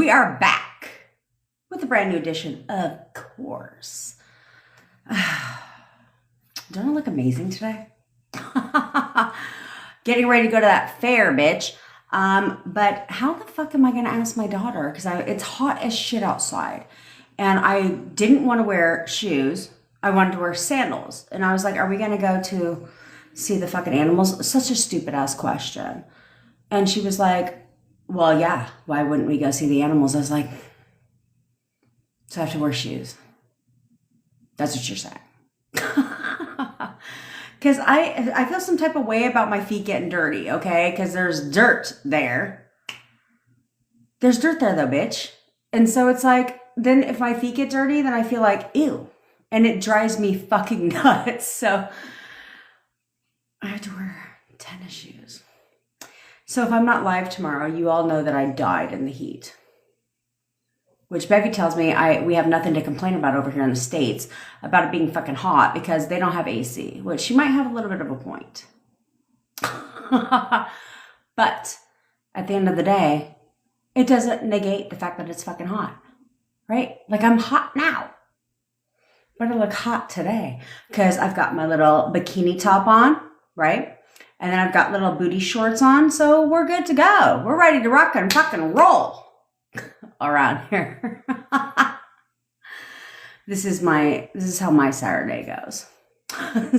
We are back with a brand new edition, of course. Don't I look amazing today? Getting ready to go to that fair, bitch. But how the fuck am I going to ask my daughter? Because it's hot as shit outside. And I didn't want to wear shoes. I wanted to wear sandals. And I was like, are we going to go to see the fucking animals? Such a stupid ass question. And she was like, well, yeah, why wouldn't we go see the animals? I was like, so I have to wear shoes. That's what you're saying. Because I feel some type of way about my feet getting dirty, okay? Because there's dirt there. There's dirt there though, bitch. And so it's like, then if my feet get dirty, then I feel like, ew. And it drives me fucking nuts. So I have to wear tennis shoes. So if I'm not live tomorrow, you all know that I died in the heat. Which Becky tells me we have nothing to complain about over here in the States about it being fucking hot because they don't have AC, which she might have a little bit of a point. But at the end of the day, it doesn't negate the fact that it's fucking hot, right? Like I'm hot now, but I look hot today because I've got my little bikini top on, right? And then I've got little booty shorts on, so we're good to go. We're ready to rock and fucking roll around here. This is how my Saturday goes.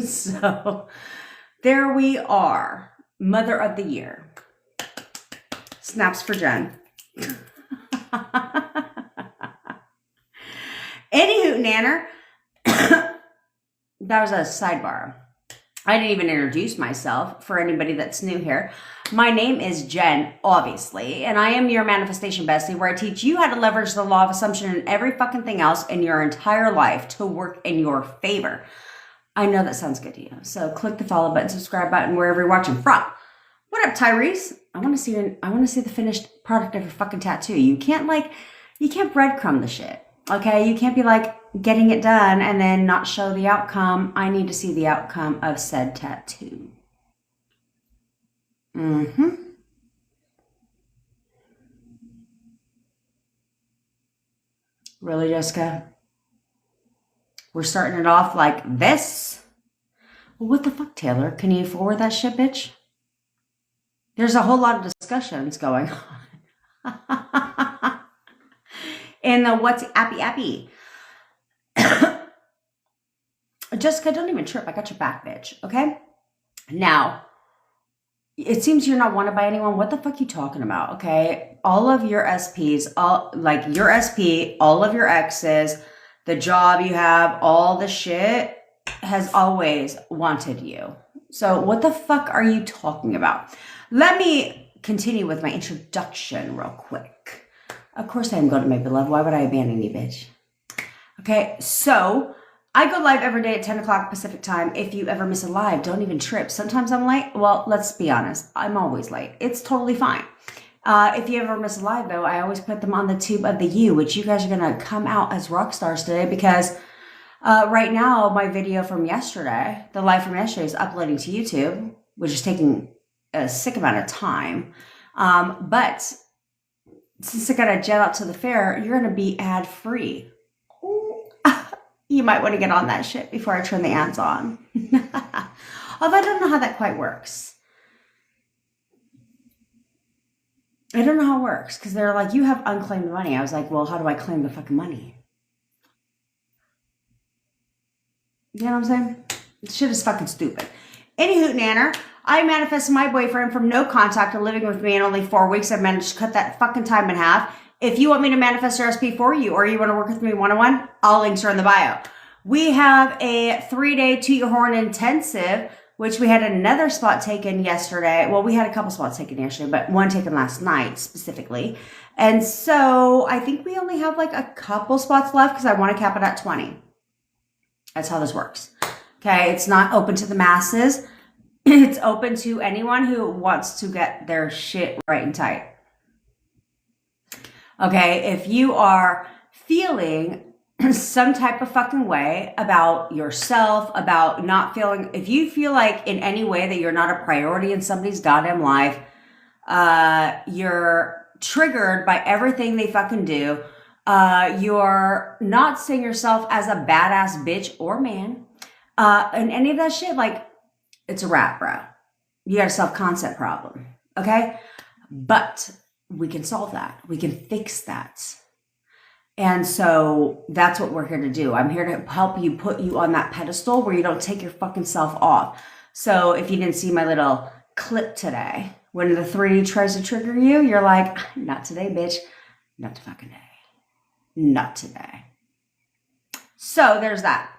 So there we are. Mother of the Year. Snaps for Jen. Anywho, Nanner. That was a sidebar. I didn't even introduce myself for anybody that's new here. My name is Jen, obviously, and I am your manifestation bestie, where I teach you how to leverage the law of assumption and every fucking thing else in your entire life to work in your favor. I know that sounds good to you. So click the follow button, subscribe button, wherever you're watching from. What up, Tyrese? I want to see the finished product of your fucking tattoo. You can't breadcrumb the shit. Okay, you can't be like getting it done and then not show the outcome. I need to see the outcome of said tattoo. Really, Jessica? We're starting it off like this? Well, what the fuck, Taylor? Can you forward that shit, bitch? There's a whole lot of discussions going on. In the what's appy. Jessica, don't even trip. I got your back, bitch. Okay? Now, it seems you're not wanted by anyone. What the fuck you talking about? Okay? All of your SPs, your SP, all of your exes, the job you have, all the shit has always wanted you. So what the fuck are you talking about? Let me continue with my introduction real quick. Of course I am going to my beloved. Why would I abandon you, bitch? Okay, so I go live every day at 10 o'clock Pacific time. If you ever miss a live, don't even trip. Sometimes I'm late. Well, let's be honest. I'm always late. It's totally fine. If you ever miss a live, though, I always put them on the tube of the U, which you guys are going to come out as rock stars today because right now my video from yesterday, the live from yesterday, is uploading to YouTube, which is taking a sick amount of time. But since I got to jet out to the fair, you're going to be ad-free. You might want to get on that shit before I turn the ads on. Although I don't know how that quite works. I don't know how it works because they're like, you have unclaimed money. I was like, well, how do I claim the fucking money? You know what I'm saying? This shit is fucking stupid. Anywho, Nanner, I manifested my boyfriend from no contact to living with me in only 4 weeks. I managed to cut that fucking time in half. If you want me to manifest your SP for you or you want to work with me one-on-one, all links are in the bio. We have a 3-day Toot Your Horn intensive, which we had another spot taken yesterday. Well, we had a couple spots taken yesterday, but one taken last night specifically. And so I think we only have like a couple spots left because I want to cap it at 20. That's how this works. Okay, it's not open to the masses. It's open to anyone who wants to get their shit right and tight. Okay, if you are feeling some type of fucking way about yourself, about not feeling, if you feel like in any way that you're not a priority in somebody's goddamn life, you're triggered by everything they fucking do. You're not seeing yourself as a badass bitch or man. And any of that shit, like, it's a wrap, bro. You got a self-concept problem, okay? But we can solve that. We can fix that. And so that's what we're here to do. I'm here to help you, put you on that pedestal where you don't take your fucking self off. So if you didn't see my little clip today, when the 3D tries to trigger you, you're like, not today, bitch. Not fucking day. Not today. So there's that.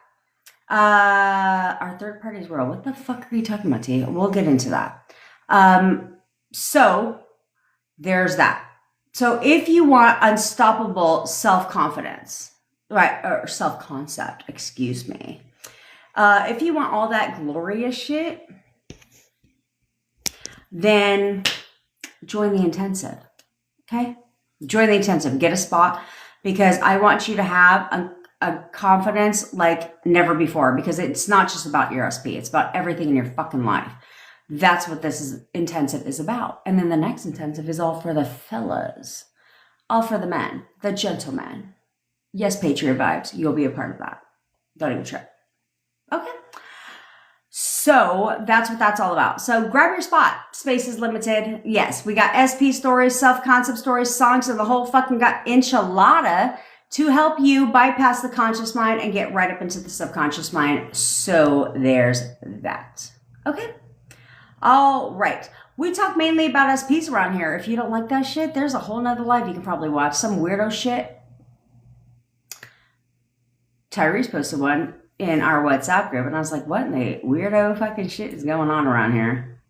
Our third party's world. What the fuck are you talking about, T? We'll get into that. So there's that. So if you want unstoppable self-confidence, right, or self-concept, excuse me. If you want all that glorious shit, then join the intensive, okay? Join the intensive, get a spot, because I want you to have a confidence like never before, because it's not just about your SP, it's about everything in your fucking life. That's what this intensive is about. And then the next intensive is all for the fellas, all for the men, the gentlemen. Yes, Patriot vibes, you'll be a part of that. Don't even trip. Okay. So that's what that's all about. So grab your spot. Space is limited. Yes, we got SP stories, self-concept stories, songs, and the whole fucking got enchilada to help you bypass the conscious mind and get right up into the subconscious mind. So there's that. Okay. All right. We talk mainly about SPs around here. If you don't like that shit, there's a whole nother live you can probably watch. Some weirdo shit. Tyrese posted one in our WhatsApp group, and I was like, what in the weirdo fucking shit is going on around here?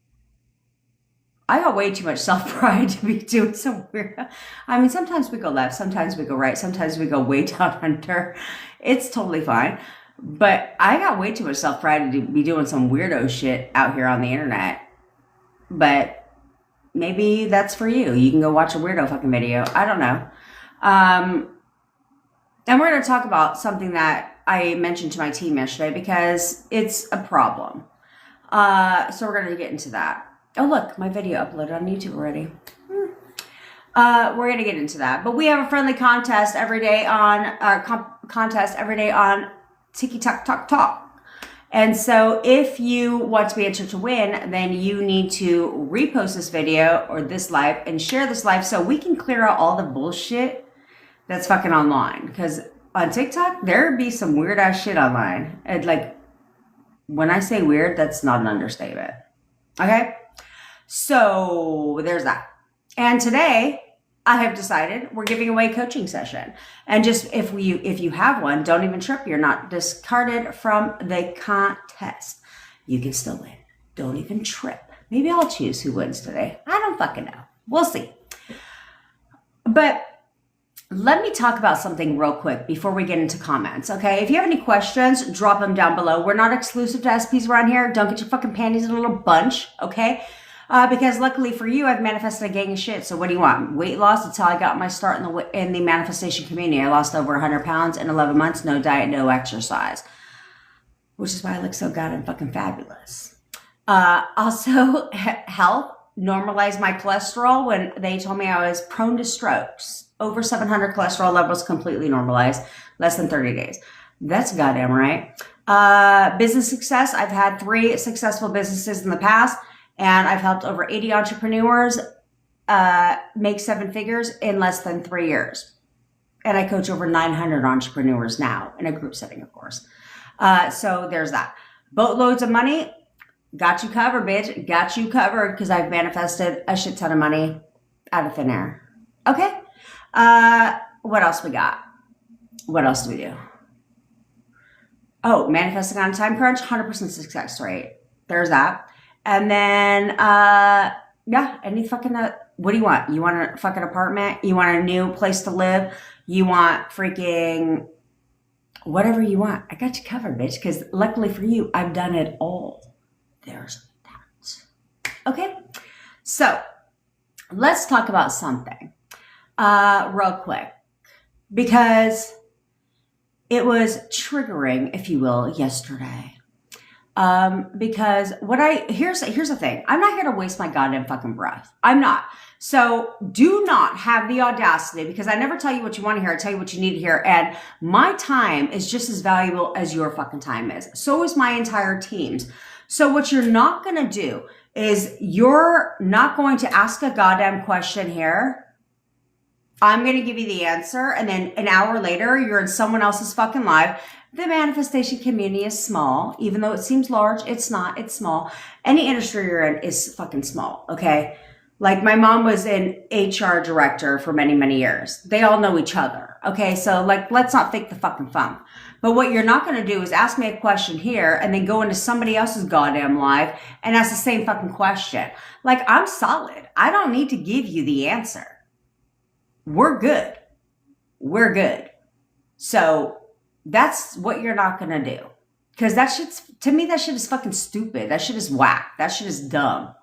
I got way too much self-pride to be doing some weird. I mean, sometimes we go left, sometimes we go right, sometimes we go way down under. It's totally fine. But I got way too much self-pride to be doing some weirdo shit out here on the internet. But maybe that's for you. You can go watch a weirdo fucking video. I don't know. And we're going to talk about something that I mentioned to my team yesterday because it's a problem. So we're going to get into that. Oh, look, my video uploaded on YouTube already. We're going to get into that. But we have a friendly contest every day on Tiki Talk Talk Talk. And so if you want to be entered to win, then you need to repost this video or this live and share this live so we can clear out all the bullshit that's fucking online. Because on TikTok, there be some weird ass shit online. And like, when I say weird, that's not an understatement. Okay? So there's that. And today, I have decided we're giving away a coaching session. And just if you have one, don't even trip. You're not discarded from the contest. You can still win. Don't even trip. Maybe I'll choose who wins today. I don't fucking know. We'll see. But let me talk about something real quick before we get into comments, okay? If you have any questions, drop them down below. We're not exclusive to SPs around here. Don't get your fucking panties in a little bunch, okay? Because luckily for you, I've manifested a gang of shit. So what do you want? Weight loss? That's how I got my start in the manifestation community. I lost over 100 pounds in 11 months. No diet, no exercise. Which is why I look so goddamn fucking fabulous. Also, health. Normalized my cholesterol when they told me I was prone to strokes. Over 700 cholesterol levels completely normalized. Less than 30 days. That's goddamn right. Business success. I've had 3 successful businesses in the past. And I've helped over 80 entrepreneurs make 7 figures in less than 3 years. And I coach over 900 entrepreneurs now in a group setting, of course. So there's that. Boatloads of money. Got you covered, bitch. Got you covered because I've manifested a shit ton of money out of thin air. Okay. What else we got? What else do we do? Oh, manifesting on a time crunch, 100% success rate. There's that. And then, yeah, any fucking, what do you want? You want a fucking apartment? You want a new place to live? You want freaking whatever you want. I got you covered, bitch, because luckily for you, I've done it all. There's that. Okay, so let's talk about something real quick because it was triggering, if you will, yesterday. Because here's the thing. I'm not here to waste my goddamn fucking breath. I'm not. So do not have the audacity, because I never tell you what you want to hear. I tell you what you need to hear. And my time is just as valuable as your fucking time is. So is my entire team's. So what you're not going to do is you're not going to ask a goddamn question here. I'm going to give you the answer. And then an hour later, you're in someone else's fucking live. The manifestation community is small. Even though it seems large, it's not. It's small. Any industry you're in is fucking small. Okay. Like my mom was an HR director for many, many years. They all know each other. Okay. So like, let's not fake the fucking funk. But what you're not going to do is ask me a question here and then go into somebody else's goddamn live and ask the same fucking question. Like, I'm solid. I don't need to give you the answer. We're good. We're good. So that's what you're not going to do. Because to me, that shit is fucking stupid. That shit is whack. That shit is dumb.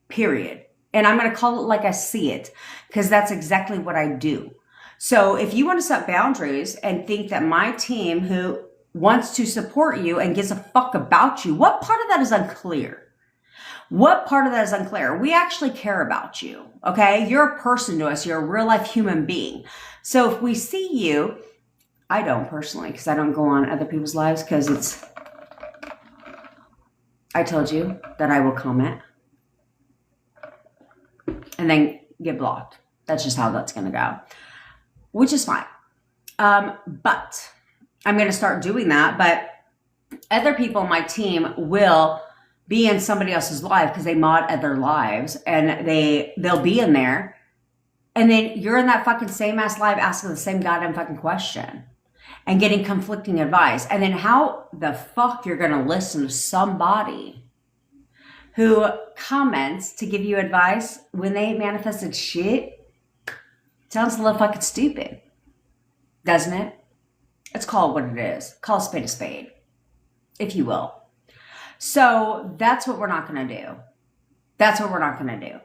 Period. And I'm going to call it like I see it, because that's exactly what I do. So if you want to set boundaries and think that my team who wants to support you and gives a fuck about you, what part of that is unclear? What part of that is unclear? We actually care about you, okay? You're a person to us. You're a real life human being. So if we see you, I don't personally, because I don't go on other people's lives, because I told you that I will comment and then get blocked. That's just how that's going to go, which is fine. But I'm going to start doing that. But other people on my team will be in somebody else's live because they mod other lives, and they'll be in there. And then you're in that fucking same ass live asking the same goddamn fucking question and getting conflicting advice. And then how the fuck you're going to listen to somebody who comments to give you advice when they manifested shit? Sounds a little fucking stupid, doesn't it? It's called what it is. Call a spade, if you will. So that's what we're not going to do. That's what we're not going to do.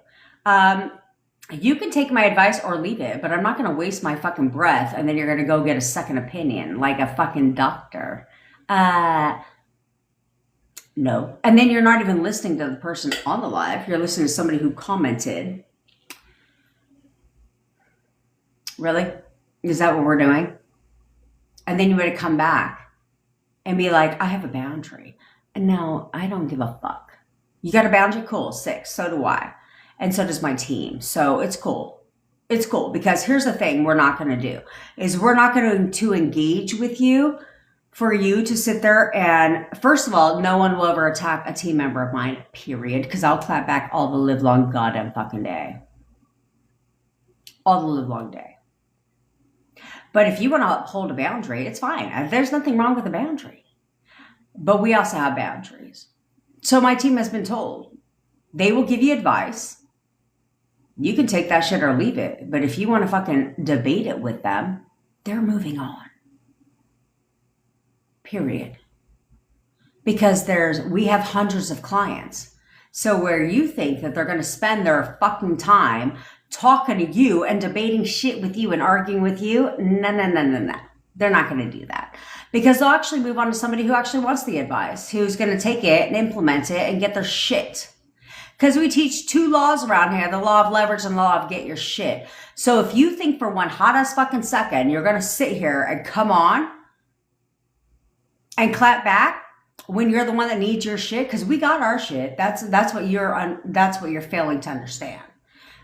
You can take my advice or leave it, but I'm not going to waste my fucking breath and then you're going to go get a second opinion like a fucking doctor. No. And then you're not even listening to the person on the live. You're listening to somebody who commented. Really? Is that what we're doing? And then you would come back and be like, I have a boundary. And no, I don't give a fuck. You got a boundary? Cool. 6. So do I. And so does my team. So it's cool. It's cool, because here's the thing we're not going to do is we're not going to engage with you for you to sit there and, first of all, no one will ever attack a team member of mine, period, because I'll clap back all the live long goddamn fucking day. All the live long day. But if you want to uphold a boundary, it's fine. There's nothing wrong with a boundary. But we also have boundaries. So my team has been told they will give you advice. You can take that shit or leave it. But if you want to fucking debate it with them, they're moving on. Period. Because we have hundreds of clients. So where you think that they're going to spend their fucking time talking to you and debating shit with you and arguing with you, no. They're not going to do that. Because they'll actually move on to somebody who actually wants the advice, who's going to take it and implement it and get their shit. Because we teach 2 laws around here, the law of leverage and the law of get your shit. So if you think for one hot ass fucking second, you're going to sit here and come on and clap back when you're the one that needs your shit, because we got our shit. That's what you're failing to understand.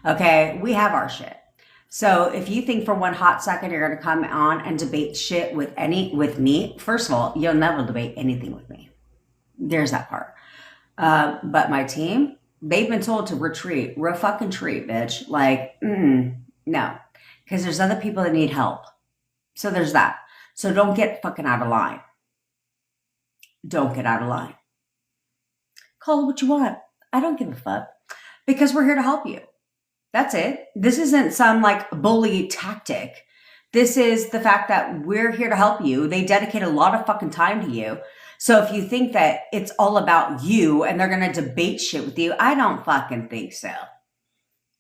Okay, we have our shit. So if you think for one hot second you're going to come on and debate shit with me, first of all, you'll never debate anything with me. There's that part. But my team, they've been told to retreat. Fucking retreat, bitch. Like, no. Because there's other people that need help. So there's that. So don't get fucking out of line. Don't get out of line. Call it what you want. I don't give a fuck. Because we're here to help you. That's it. This isn't some like bully tactic. This is the fact that we're here to help you. They dedicate a lot of fucking time to you. So if you think that it's all about you and they're going to debate shit with you, I don't fucking think so.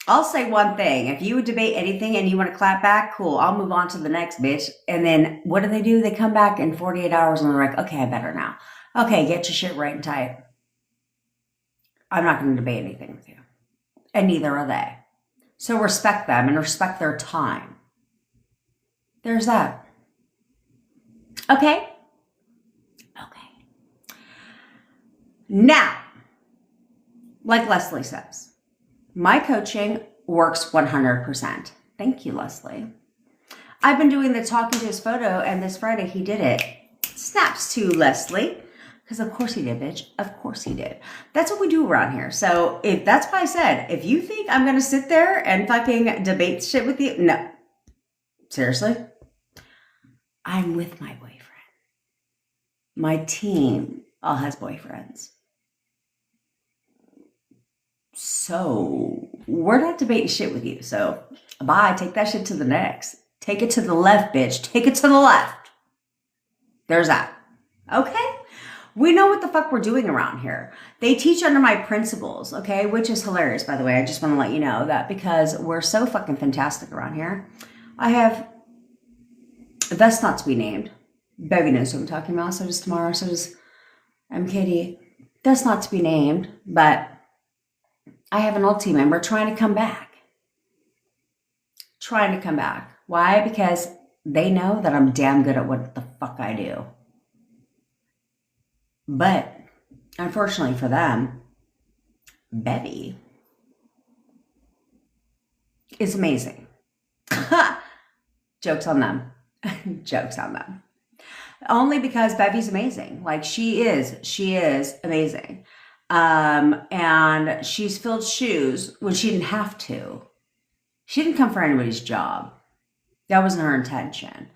I'll say one thing. If you would debate anything and you want to clap back, cool. I'll move on to the next bitch. And then what do? They come back in 48 hours and they're like, okay, I better now. Okay, get your shit right and tight. I'm not going to debate anything with you. And neither are they. So respect them and respect their time. There's that. Okay? Okay. Now, like Leslie says, my coaching works 100%. Thank you, Leslie. I've been doing the talking to his photo, and this Friday he did it. Snaps to Leslie. Because of course he did, bitch. Of course he did. That's what we do around here. So if that's why I said, if you think I'm going to sit there and fucking debate shit with you, no. Seriously? I'm with my boyfriend. My team all has boyfriends. So we're not debating shit with you. So bye. Take that shit to the next. Take it to the left, bitch. Take it to the left. There's that. Okay? We know what the fuck we're doing around here. They teach under my principles, okay? Which is hilarious, by the way. I just want to let you know that because we're so fucking fantastic around here. I have, that's not to be named. Bevy knows what I'm talking about. So does Tamara. So does MKD. That's not to be named, but I have an old team member trying to come back. Trying to come back. Why? Because they know that I'm damn good at what the fuck I do. But unfortunately for them, Bevy is amazing. Joke's on them. Joke's on them. Only because Bevy's amazing. Like she is amazing. And she's filled shoes when she didn't have to. She didn't come for anybody's job. That wasn't her intention.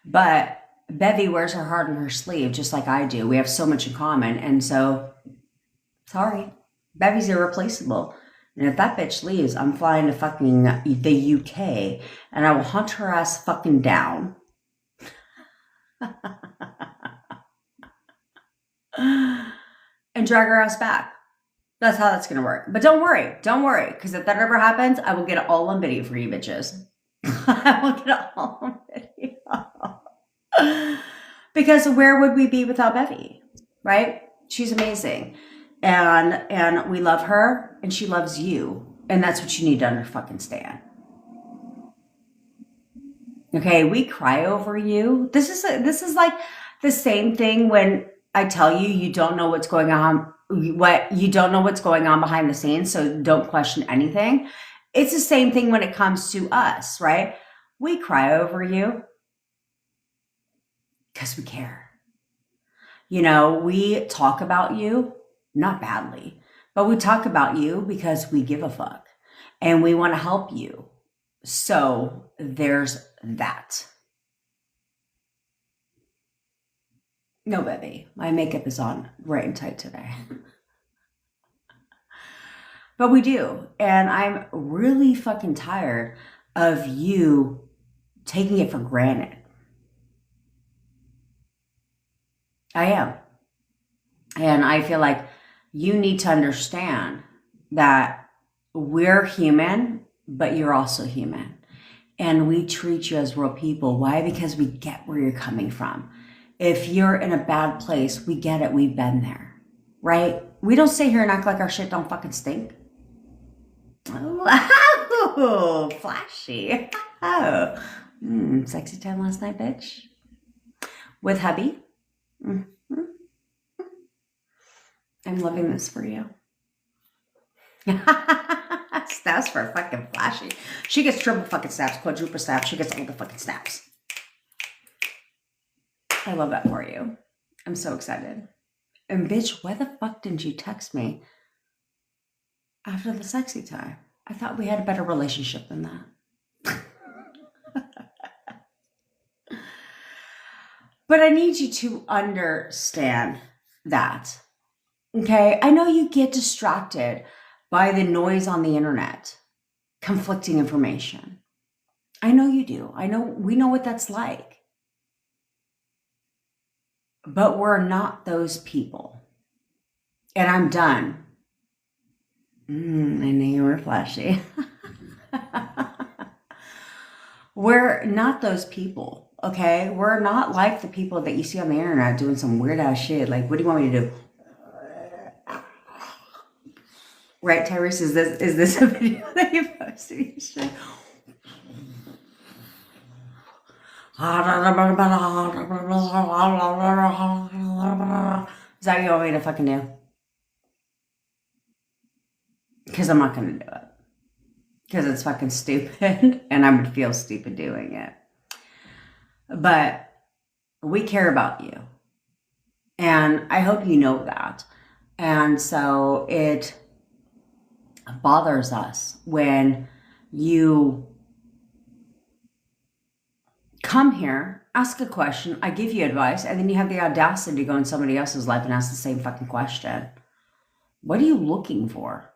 But Bevy wears her heart on her sleeve just like I do. We have so much in common. And so, sorry, Bevy's irreplaceable. And if that bitch leaves, I'm flying to fucking the UK and I will hunt her ass fucking down. And drag her ass back. That's how that's going to work. But don't worry, because if that ever happens, I will get it all on video for you bitches. I will get it all on video. Because where would we be without Bevy, right? She's amazing. And we love her, and she loves you. And that's what you need to understand. Okay, we cry over you. This is like the same thing when I tell you you don't know what's going on, you don't know what's going on behind the scenes, so don't question anything. It's the same thing when it comes to us, right? We cry over you because we care. You know, we talk about you, not badly, but we talk about you because we give a fuck and we want to help you. So there's that. No, baby, my makeup is on right and tight today. But we do. And I'm really fucking tired of you taking it for granted. I am. And I feel like you need to understand that we're human, but you're also human. And we treat you as real people. Why? Because we get where you're coming from. If you're in a bad place, we get it. We've been there, right? We don't sit here and act like our shit don't fucking stink. Oh, flashy. Oh, sexy time last night, bitch. With hubby. Mm-hmm. I'm loving this for you. Snaps for fucking flashy. She gets triple fucking snaps, quadruple snaps. She gets all the fucking snaps. I love that for you. I'm so excited. And bitch, why the fuck didn't you text me after the sexy time? I thought we had a better relationship than that. But I need you to understand that. Okay? I know you get distracted by the noise on the internet, conflicting information. I know you do. I know we know what that's like. But we're not those people. And I'm done. I knew you were flashy. We're not those people. okay? We're not like the people that you see on the internet doing some weird ass shit. Like, what do you want me to do? Right, Tyrese? Is this a video that you posted yesterday? Is that what you want me to fucking do? Because I'm not going to do it. Because it's fucking stupid. And I would feel stupid doing it. But we care about you. And I hope you know that. And so it bothers us when you come here, ask a question, I give you advice, and then you have the audacity to go in somebody else's life and ask the same fucking question. What are you looking for?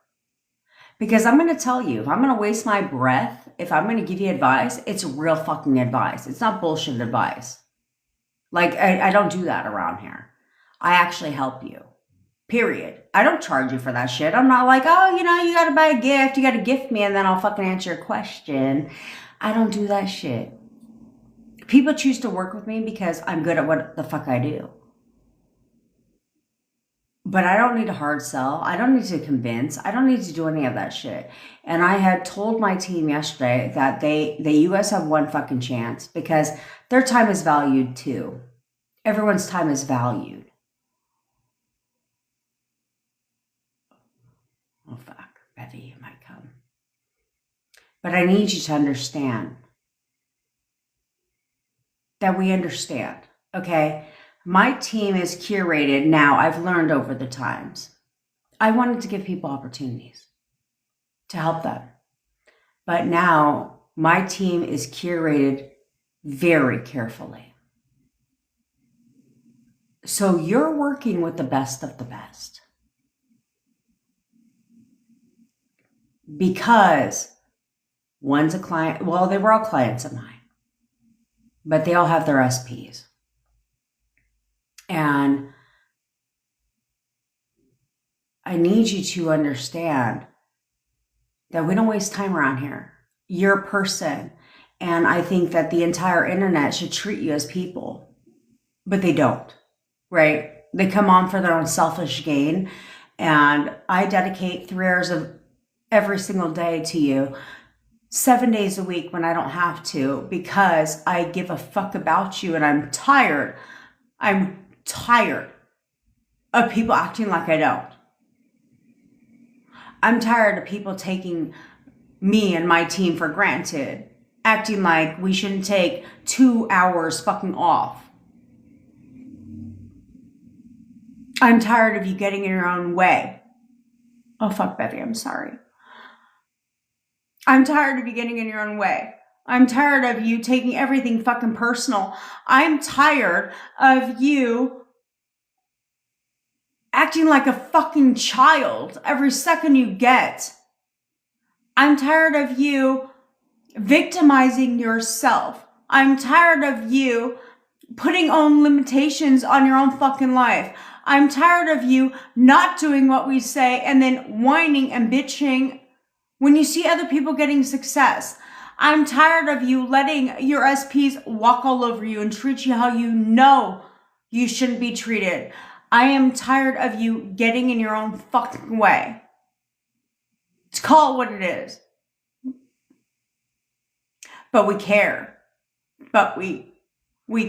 Because I'm going to tell you, if I'm going to waste my breath, if I'm going to give you advice, it's real fucking advice. It's not bullshit advice. Like, I don't do that around here. I actually help you. Period. I don't charge you for that shit. I'm not like, oh, you got to buy a gift. You got to gift me and then I'll fucking answer your question. I don't do that shit. People choose to work with me because I'm good at what the fuck I do. But I don't need to hard sell. I don't need to convince. I don't need to do any of that shit. And I had told my team yesterday that you guys have one fucking chance because their time is valued too. Everyone's time is valued. Oh, fuck. Betty, you might come. But I need you to understand that we understand, okay? My team is curated now. I've learned over the times. I wanted to give people opportunities to help them. But now my team is curated very carefully. So you're working with the best of the best. Because one's a client, well, they were all clients of mine, but they all have their SPs. And I need you to understand that we don't waste time around here. You're a person. And I think that the entire internet should treat you as people, but they don't, right? They come on for their own selfish gain. And I dedicate 3 hours of every single day to you, 7 days a week when I don't have to, because I give a fuck about you and I'm tired. I'm tired of people acting like I don't. I'm tired of people taking me and my team for granted, acting like we shouldn't take 2 hours fucking off. I'm tired of you getting in your own way. Oh, fuck, Betty, I'm sorry. I'm tired of you getting in your own way. I'm tired of you taking everything fucking personal. I'm tired of you acting like a fucking child every second you get. I'm tired of you victimizing yourself. I'm tired of you putting own limitations on your own fucking life. I'm tired of you not doing what we say and then whining and bitching when you see other people getting success. I'm tired of you letting your SPs walk all over you and treat you how you know you shouldn't be treated. I am tired of you getting in your own fucking way. Let's call it what it is. But we care. But we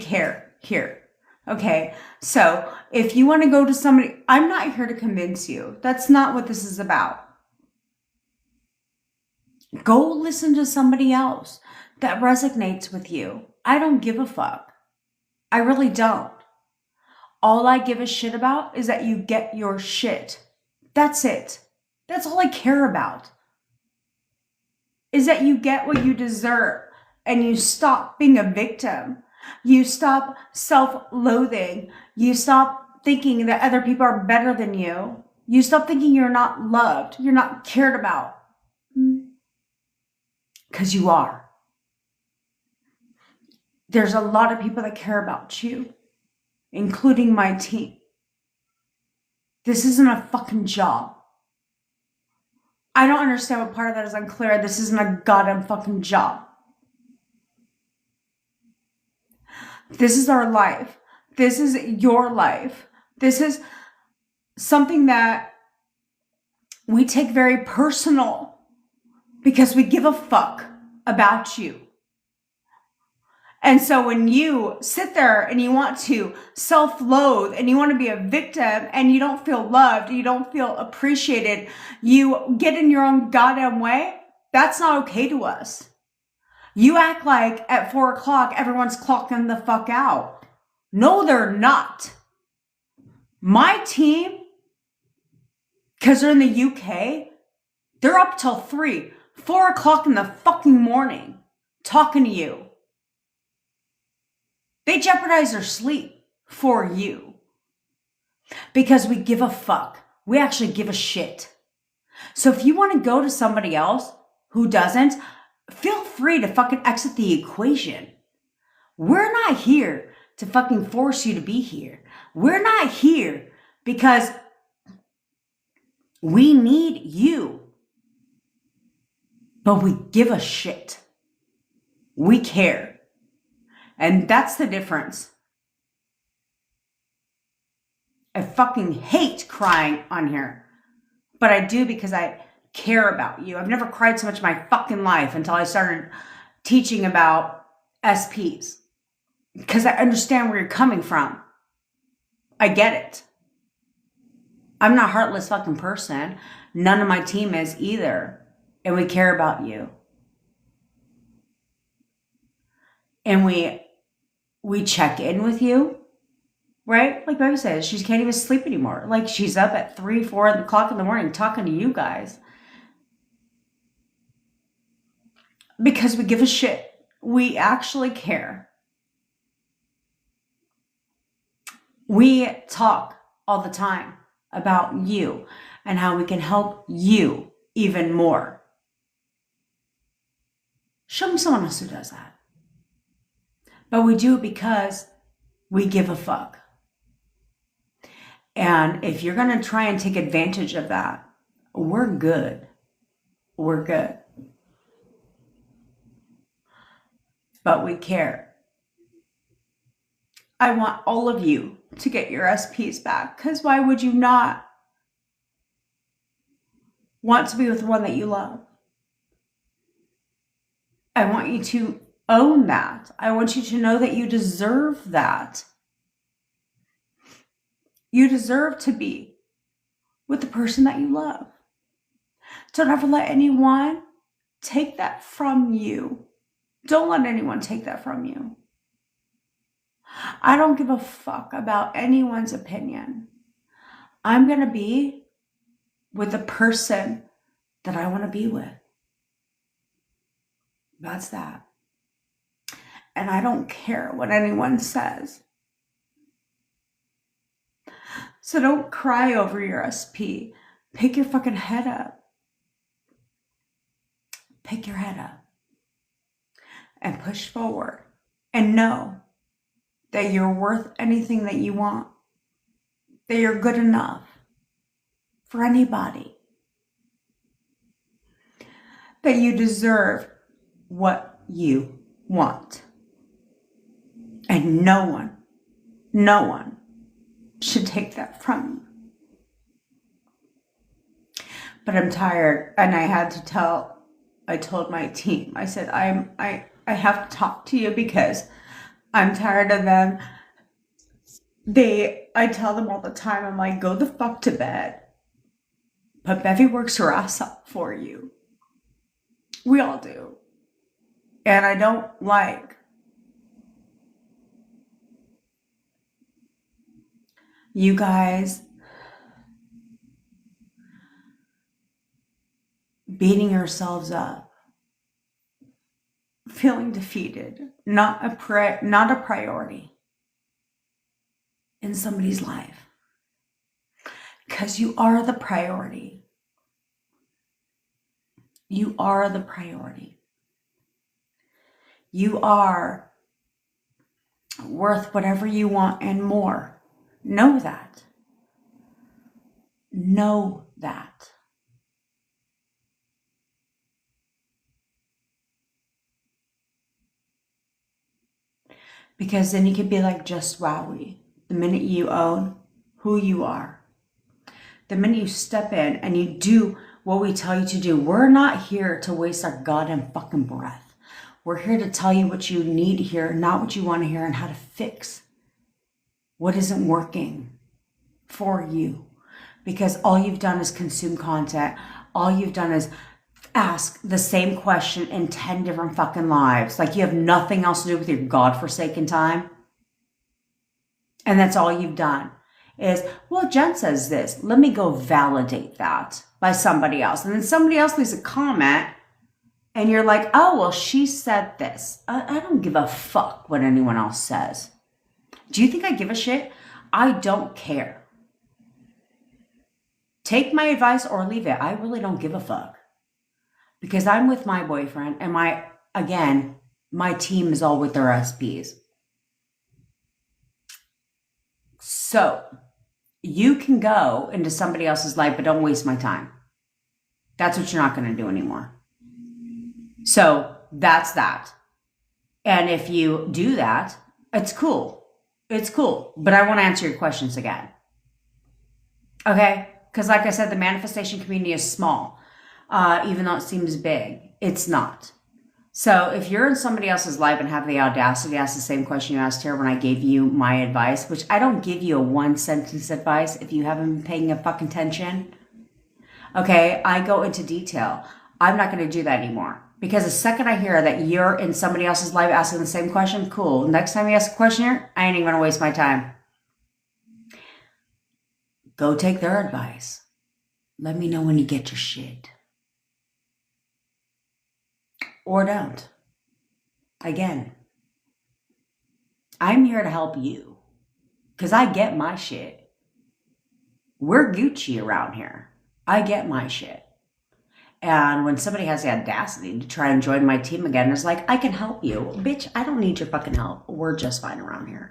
care here. Okay? So if you want to go to somebody, I'm not here to convince you. That's not what this is about. Go listen to somebody else that resonates with you. I don't give a fuck. I really don't. All I give a shit about is that you get your shit. That's it. That's all I care about. Is that you get what you deserve and you stop being a victim. You stop self-loathing. You stop thinking that other people are better than you. You stop thinking you're not loved. You're not cared about. Because you are. There's a lot of people that care about you, including my team. This isn't a fucking job. I don't understand what part of that is unclear. This isn't a goddamn fucking job. This is our life. This is your life. This is something that we take very personal because we give a fuck about you. And so when you sit there and you want to self-loathe and you want to be a victim and you don't feel loved, you don't feel appreciated, you get in your own goddamn way, that's not okay to us. You act like at 4 o'clock, everyone's clocking the fuck out. No, they're not. My team, because they're in the UK, they're up till 3, 4 o'clock in the fucking morning talking to you. They jeopardize their sleep for you because we give a fuck. We actually give a shit. So if you want to go to somebody else who doesn't, feel free to fucking exit the equation. We're not here to fucking force you to be here. We're not here because we need you. But we give a shit. We care. And that's the difference. I fucking hate crying on here. But I do because I care about you. I've never cried so much in my fucking life until I started teaching about SPs. Because I understand where you're coming from. I get it. I'm not a heartless fucking person. None of my team is either. And we care about you. And we check in with you, right? Like Baby says, she can't even sleep anymore. Like she's up at 3, 4 o'clock in the morning talking to you guys. Because we give a shit. We actually care. We talk all the time about you and how we can help you even more. Show me someone else who does that. But we do it because we give a fuck. And if you're going to try and take advantage of that, we're good. We're good. But we care. I want all of you to get your SPs back, because why would you not want to be with the one that you love? I want you to own that. I want you to know that you deserve that. You deserve to be with the person that you love. Don't ever let anyone take that from you. Don't let anyone take that from you. I don't give a fuck about anyone's opinion. I'm going to be with the person that I want to be with. That's that. And I don't care what anyone says. So don't cry over your SP. Pick your fucking head up. Pick your head up. And push forward. And know that you're worth anything that you want. That you're good enough for anybody. That you deserve what you want. And no one should take that from you. But I'm tired, and I told my team, I said, I have to talk to you because I'm tired of them. I tell them all the time, I'm like, go the fuck to bed. But Bevy works her ass up for you. We all do. And I don't like you guys beating yourselves up, feeling defeated, not a priority in somebody's life. Because you are the priority. You are the priority. You are worth whatever you want and more. Know that. Know that. Because then you could be like just wowie. The minute you own who you are, the minute you step in and you do what we tell you to do, we're not here to waste our goddamn fucking breath. We're here to tell you what you need to hear, not what you want to hear, and how to fix what isn't working for you. Because all you've done is consume content. All you've done is ask the same question in 10 different fucking lives. Like you have nothing else to do with your godforsaken time. And that's all you've done is, well, Jen says this. Let me go validate that by somebody else. And then somebody else leaves a comment and you're like, oh, well, she said this. I don't give a fuck what anyone else says. Do you think I give a shit? I don't care. Take my advice or leave it. I really don't give a fuck. Because I'm with my boyfriend and my team is all with their SPs. So you can go into somebody else's life, but don't waste my time. That's what you're not going to do anymore. So that's that. And if you do that, it's cool. It's cool. But I want to answer your questions again. Okay? Because like I said, the manifestation community is small. Even though it seems big, it's not. So if you're in somebody else's life and have the audacity to ask the same question you asked her when I gave you my advice, which I don't give you a one sentence advice if you haven't been paying a fucking attention. Okay, I go into detail. I'm not going to do that anymore. Because the second I hear that you're in somebody else's life asking the same question, cool. Next time you ask a question here, I ain't even going to waste my time. Go take their advice. Let me know when you get your shit. Or don't. Again, I'm here to help you. Because I get my shit. We're Gucci around here. I get my shit. And when somebody has the audacity to try and join my team again, it's like, I can help you. Bitch, I don't need your fucking help. We're just fine around here.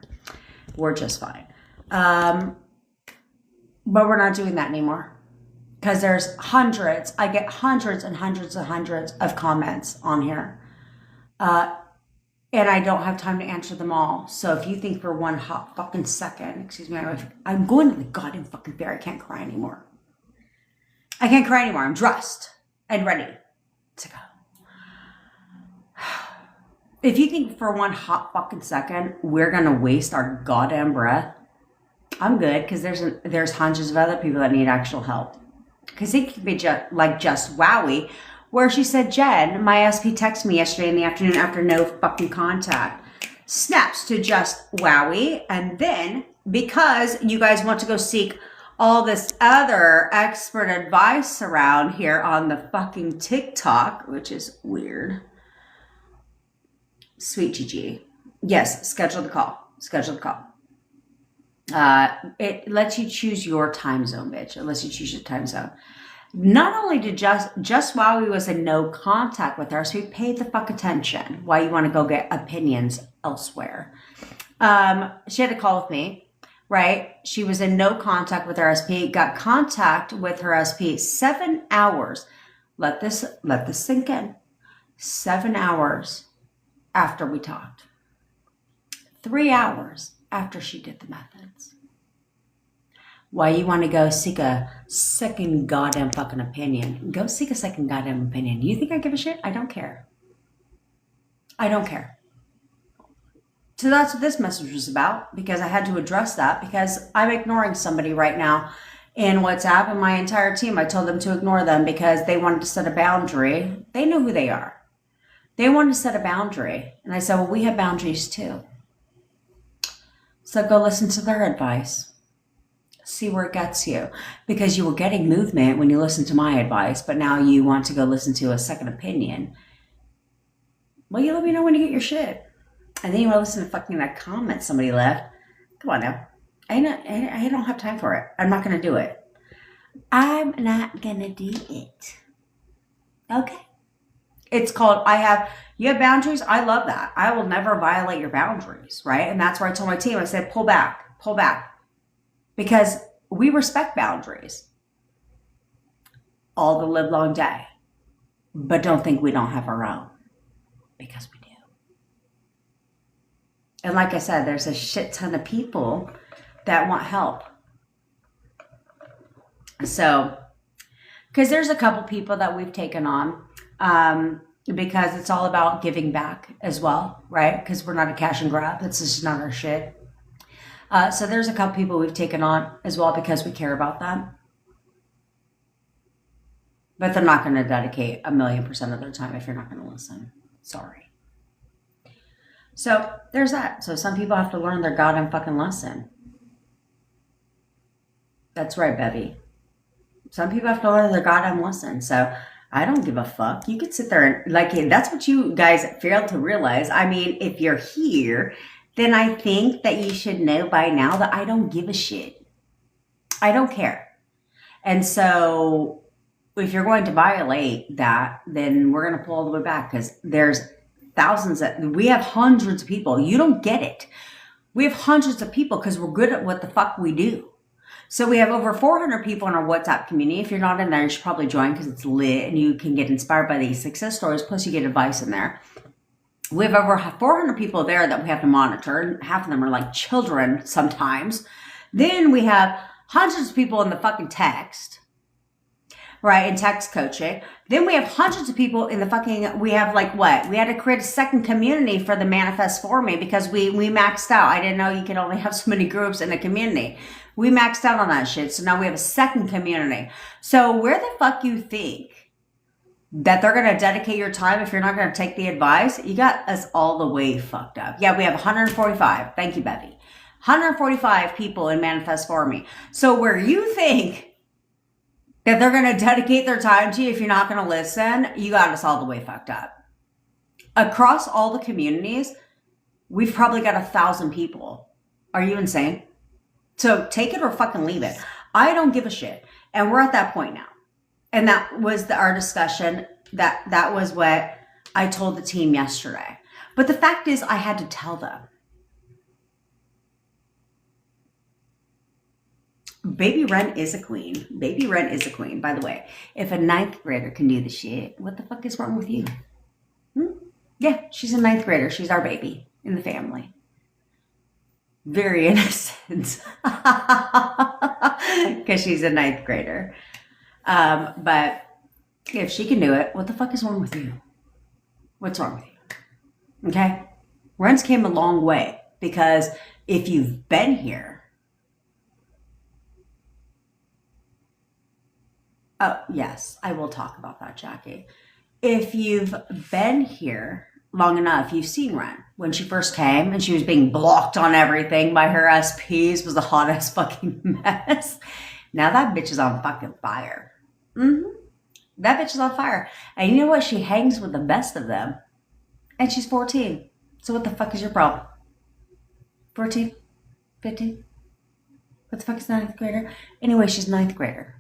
We're just fine. But we're not doing that anymore. Because there's hundreds. I get hundreds and hundreds and hundreds of comments on here. And I don't have time to answer them all. So if you think for one hot fucking second, excuse me, I'm going to the goddamn fucking fair. I can't cry anymore. I can't cry anymore. I'm dressed and ready to go. If you think for one hot fucking second we're going to waste our goddamn breath, I'm good, because there's hundreds of other people that need actual help. Because it could be just wowie, where she said, Jen, my SP texted me yesterday in the afternoon after no fucking contact. Snaps to just wowie. And then, because you guys want to go seek all this other expert advice around here on the fucking TikTok, which is weird. Sweet GG. Yes, schedule the call. Schedule the call. It lets you choose your time zone, bitch. It lets you choose your time zone. Not only did just while we was in no contact with her, so we paid the fuck attention. Why you want to go get opinions elsewhere? She had a call with me, right? She was in no contact with her SP, got contact with her SP 7 hours. Let this sink in. 7 hours after we talked. 3 hours after she did the methods. Why you want to go seek a second goddamn fucking opinion? Go seek a second goddamn opinion. You think I give a shit? I don't care. I don't care. So that's what this message was about, because I had to address that, because I'm ignoring somebody right now in WhatsApp, and my entire team, I told them to ignore them because they wanted to set a boundary. They know who they are. They wanted to set a boundary. And I said, well, we have boundaries too. So go listen to their advice. See where it gets you. Because you were getting movement when you listened to my advice, but now you want to go listen to a second opinion. Well, you let me know when you get your shit. And then you want to listen to fucking that comment somebody left. Come on now. I don't have time for it. I'm not going to do it. I'm not going to do it. Okay. It's called, you have boundaries. I love that. I will never violate your boundaries, right? And that's where I told my team, I said, pull back. Because we respect boundaries all the live long day. But don't think we don't have our own. Because we do. And like I said, there's a shit ton of people that want help. So, because there's a couple people that we've taken on, because it's all about giving back as well, right? Because we're not a cash and grab. It's just not our shit. So there's a couple people we've taken on as well because we care about them. But they're not going to dedicate 1,000,000% of their time if you're not going to listen. Sorry. So there's that. So some people have to learn their goddamn fucking lesson. That's right, Bevy. Some people have to learn their goddamn lesson. So I don't give a fuck. You could sit there and, like, that's what you guys failed to realize. I mean, if you're here, then I think that you should know by now that I don't give a shit. I don't care. And so if you're going to violate that, then we're going to pull all the way back because there's thousands we have hundreds of people. You don't get it. We have hundreds of people because we're good at what the fuck we do. So we have over 400 people in our WhatsApp community. If you're not in there, you should probably join because it's lit and you can get inspired by these success stories. Plus you get advice in there. We have over 400 people there that we have to monitor. And half of them are like children sometimes. Then we have hundreds of people in the fucking text. Right, in text coaching. Then we have hundreds of people in the fucking, we have like what? We had to create a second community for the Manifest For Me because we maxed out. I didn't know you could only have so many groups in a community. We maxed out on that shit. So now we have a second community. So where the fuck you think that they're going to dedicate your time if you're not going to take the advice? You got us all the way fucked up. Yeah, we have 145. Thank you, Bevy. 145 people in Manifest For Me. So where you think that they're going to dedicate their time to you if you're not going to listen, you got us all the way fucked up. Across all the communities, we've probably got 1,000 people. Are you insane? So take it or fucking leave it. I don't give a shit. And we're at that point now. And that was our discussion. That was what I told the team yesterday. But the fact is, I had to tell them. Baby Ren is a queen. Baby Ren is a queen, by the way. If a 9th grader can do the shit, what the fuck is wrong with you? Yeah, she's a 9th grader. She's our baby in the family. Very innocent. Because she's a 9th grader. But if she can do it, what the fuck is wrong with you? What's wrong with you? Okay? Ren's came a long way because if you've been here, oh, yes, I will talk about that, Jackie. If you've been here long enough, you've seen Ren. When she first came and she was being blocked on everything by her SPs, was the hottest fucking mess. Now that bitch is on fucking fire. That bitch is on fire. And you know what? She hangs with the best of them. And she's 14. So what the fuck is your problem? 14? 15? What the fuck is 9th grader? Anyway, she's 9th grader.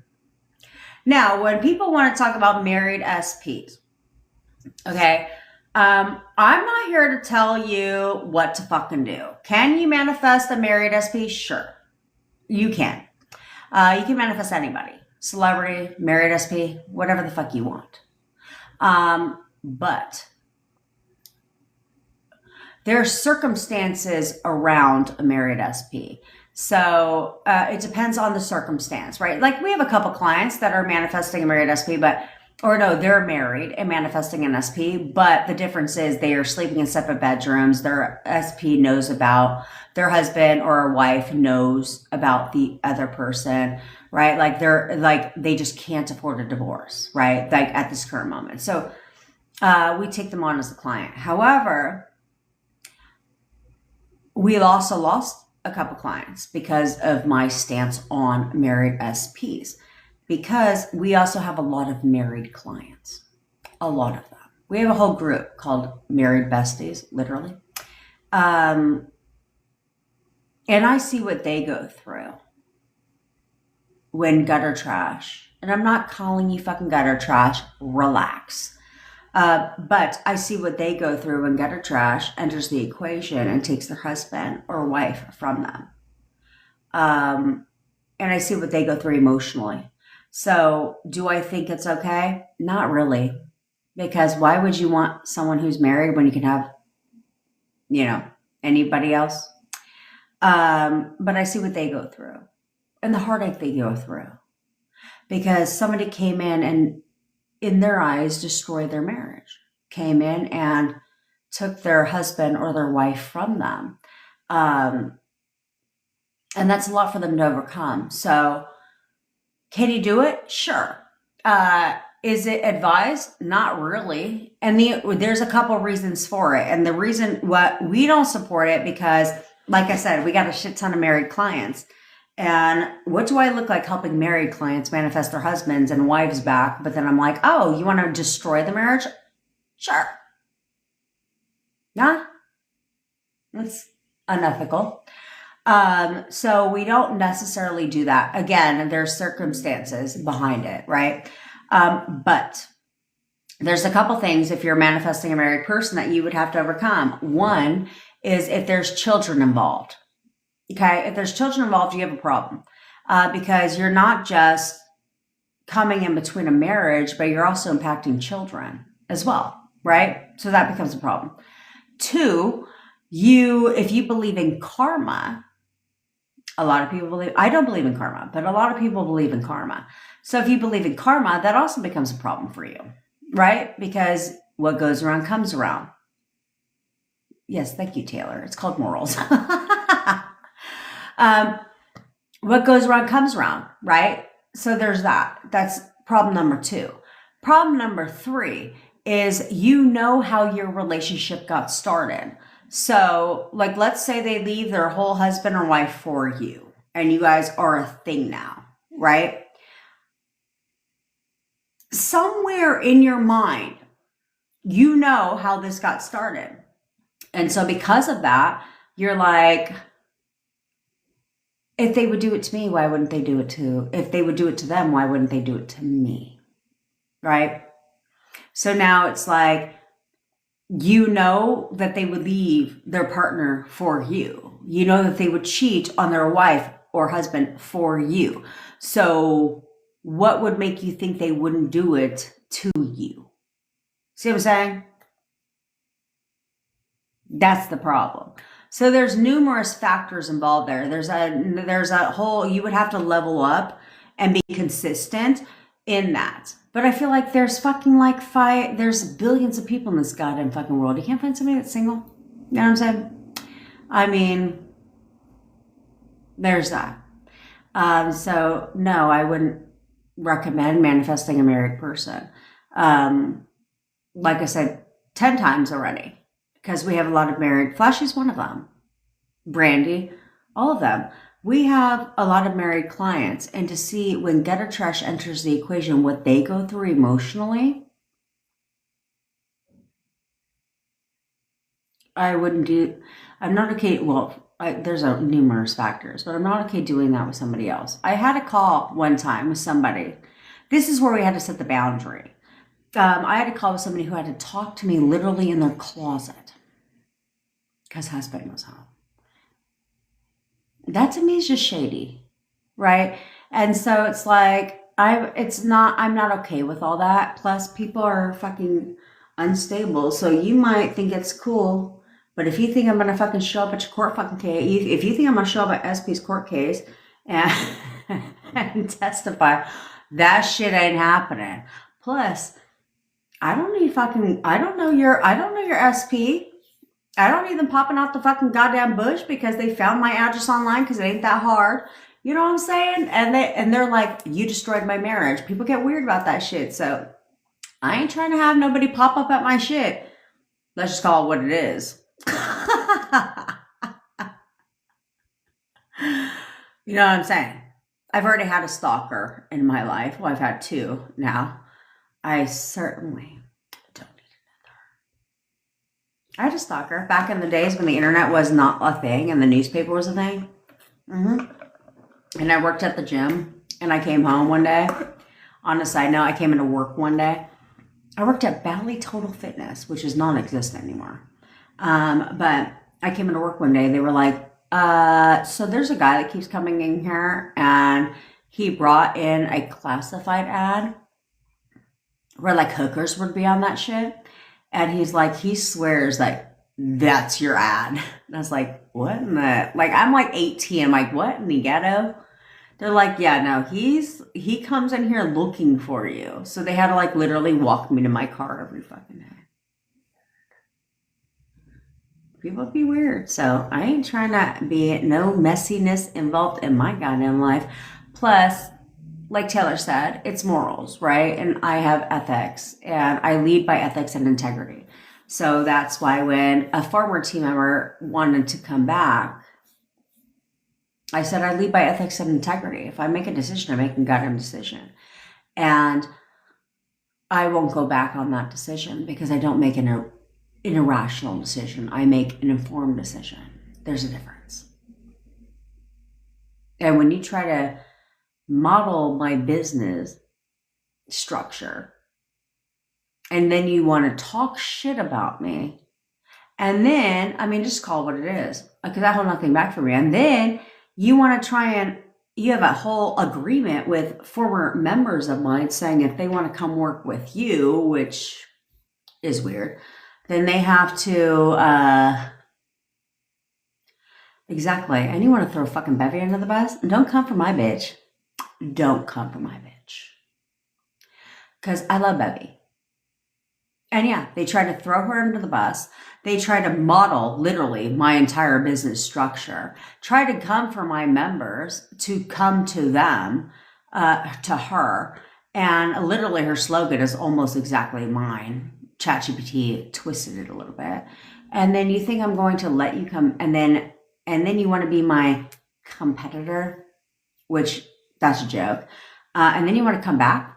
Now, when people want to talk about married SPs, okay, I'm not here to tell you what to fucking do. Can you manifest a married SP? Sure, you can. You can manifest anybody, celebrity, married SP, whatever the fuck you want. But there are circumstances around a married SP. So it depends on the circumstance, right? Like we have a couple clients that are manifesting a married SP, they're married and manifesting an SP, but the difference is they are sleeping in separate bedrooms. Their SP knows about their husband or wife knows about the other person, right? Like they just can't afford a divorce, right? Like at this current moment. So we take them on as a client. However, we've also lost a couple clients because of my stance on married SPs, because we also have a lot of married clients, a lot of them. We have a whole group called Married Besties, literally. And I see what they go through when gutter trash, and I'm not calling you fucking gutter trash, relax. But I see what they go through when gutter trash enters the equation and takes their husband or wife from them. And I see what they go through emotionally. So do I think it's okay? Not really. Because why would you want someone who's married when you can have, Anybody else? But I see what they go through and the heartache they go through because somebody came in and, in their eyes, destroyed their marriage, came in and took their husband or their wife from them. And that's a lot for them to overcome. So, can you do it? Sure. Is it advised? Not really. And there's a couple reasons for it. And the reason what we don't support it because, like I said, we got a shit ton of married clients. And what do I look like helping married clients manifest their husbands and wives back? But then I'm like, oh, you want to destroy the marriage? Sure. Nah, that's unethical. So we don't necessarily do that. Again, there's circumstances behind it, right? But there's a couple things if you're manifesting a married person that you would have to overcome. One is if there's children involved. Okay, if there's children involved, you have a problem because you're not just coming in between a marriage, but you're also impacting children as well, right? So that becomes a problem. Two, if you believe in karma, a lot of people believe, I don't believe in karma, but a lot of people believe in karma. So if you believe in karma, that also becomes a problem for you, right? Because what goes around comes around. Yes, thank you, Taylor. It's called morals. What goes around comes around, right? So there's that. That's problem number 2. Problem number 3 is you know how your relationship got started. So, like, let's say they leave their whole husband or wife for you, and you guys are a thing now, right? Somewhere in your mind, you know how this got started. And so because of that, you're like, if they would do it to me, why wouldn't they do it to, if they would do it to them, why wouldn't they do it to me? Right? So now it's like, you know that they would leave their partner for you. You know that they would cheat on their wife or husband for you. So what would make you think they wouldn't do it to you? See what I'm saying? That's the problem. So there's numerous factors involved there. There's a whole, you would have to level up and be consistent in that. But I feel like there's fucking there's billions of people in this goddamn fucking world. You can't find somebody that's single. You know what I'm saying? I mean, there's that. So no, I wouldn't recommend manifesting a married person. Like I said 10 times already, because we have a lot of married. Flashy's one of them. Brandy, all of them. We have a lot of married clients, and to see when gutter trash enters the equation, what they go through emotionally, I'm not okay. Well, there's numerous factors, but I'm not okay doing that with somebody else. I had a call one time with somebody. This is where we had to set the boundary. I had a call with somebody who had to talk to me literally in their closet because husband was home. That to me is just shady, right? And so it's like, I'm not okay with all that. Plus, people are fucking unstable. So you might think it's cool, but if you think I'm gonna fucking show up at your court fucking case, if you think I'm gonna show up at SP's court case and, and testify, that shit ain't happening. Plus, I don't know your SP. I don't need them popping out the fucking goddamn bush because they found my address online because it ain't that hard. You know what I'm saying? And they're like, you destroyed my marriage. People get weird about that shit. So I ain't trying to have nobody pop up at my shit. Let's just call it what it is. You know what I'm saying? I've already had a stalker in my life. Well, I've had 2 now. I certainly don't need another. I had a stalker back in the days when the internet was not a thing and the newspaper was a thing. And I worked at the gym, and I came home one day. On a side note, I came into work one day. I worked at Bally Total Fitness, which is non-existent anymore. But I came into work one day. They were like, so there's a guy that keeps coming in here, and he brought in a classified ad where like hookers would be on that shit. And he's like, he swears that that's your ad. And I was like, what in the, like, I'm like 18. I'm like, what in the ghetto? They're like, yeah, no, he comes in here looking for you. So they had to like literally walk me to my car every fucking day. People be weird. So I ain't trying to be no messiness involved in my goddamn life. Plus, like Taylor said, it's morals, right? And I have ethics and I lead by ethics and integrity. So that's why when a former team member wanted to come back, I said I lead by ethics and integrity. If I make a decision, I make a goddamn decision. And I won't go back on that decision because I don't make an irrational decision. I make an informed decision. There's a difference. And when you try to model my business structure and then you want to talk shit about me, and then, I mean, just call it what it is, because I hold nothing back from you. And then you want to try and you have a whole agreement with former members of mine saying if they want to come work with you, which is weird, then they have to, exactly. And you want to throw fucking Bevy under the bus? Don't come for my bitch. Don't come for my bitch. Because I love Bevy. And yeah, they try to throw her under the bus. They try to model literally my entire business structure. Try to come for my members to come to them, to her. And literally her slogan is almost exactly mine. ChatGPT twisted it a little bit. And then you think I'm going to let you come, and then you want to be my competitor, which that's a joke. And then you want to come back.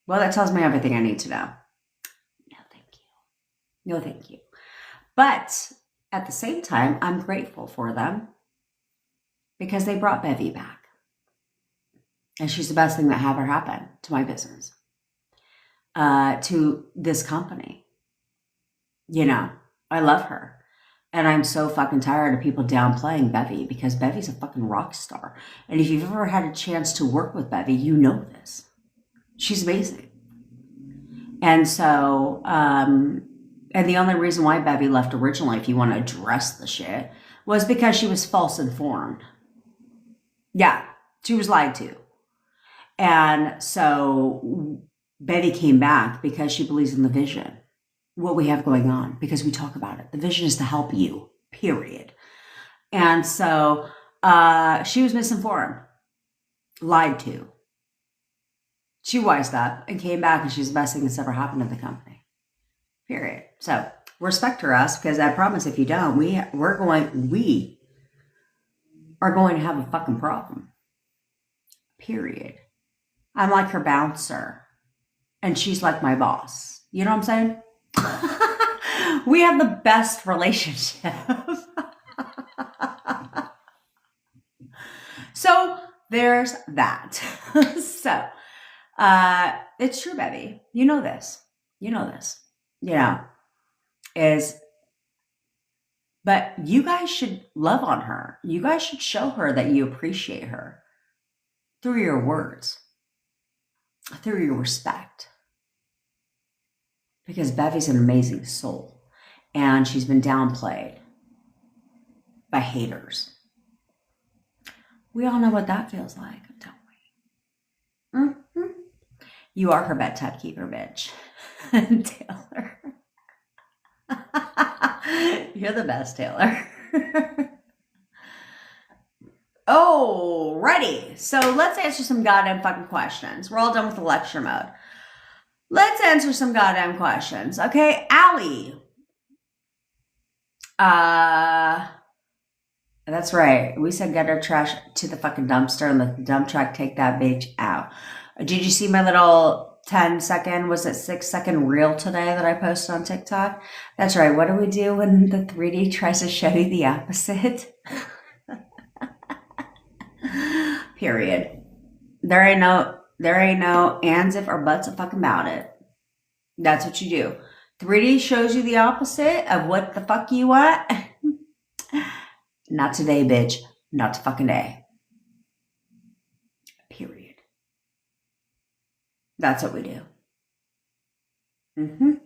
Well, that tells me everything I need to know. No, thank you. No, thank you. But at the same time, I'm grateful for them because they brought Bevy back. And she's the best thing that ever happened to my business, to this company. You know, I love her. And I'm so fucking tired of people downplaying Bevy because Bevy's a fucking rock star. And if you've ever had a chance to work with Bevy, you know this. She's amazing. And so, and the only reason why Bevy left originally, if you want to address the shit, was because she was false informed. Yeah, she was lied to. And so Bevy came back because she believes in the vision, what we have going on, because we talk about it. The vision is to help you, period. And so she was misinformed, lied to. She wised up and came back, and she's the best thing that's ever happened to the company, period. So respect her ass, because I promise if you don't, we are going to have a fucking problem, period. I'm like her bouncer, and she's like my boss. You know what I'm saying? We have the best relationship. So there's that. So it's true, Bevy. You know this. You know this. You know, but you guys should love on her. You guys should show her that you appreciate her through your words, through your respect. Because Bevy's an amazing soul, and she's been downplayed by haters. We all know what that feels like, don't we? Mm-hmm. You are her bedtime keeper, bitch. Taylor. You're the best, Taylor. Alrighty. So let's answer some goddamn fucking questions. We're all done with the lecture mode. Let's answer some goddamn questions. Okay, Allie. That's right. We said get our trash to the fucking dumpster and let the dump truck take that bitch out. Did you see my little 10-second, was it 6-second reel today that I posted on TikTok? That's right. What do we do when the 3D tries to show you the opposite? Period. There ain't no ands, if, or buts fucking about it. That's what you do. 3D shows you the opposite of what the fuck you want. Not today, bitch. Not fucking day. Period. That's what we do.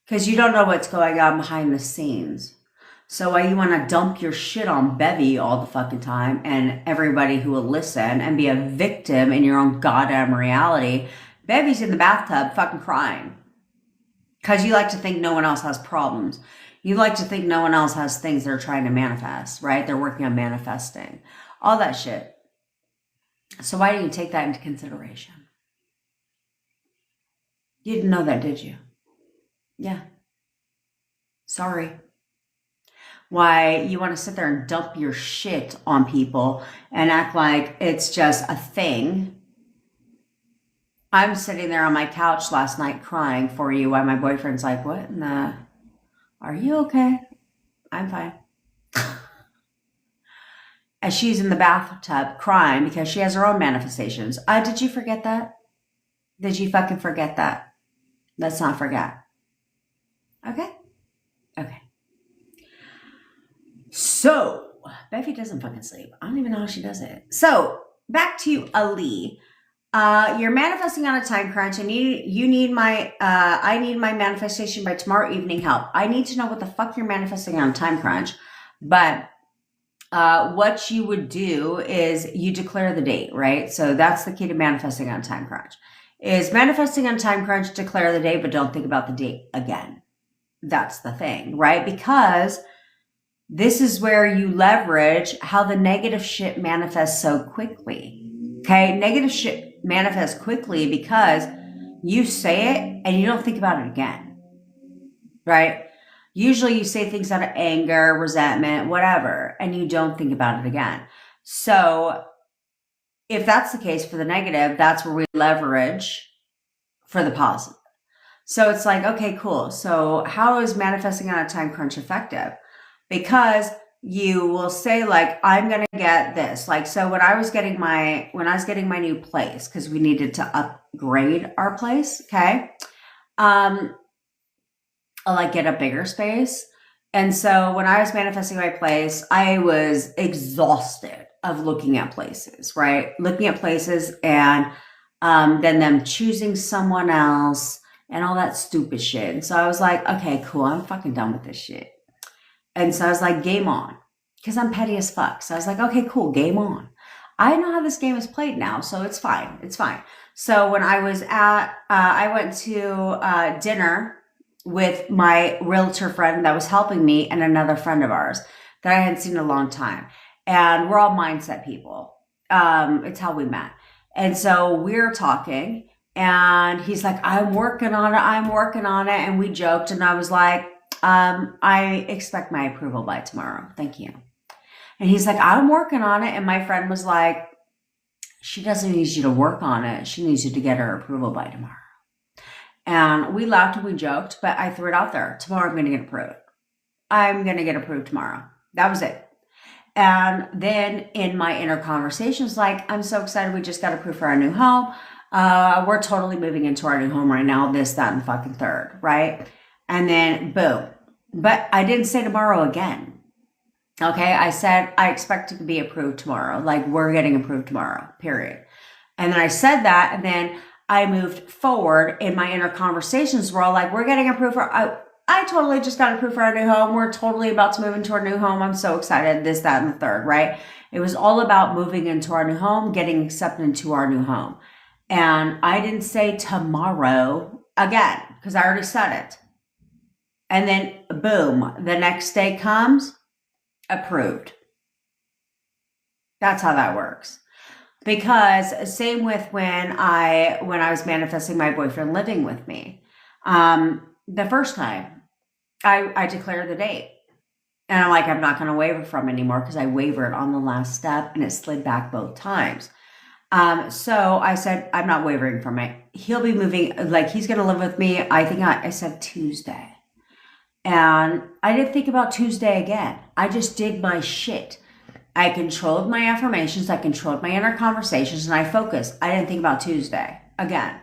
because you don't know what's going on behind the scenes. So why you want to dump your shit on Bevy all the fucking time and everybody who will listen and be a victim in your own goddamn reality? Bevy's in the bathtub fucking crying because you like to think no one else has problems. You like to think no one else has things they're trying to manifest, right? They're working on manifesting. All that shit. So why didn't you take that into consideration? You didn't know that, did you? Yeah. Sorry. Why you want to sit there and dump your shit on people and act like it's just a thing. I'm sitting there on my couch last night crying for you while my boyfriend's like, what in the... Are you okay? I'm fine. And she's in the bathtub crying because she has her own manifestations. Did you forget that? Did you fucking forget that? Let's not forget. Okay? Okay. So, Becky doesn't fucking sleep. I don't even know how she does it. So, back to Ali. You're manifesting on a time crunch, and you need my I need my manifestation by tomorrow evening help. I need to know what the fuck you're manifesting on a time crunch. But what you would do is you declare the date, right? So that's the key to manifesting on a time crunch. Is manifesting on time crunch, declare the date, but don't think about the date again. That's the thing, right? Because this is where you leverage how the negative shit manifests so quickly. Okay? Negative shit manifests quickly because you say it and you don't think about it again. Right? Usually you say things out of anger, resentment, whatever, and you don't think about it again. So if that's the case for the negative, that's where we leverage for the positive. So it's like, okay, cool. So how is manifesting on a time crunch effective? Because you will say like, I'm going to get this. Like, so when I was getting my new place, because we needed to upgrade our place. Okay. I'll like get a bigger space. And so when I was manifesting my place, I was exhausted of looking at places, right? Looking at places and then them choosing someone else and all that stupid shit. And so I was like, okay, cool. I'm fucking done with this shit. And so I was like, game on. Because I'm petty as fuck. So I was like, okay, cool, game on. I know how this game is played now, so it's fine. It's fine. So when I was I went to dinner with my realtor friend that was helping me and another friend of ours that I hadn't seen in a long time. And we're all mindset people. It's how we met. And so we're talking and he's like, I'm working on it. And we joked and I was like, I expect my approval by tomorrow. Thank you. And he's like, I'm working on it. And my friend was like, she doesn't need you to work on it. She needs you to get her approval by tomorrow. And we laughed and we joked, but I threw it out there. Tomorrow I'm going to get approved. I'm going to get approved tomorrow. That was it. And then in my inner conversations, like, I'm so excited. We just got approved for our new home. We're totally moving into our new home right now. This, that, and fucking third, right? And then boom. But I didn't say tomorrow again. Okay. I said, I expect to be approved tomorrow. Like, we're getting approved tomorrow, period. And then I said that. And then I moved forward in my inner conversations. We're all like, we're getting approved for, I totally just got approved for our new home. We're totally about to move into our new home. I'm so excited. This, that, and the third, right? It was all about moving into our new home, getting accepted into our new home. And I didn't say tomorrow again, because I already said it. And then boom, the next day comes, approved. That's how that works. Because same with when I was manifesting my boyfriend living with me. The first time I declared the date. And I'm like, I'm not going to waver from it anymore because I wavered on the last step and it slid back both times. So I said, I'm not wavering from it. He'll be moving, like he's going to live with me. I think I said Tuesday. And I didn't think about Tuesday again. I just did my shit. I controlled my affirmations. I controlled my inner conversations and I focused. I didn't think about Tuesday again.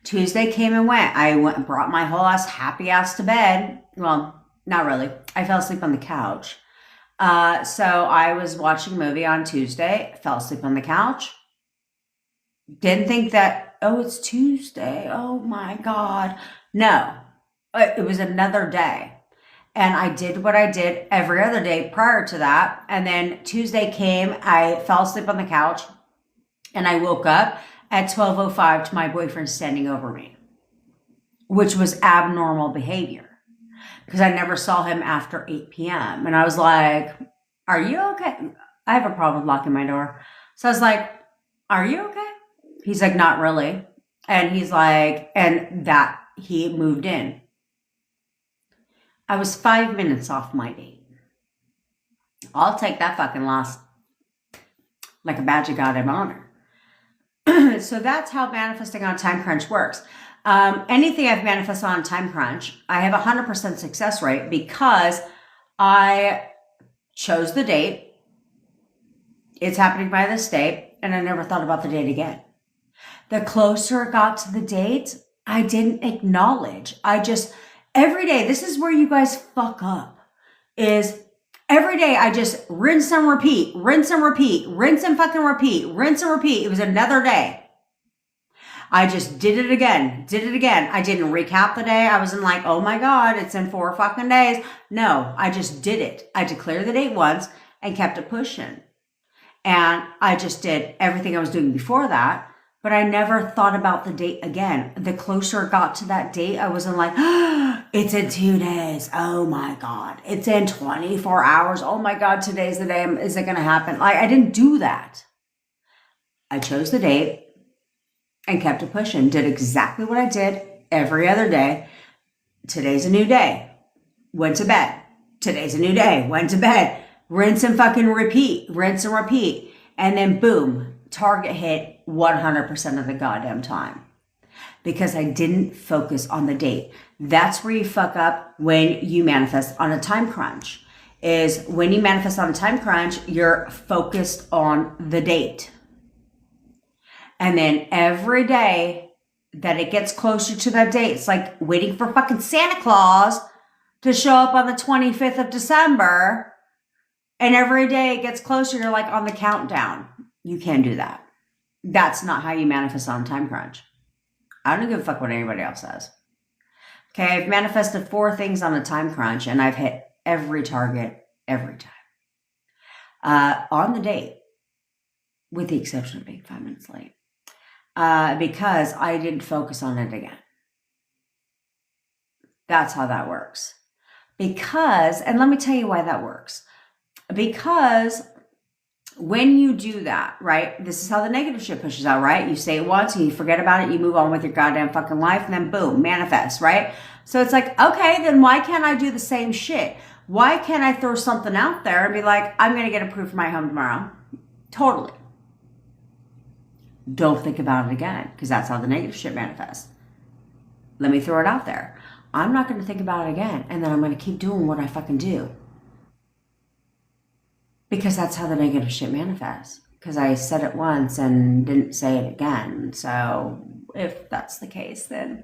Tuesday came and went. I went and brought my whole happy ass to bed. Well, not really. I fell asleep on the couch. So I was watching a movie on Tuesday, fell asleep on the couch. Didn't think that, oh, it's Tuesday. Oh my God. No. It was another day. And I did what I did every other day prior to that. And then Tuesday came, I fell asleep on the couch and I woke up at 12:05 to my boyfriend standing over me, which was abnormal behavior because I never saw him after 8 p.m. And I was like, are you okay? I have a problem with locking my door. So I was like, are you okay? He's like, not really. And he's like, and that he moved in. I was 5 minutes off my date. I'll take that fucking loss like a badge of goddamn honor. So that's how manifesting on time crunch works. Anything I've manifested on time crunch, I have 100% success rate because I chose the date. It's happening by this date, and I never thought about the date again. The closer it got to the date, I didn't acknowledge. Every day, this is where you guys fuck up, is every day I just rinse and repeat, rinse and repeat, rinse and fucking repeat, rinse and repeat. It was another day. I just did it again, I didn't recap the day. I wasn't like, oh my God, it's in 4 fucking days. No, I just did it. I declared the date once and kept it pushing. And I just did everything I was doing before that. But I never thought about the date again. The closer it got to that date, I wasn't like, oh, it's in 2 days. Oh my God. It's in 24 hours. Oh my God, today's the day. Is it going to happen? I didn't do that. I chose the date and kept it pushing. Did exactly what I did every other day. Today's a new day. Went to bed. Today's a new day. Went to bed. Rinse and fucking repeat. Rinse and repeat. And then boom, target hit 100% of the goddamn time because I didn't focus on the date. That's where you fuck up when you manifest on a time crunch, is when you manifest on a time crunch, you're focused on the date. And then every day that it gets closer to that date, it's like waiting for fucking Santa Claus to show up on the 25th of December. And every day it gets closer, you're like on the countdown. You can't do that. That's not how you manifest on time crunch. I don't give a fuck what anybody else says. Okay, I've manifested 4 things on a time crunch and I've hit every target every time. On the date, with the exception of being 5 minutes late. Because I didn't focus on it again. That's how that works. And let me tell you why that works. Because when you do that, right, this is how the negative shit pushes out, right? You say it once and you forget about it, you move on with your goddamn fucking life, and then boom, manifest, right? So it's like, okay, then why can't I do the same shit? Why can't I throw something out there and be like, I'm going to get approved for my home tomorrow? Totally. Don't think about it again, because that's how the negative shit manifests. Let me throw it out there. I'm not going to think about it again, and then I'm going to keep doing what I fucking do. Because that's how the negative shit manifests. Because I said it once and didn't say it again. So if that's the case, then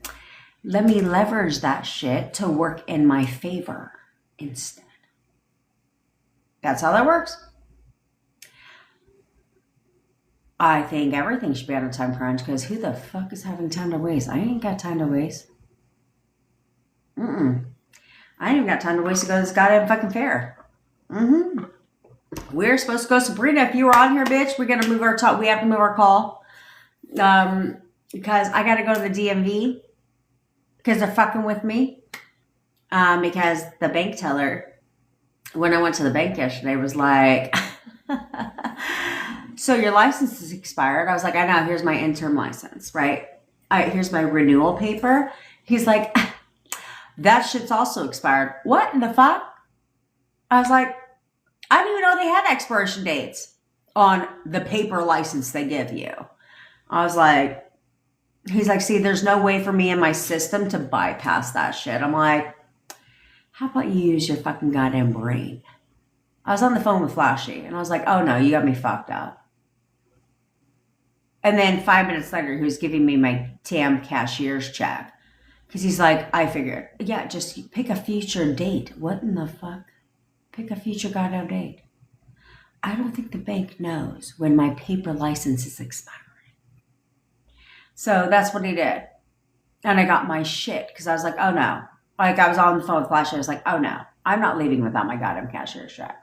let me leverage that shit to work in my favor instead. That's how that works. I think everything should be on a time crunch, because who the fuck is having time to waste? I ain't got time to waste. I ain't even got time to waste to go to this goddamn fucking fair. We're supposed to go, Sabrina, if you were on here, bitch, we're going to move our talk. We have to move our call. Because I got to go to the DMV. Because they're fucking with me. Because the bank teller, when I went to the bank yesterday, was like, so your license is expired. I was like, I know, here's my interim license, right? Here's my renewal paper. He's like, that shit's also expired. What in the fuck? I was like, I didn't even know they had expiration dates on the paper license they give you. I was like, he's like, see, there's no way for me in my system to bypass that shit. I'm like, how about you use your fucking goddamn brain? I was on the phone with Flashy and I was like, oh no, you got me fucked up. And then 5 minutes later, he was giving me my TAM cashier's check. Because he's like, I figured, yeah, just pick a future date. What in the fuck? Pick a future goddamn date. I don't think the bank knows when my paper license is expiring. So that's what he did. And I got my shit because I was like, oh no, Like, I was on the phone with Flash. I was like, oh no, I'm not leaving without my goddamn cashier's check.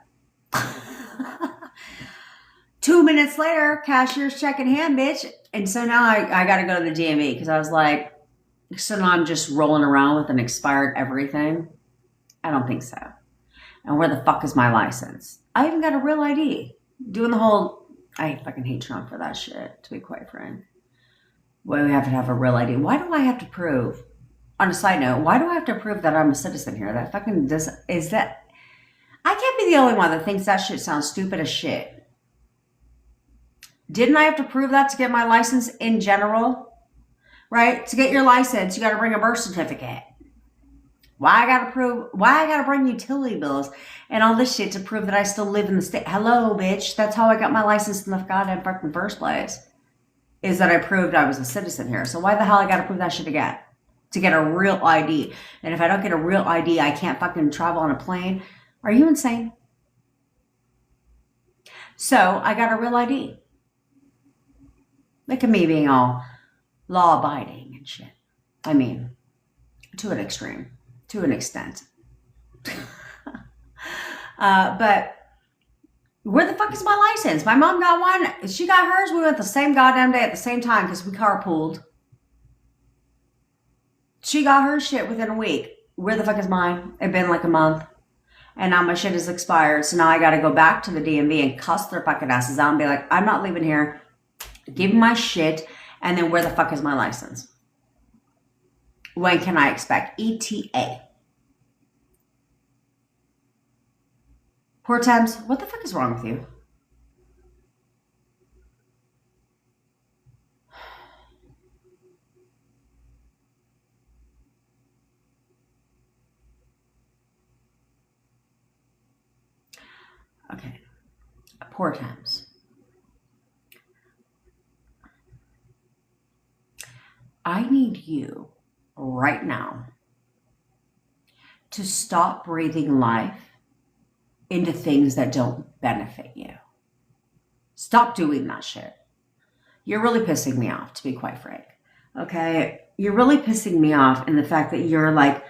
2 minutes later, cashier's check in hand, bitch. And so now I got to go to the DMV because I was like, so now I'm just rolling around with an expired everything. I don't think so. And where the fuck is my license? I even got a real ID. Doing the whole, I fucking hate Trump for that shit, to be quite frank. Why do we have to have a real ID? Why do I have to prove, on a side note, why do I have to prove that I'm a citizen here? That fucking does, is that, I can't be the only one that thinks that shit sounds stupid as shit. Didn't I have to prove that to get my license in general? Right? To get your license, you got to bring a birth certificate. Why I got to bring utility bills and all this shit to prove that I still live in the state? Hello, bitch. That's how I got my license in the goddamn fucking first place. Is that I proved I was a citizen here. So why the hell I got to prove that shit again? To get a real ID. And if I don't get a real ID, I can't fucking travel on a plane. Are you insane? So I got a real ID. Look at me being all law-abiding and shit. I mean, to an extreme, to an extent. But where the fuck is my license? My mom got one. She got hers. We went the same goddamn day at the same time because we carpooled. She got her shit within a week. Where the fuck is mine? It's been like a month. And now my shit is expired. So now I got to go back to the DMV and cuss their fucking asses out and be like, I'm not leaving here. Give me my shit, and then where the fuck is my license? When can I expect ETA? Poor Thames, what the fuck is wrong with you? Okay, poor Thames. I need you right now to stop breathing life into things that don't benefit you. Stop doing that shit. You're really pissing me off, to be quite frank. Okay? You're really pissing me off in the fact that you're like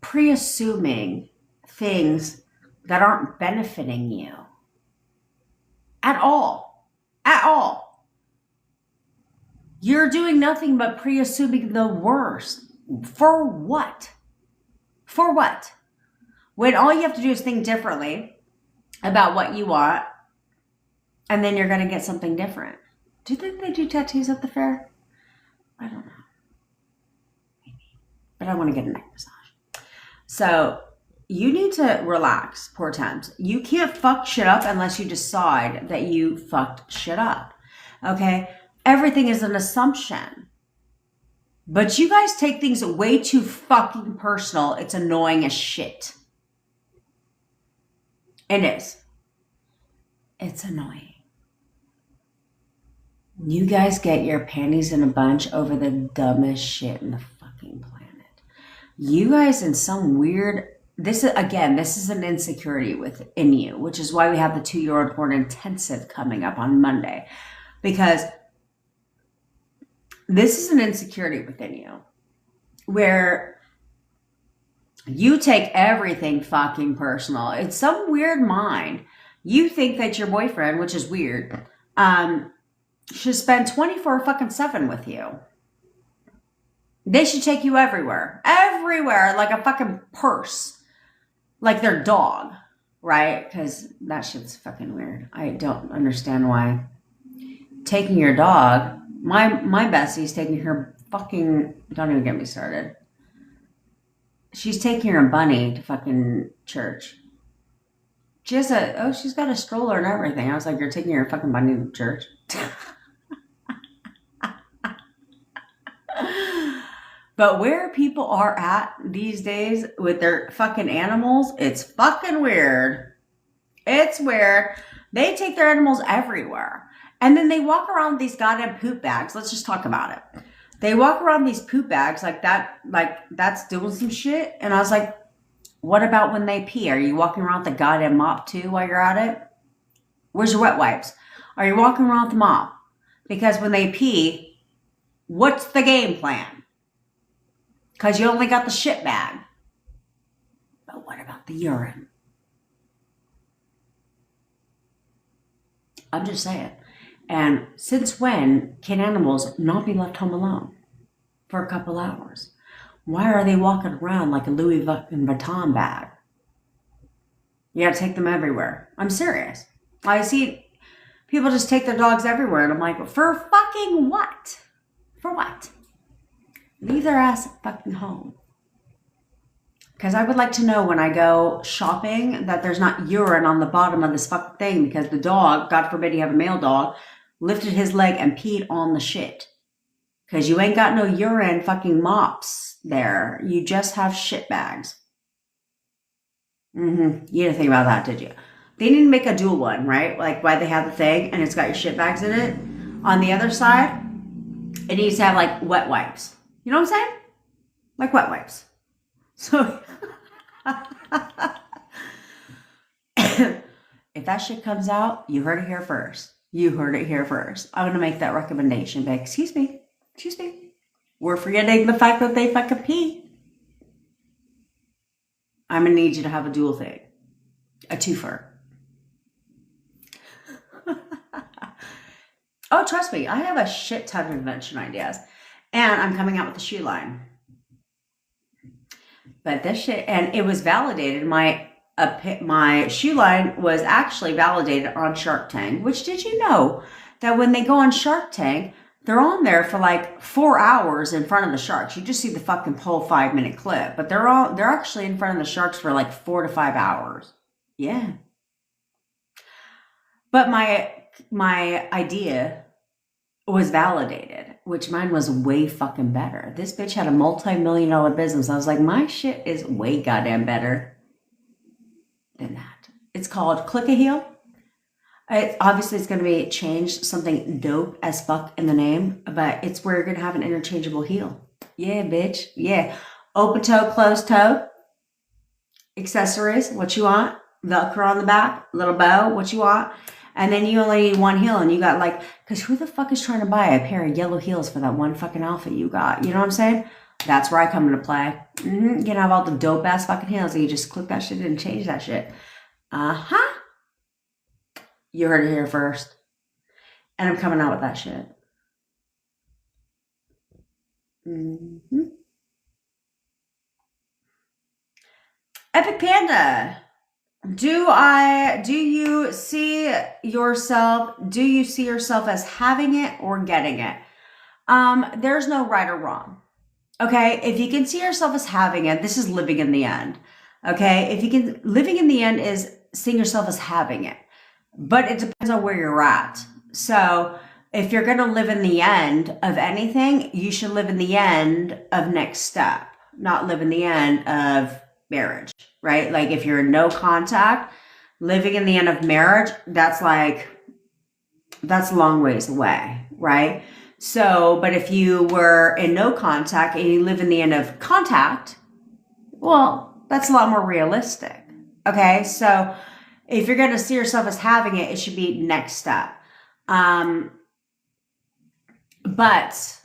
pre-assuming things that aren't benefiting you at all. At all. You're doing nothing but pre-assuming the worst. For what? For what? When all you have to do is think differently about what you want, and then you're going to get something different. Do you think they do tattoos at the fair? I don't know. Maybe. But I want to get a neck massage. So you need to relax, poor Thames. You can't fuck shit up unless you decide that you fucked shit up. Okay? Everything is an assumption. But you guys take things way too fucking personal. It's annoying as shit. It is. It's annoying. You guys get your panties in a bunch over the dumbest shit in the fucking planet. You guys in some weird... This is an insecurity within you, which is why we have the 2-year-old porn intensive coming up on Monday. Because... this is an insecurity within you where you take everything fucking personal. It's some weird mind. You think that your boyfriend, which is weird, should spend 24/7 with you. They should take you everywhere. Everywhere, like a fucking purse. Like their dog, right? Because that shit's fucking weird. I don't understand why. Taking your dog... My bestie's taking her fucking... Don't even get me started. She's taking her bunny to fucking church. She's got a stroller and everything. I was like, you're taking your fucking bunny to church? But where people are at these days with their fucking animals, it's fucking weird. It's weird. They take their animals everywhere. And then they walk around with these goddamn poop bags. Let's just talk about it. They walk around these poop bags like that's doing some shit. And I was like, what about when they pee? Are you walking around with the goddamn mop too while you're at it? Where's your wet wipes? Are you walking around with the mop? Because when they pee, what's the game plan? because you only got the shit bag. But what about the urine? I'm just saying. And since when can animals not be left home alone for a couple hours? Why are they walking around like a Louis Vuitton bag? You gotta take them everywhere. I'm serious. I see people just take their dogs everywhere, and I'm like, for fucking what? For what? Leave their ass at fucking home. Because I would like to know when I go shopping that there's not urine on the bottom of this fucking thing because the dog, God forbid you have a male dog, lifted his leg and peed on the shit. Because you ain't got no urine fucking mops there. You just have shit bags. You didn't think about that, did you? They need to make a dual one, right? Like why they have the thing and it's got your shit bags in it. On the other side, it needs to have like wet wipes. You know what I'm saying? Like wet wipes. So if that shit comes out, you heard it here first. You heard it here first. I'm going to make that recommendation. But excuse me. We're forgetting the fact that they fucking pee. I'm going to need you to have a dual thing. A twofer. Oh, trust me. I have a shit ton of invention ideas. And I'm coming out with a shoe line. But this shit, and it was validated. My shoe line was actually validated on Shark Tank. Which, did you know that when they go on Shark Tank, they're on there for like 4 hours in front of the sharks? You just see the fucking whole 5-minute clip, but they're actually in front of the sharks for like 4 to 5 hours. Yeah. But my idea was validated, which mine was way fucking better. This bitch had a multi-million-dollar business. I was like, my shit is way goddamn better than that. It's called Click a Heel. Obviously, it's going to be changed, something dope as fuck in the name, but it's where you're going to have an interchangeable heel. Yeah, bitch. Yeah. Open toe, closed toe. Accessories, what you want. Velcro on the back, little bow, what you want. And then you only need one heel, and you got like, because who the fuck is trying to buy a pair of yellow heels for that one fucking outfit you got? You know what I'm saying? That's where I come into play. You can have all the dope ass fucking heels, and you just click that shit and change that shit. You heard it here first. And I'm coming out with that shit. Epic Panda. Do you see yourself as having it or getting it? There's no right or wrong. Okay? If you can see yourself as having it, this is living in the end. Okay? Living in the end is seeing yourself as having it. But it depends on where you're at. So if you're going to live in the end of anything, you should live in the end of next step, not live in the end of marriage, right? Like if you're in no contact, living in the end of marriage, that's a long ways away, right? So, but if you were in no contact and you live in the end of contact, well, that's a lot more realistic. Okay. So if you're going to see yourself as having it, it should be next step. But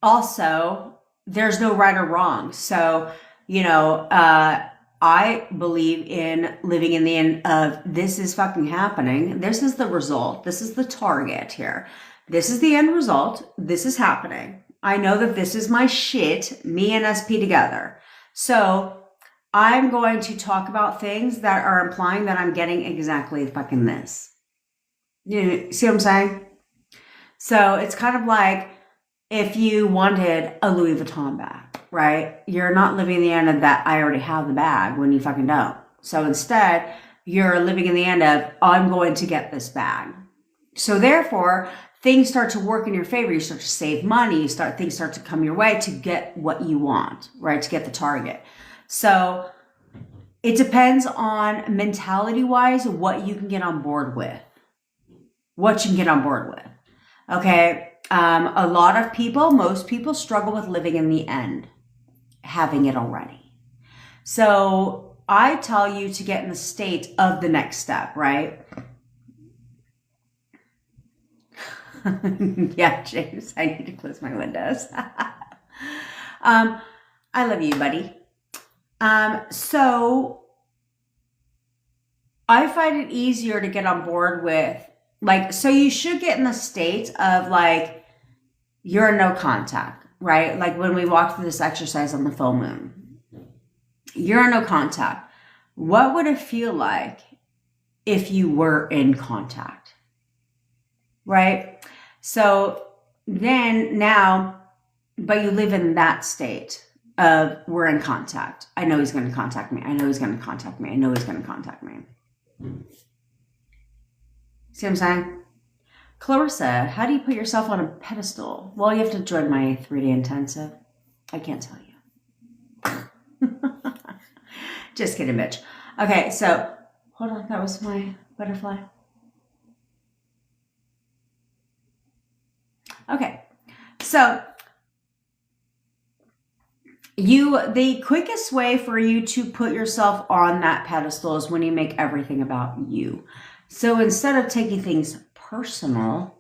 also there's no right or wrong. So, I believe in living in the end of this is fucking happening. This is the result. This is the target here. This is the end result. This is happening. I know that this is my shit, me and SP together. So I'm going to talk about things that are implying that I'm getting exactly fucking this. You see what I'm saying? So it's kind of like if you wanted a Louis Vuitton bag, right? You're not living in the end of that I already have the bag when you fucking don't. So instead, you're living in the end of I'm going to get this bag. So therefore, things start to work in your favor. You start to save money. Things start to come your way to get what you want, right? To get the target. So it depends on mentality-wise what you can get on board with. Okay. A lot of people, most people struggle with living in the end, having it already. So I tell you to get in the state of the next step, right? Yeah, James, I need to close my windows. I love you, buddy. So I find it easier to get on board with, like, so you should get in the state of, like, you're in no contact, right? Like when we walked through this exercise on the full moon, you're in no contact. What would it feel like if you were in contact, right? So then now, but you live in that state of we're in contact. I know he's going to contact me. I know he's going to contact me. I know he's going to contact me. See what I'm saying? Clarissa, how do you put yourself on a pedestal? Well, you have to join my 3-day intensive. I can't tell you. Just kidding, bitch. Okay, so hold on. That was my butterfly. Okay, so the quickest way for you to put yourself on that pedestal is when you make everything about you. So instead of taking things personal,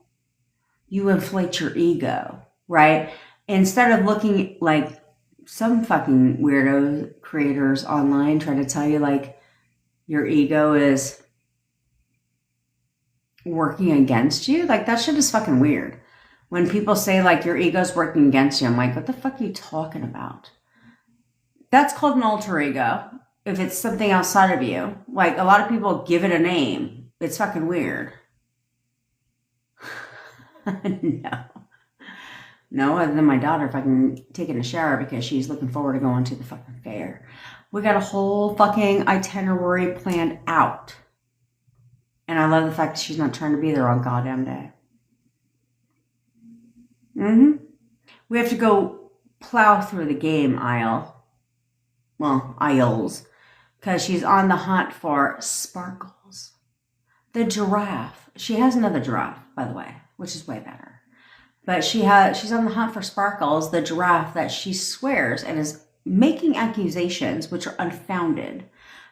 you inflate your ego, right? Instead of looking like some fucking weirdo creators online trying to tell you like your ego is working against you, like that shit is fucking weird. When people say like your ego's working against you, I'm like, what the fuck are you talking about? That's called an alter ego. If it's something outside of you, like a lot of people give it a name. It's fucking weird. No, other than my daughter fucking taking a shower because she's looking forward to going to the fucking fair. We got a whole fucking itinerary planned out. And I love the fact that she's not trying to be there on goddamn day. We have to go plow through the game aisle. Well, aisles. Because she's on the hunt for Sparkles. The giraffe. She has another giraffe, by the way, which is way better. But she's on the hunt for Sparkles, the giraffe that she swears and is making accusations, which are unfounded,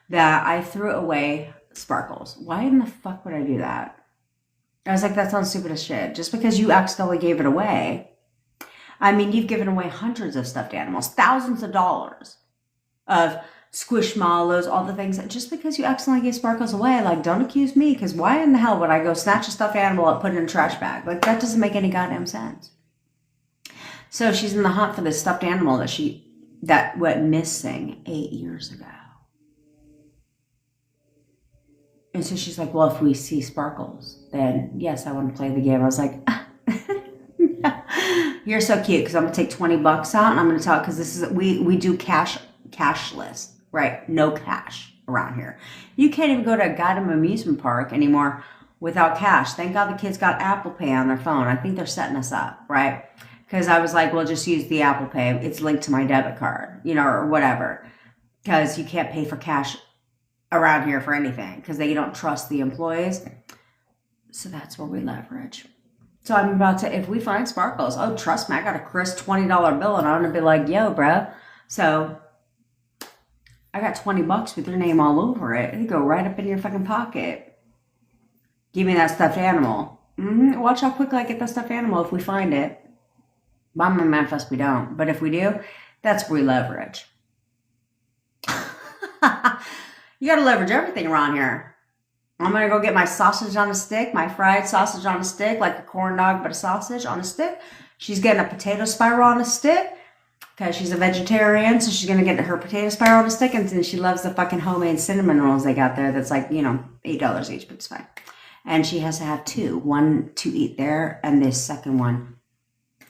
that I threw away Sparkles. Why in the fuck would I do that? I was like, that sounds stupid as shit. Just because you accidentally gave it away. I mean, you've given away hundreds of stuffed animals, thousands of dollars of squishmallows, all the things. Just because you accidentally gave Sparkles away, like, don't accuse me, because why in the hell would I go snatch a stuffed animal and put it in a trash bag? Like, that doesn't make any goddamn sense. So she's in the hunt for this stuffed animal that went missing 8 years ago. And so she's like, well, if we see Sparkles, then yes, I want to play the game. I was like, you're so cute, because I'm going to take $20 out and I'm going to tell, because this is, we do cashless, right? No cash around here. You can't even go to a goddamn amusement park anymore without cash. Thank God the kids got Apple Pay on their phone. I think they're setting us up, right? Because I was like, well, just use the Apple Pay. It's linked to my debit card, or whatever. Because you can't pay for cash around here for anything because they don't trust the employees. So that's where we leverage. So I'm about to, if we find Sparkles, oh, trust me, I got a crisp $20 bill and I'm going to be like, yo, bro. So I got $20 with your name all over it. It'll go right up in your fucking pocket. Give me that stuffed animal. Watch how quickly I get that stuffed animal if we find it. By my manifest, we don't. But if we do, that's where we leverage. You got to leverage everything around here. I'm going to go get my sausage on a stick, my fried sausage on a stick, like a corn dog, but a sausage on a stick. She's getting a potato spiral on a stick because she's a vegetarian. So she's going to get her potato spiral on a stick. And then she loves the fucking homemade cinnamon rolls they got there. That's like, $8 each, but it's fine. And she has to have two. One to eat there and this second one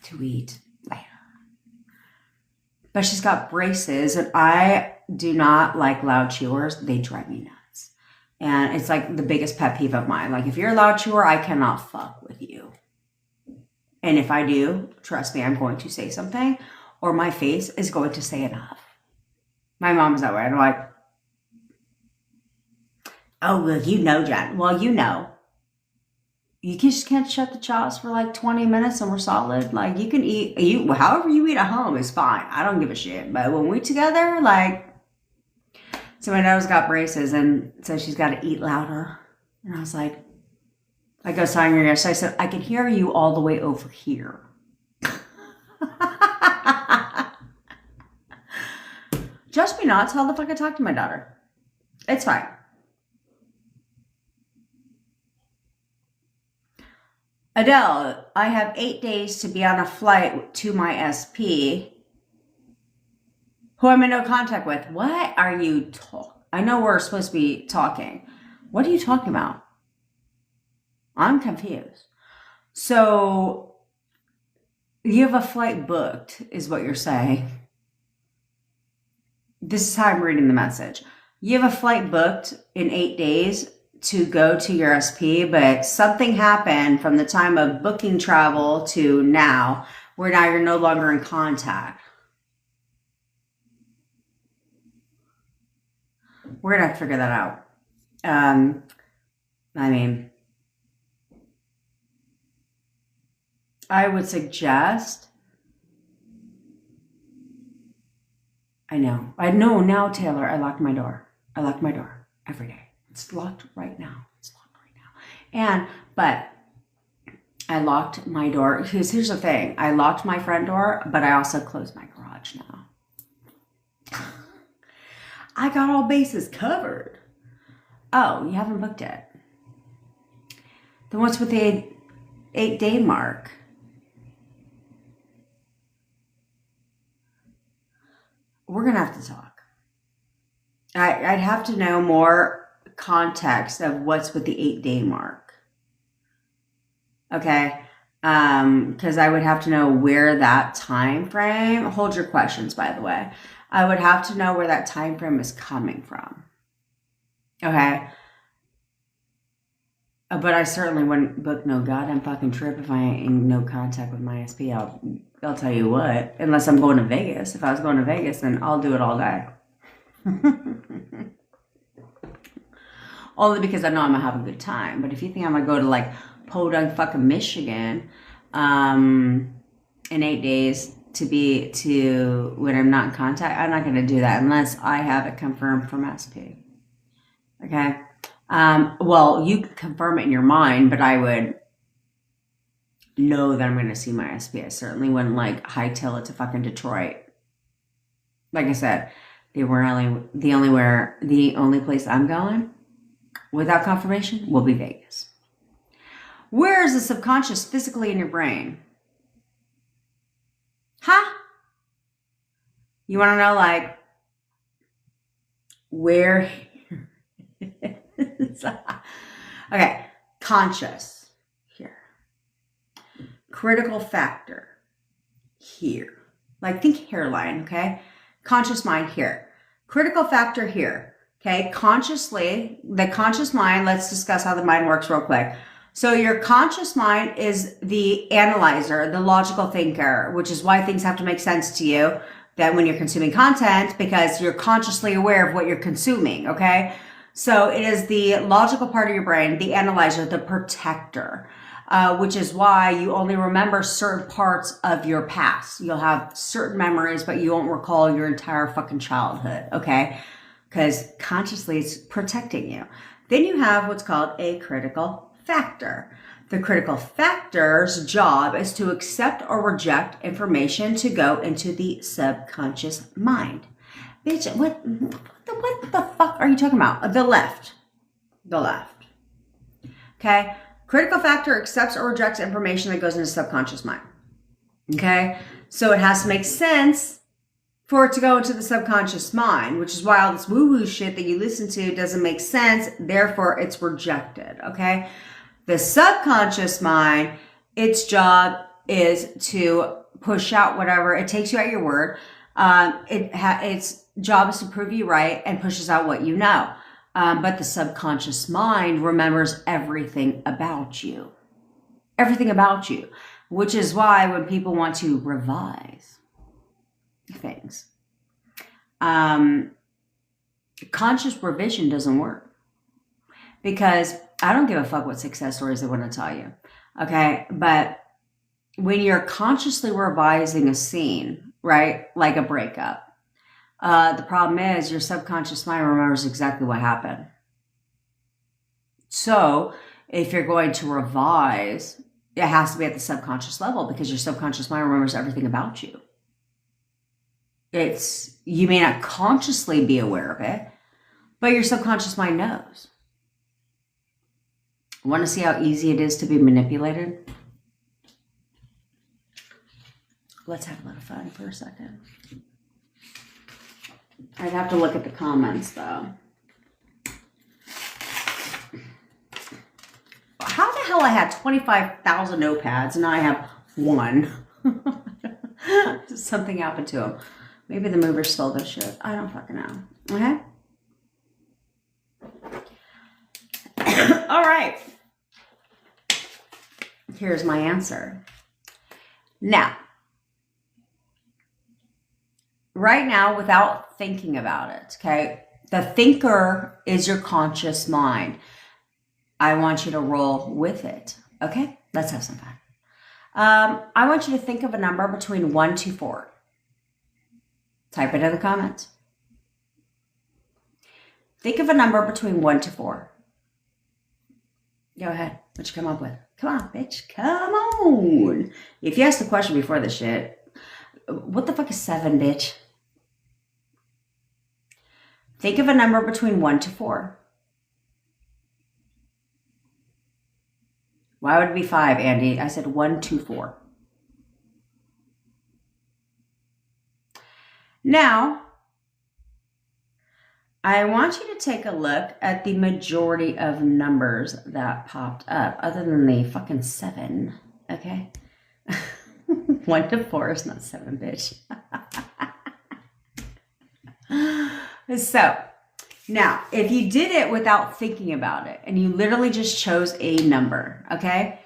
to eat later. But she's got braces, and I do not like loud chewers. They drive me nuts. And it's like the biggest pet peeve of mine. Like, if you're a loud chewer, I cannot fuck with you. And if I do, trust me, I'm going to say something, or my face is going to say enough. My mom is that way. I'm like, oh, well, Jen. Well, you just can't shut the chops for like 20 minutes and we're solid. Like, you can eat, however you eat at home is fine. I don't give a shit. But when we together, like, so my daughter's got braces and so she's got to eat louder. And I was like, I go sign your ear. So I said, I can hear you all the way over here. Just me not. How the fuck I talk to my daughter. It's fine. Adele, I have 8 days to be on a flight to my SP, who I'm in no contact with. What are you talking? I know we're supposed to be talking. What are you talking about? I'm confused. So, you have a flight booked, is what you're saying. This is how I'm reading the message. You have a flight booked in 8 days to go to your SP, but something happened from the time of booking travel to now, where now you're no longer in contact. We're going to have to figure that out. I mean, I would suggest, I know now, Taylor, I locked my door. I lock my door every day. It's locked right now. But I locked my door, because here's the thing. I locked my front door, but I also closed my garage now. I got all bases covered. Oh, you haven't booked it. Then what's with the 8-day mark? We're going to have to talk. I'd have to know more context of what's with the 8-day mark. Okay? Because I would have to know where that time frame, hold your questions, by the way. I would have to know where that time frame is coming from. Okay? But I certainly wouldn't book no goddamn fucking trip if I ain't in no contact with my SP. I'll tell you what, unless I'm going to Vegas. If I was going to Vegas, then I'll do it all day. Only because I know I'm going to have a good time. But if you think I'm going to go to like Podunk fucking Michigan in 8 days to when I'm not in contact, I'm not going to do that unless I have it confirmed from SP. Okay? Well, you could confirm it in your mind, but I would know that I'm going to see my SP. I certainly wouldn't like hightail it to fucking Detroit. Like I said, the only place I'm going without confirmation will be Vegas. Where is the subconscious physically in your brain? Huh? You want to know like where? Okay, conscious here. Critical factor here. Like think hairline, okay? Conscious mind here. Critical factor here. Okay, the conscious mind, let's discuss how the mind works real quick. So your conscious mind is the analyzer, the logical thinker, which is why things have to make sense to you that when you're consuming content, because you're consciously aware of what you're consuming, okay? So it is the logical part of your brain, the analyzer, the protector, which is why you only remember certain parts of your past. You'll have certain memories, but you won't recall your entire fucking childhood, okay? Because consciously it's protecting you. Then you have what's called a critical factor. The critical factor's job is to accept or reject information to go into the subconscious mind. Bitch, what the fuck are you talking about? The left. Okay? Critical factor accepts or rejects information that goes into the subconscious mind. Okay? So it has to make sense for it to go into the subconscious mind, which is why all this woo-woo shit that you listen to doesn't make sense, therefore it's rejected. Okay? The subconscious mind, its job is to push out whatever, it takes you at your word. Its job is to prove you right and pushes out what you know. But the subconscious mind remembers everything about you. Everything about you. Which is why when people want to revise things, conscious revision doesn't work. Because I don't give a fuck what success stories they want to tell you. Okay? But when you're consciously revising a scene, right? Like a breakup. The problem is your subconscious mind remembers exactly what happened. So if you're going to revise, it has to be at the subconscious level because your subconscious mind remembers everything about you. You may not consciously be aware of it, but your subconscious mind knows. Want to see how easy it is to be manipulated? Let's have a little fun for a second. I'd have to look at the comments though. How the hell I had 25,000 notepads and I have one? Something happened to them. Maybe the mover stole this shit. I don't fucking know. Okay? All right. Here's my answer. Now, right now, without thinking about it, okay? The thinker is your conscious mind. I want you to roll with it. Okay? Let's have some fun. I want you to think of a number between 1 to 4. Type it in the comments. Think of a number between 1 to 4. Go ahead. What you come up with? Come on, bitch. Come on. If you asked the question before this shit, what the fuck is 7, bitch? Think of a number between 1 to 4. Why would it be 5, Andy? I said 1 to 4. Now, I want you to take a look at the majority of numbers that popped up, other than the fucking 7, okay? 1 to 4 is not 7, bitch. So, now, if you did it without thinking about it, and you literally just chose a number, okay?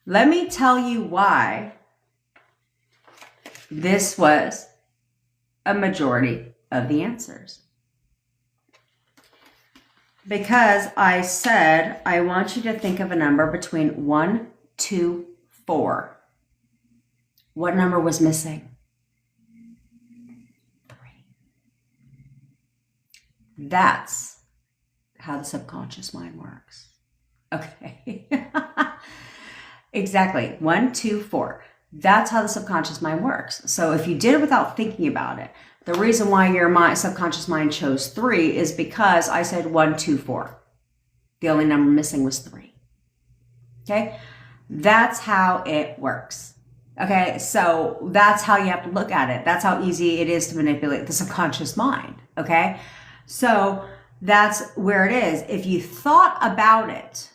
Let me tell you why this was a majority of the answers. Because I said, I want you to think of a number between 1 to 4. What number was missing? 3. That's how the subconscious mind works. Okay. Exactly. 1, 2, 4. That's how the subconscious mind works. So if you did it without thinking about it, the reason why your subconscious mind chose 3 is because I said 1, 2, 4. The only number missing was 3. Okay? That's how it works. Okay? So that's how you have to look at it. That's how easy it is to manipulate the subconscious mind. Okay? So that's where it is. If you thought about it,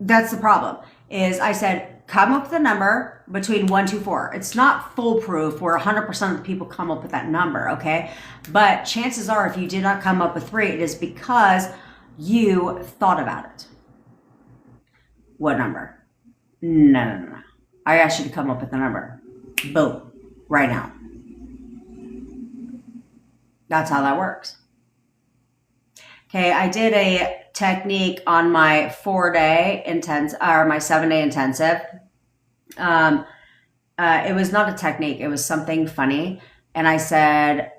that's the problem. Is I said, come up with a number between 1 to 4. It's not foolproof where 100% of the people come up with that number, okay? But chances are, if you did not come up with 3, it is because you thought about it. What number? No. I asked you to come up with a number. Boom. Right now. That's how that works. Okay, I did a technique on my 4-day intensive, or my 7-day intensive. It was not a technique. It was something funny. And I said,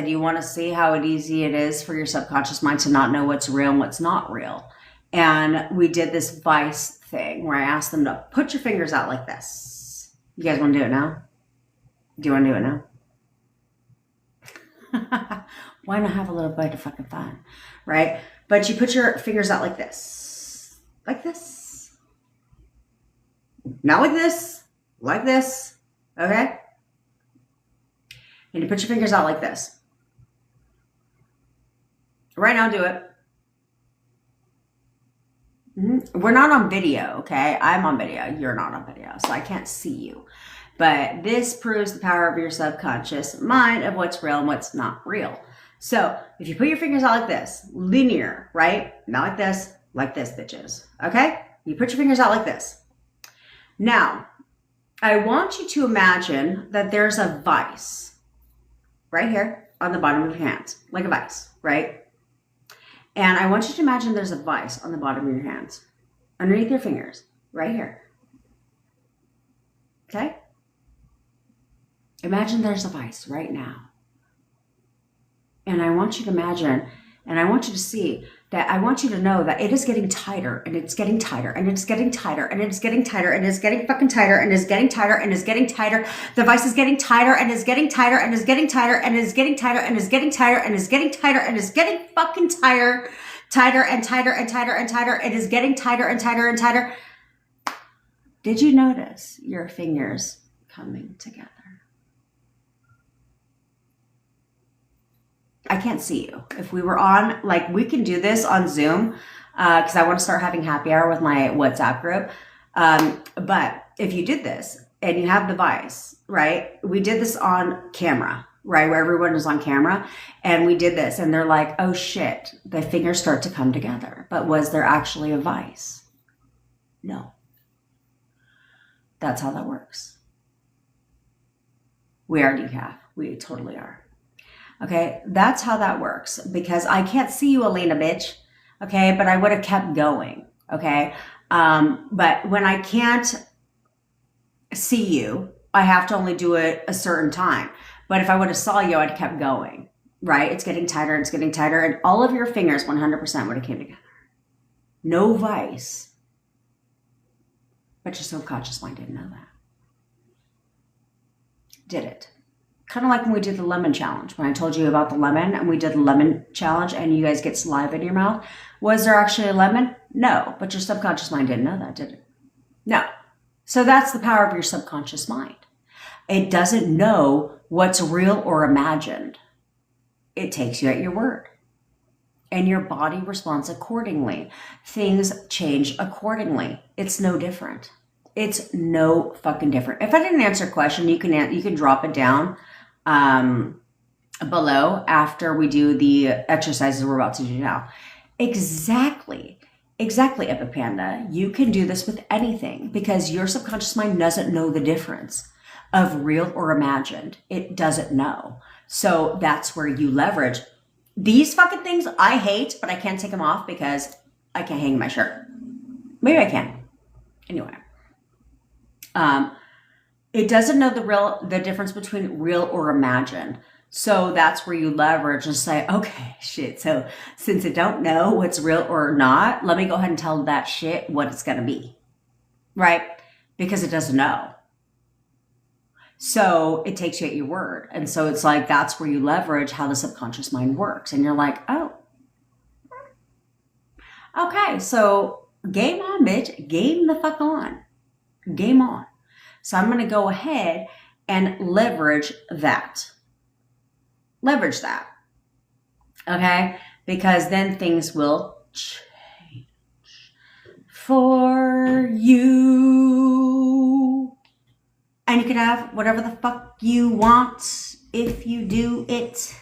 you want to see how easy it is for your subconscious mind to not know what's real and what's not real. And we did this vice thing where I asked them to put your fingers out like this. You guys want to do it now? Do you want to do it now? Why not have a little bit of fucking fun, right? But you put your fingers out like this. Like this. Not like this. Like this. Okay? And you put your fingers out like this. Right now, do it. We're not on video, okay? I'm on video. You're not on video, so I can't see you. But this proves the power of your subconscious mind of what's real and what's not real. So if you put your fingers out like this, linear, right? Not like this, bitches. Okay? You put your fingers out like this. Now, I want you to imagine that there's a vise right here on the bottom of your hands, like a vise, right? And I want you to imagine there's a vise on the bottom of your hands, underneath your fingers, right here. Okay? Imagine there's a vise right now. And I want you to imagine, and I want you to see that I want you to know that it is getting tighter and it's getting tighter and it's getting tighter and it's getting tighter and it's getting fucking tighter and it's getting tighter and it's getting tighter. The vice is getting tighter and is getting tighter and is getting tighter and is getting tighter and is getting tighter and is getting tighter and is getting fucking tighter, tighter and tighter and tighter and tighter. It is getting tighter and tighter and tighter. Did you notice your fingers coming together? I can't see you. If we were on, like, we can do this on Zoom because I want to start having happy hour with my WhatsApp group. But if you did this and you have the device, right? We did this on camera, right? Where everyone was on camera and we did this and they're like, oh shit, the fingers start to come together. But was there actually a vice? No. That's how that works. We are decaf. We totally are. Okay, that's how that works because I can't see you, Elena, bitch. Okay, but I would have kept going. Okay, but when I can't see you, I have to only do it a certain time. But if I would have saw you, I'd kept going. Right? It's getting tighter. It's getting tighter, and all of your fingers 100% would have came together. No vice. But your subconscious mind didn't know that. Did it? Kind of like when we did the lemon challenge. When I told you about the lemon and we did the lemon challenge and you guys get saliva in your mouth. Was there actually a lemon? No. But your subconscious mind didn't know that, did it? No. So that's the power of your subconscious mind. It doesn't know what's real or imagined. It takes you at your word. And your body responds accordingly. Things change accordingly. It's no different. It's no fucking different. If I didn't answer a question, you can drop it down below after we do the exercises we're about to do now. Exactly, Epipanda. You can do this with anything because your subconscious mind doesn't know the difference of real or imagined. It doesn't know. So that's where you leverage. These fucking things I hate, but I can't take them off because I can't hang my shirt. Maybe I can. Anyway. It doesn't know the difference between real or imagined. So that's where you leverage and say, okay, shit. So since it don't know what's real or not, let me go ahead and tell that shit what it's going to be. Right? Because it doesn't know. So it takes you at your word. And so it's like, that's where you leverage how the subconscious mind works. And you're like, oh, okay. So game on, bitch. Game the fuck on. Game on. So I'm going to go ahead and leverage that. Leverage that. Okay? Because then things will change for you. And you can have whatever the fuck you want if you do it.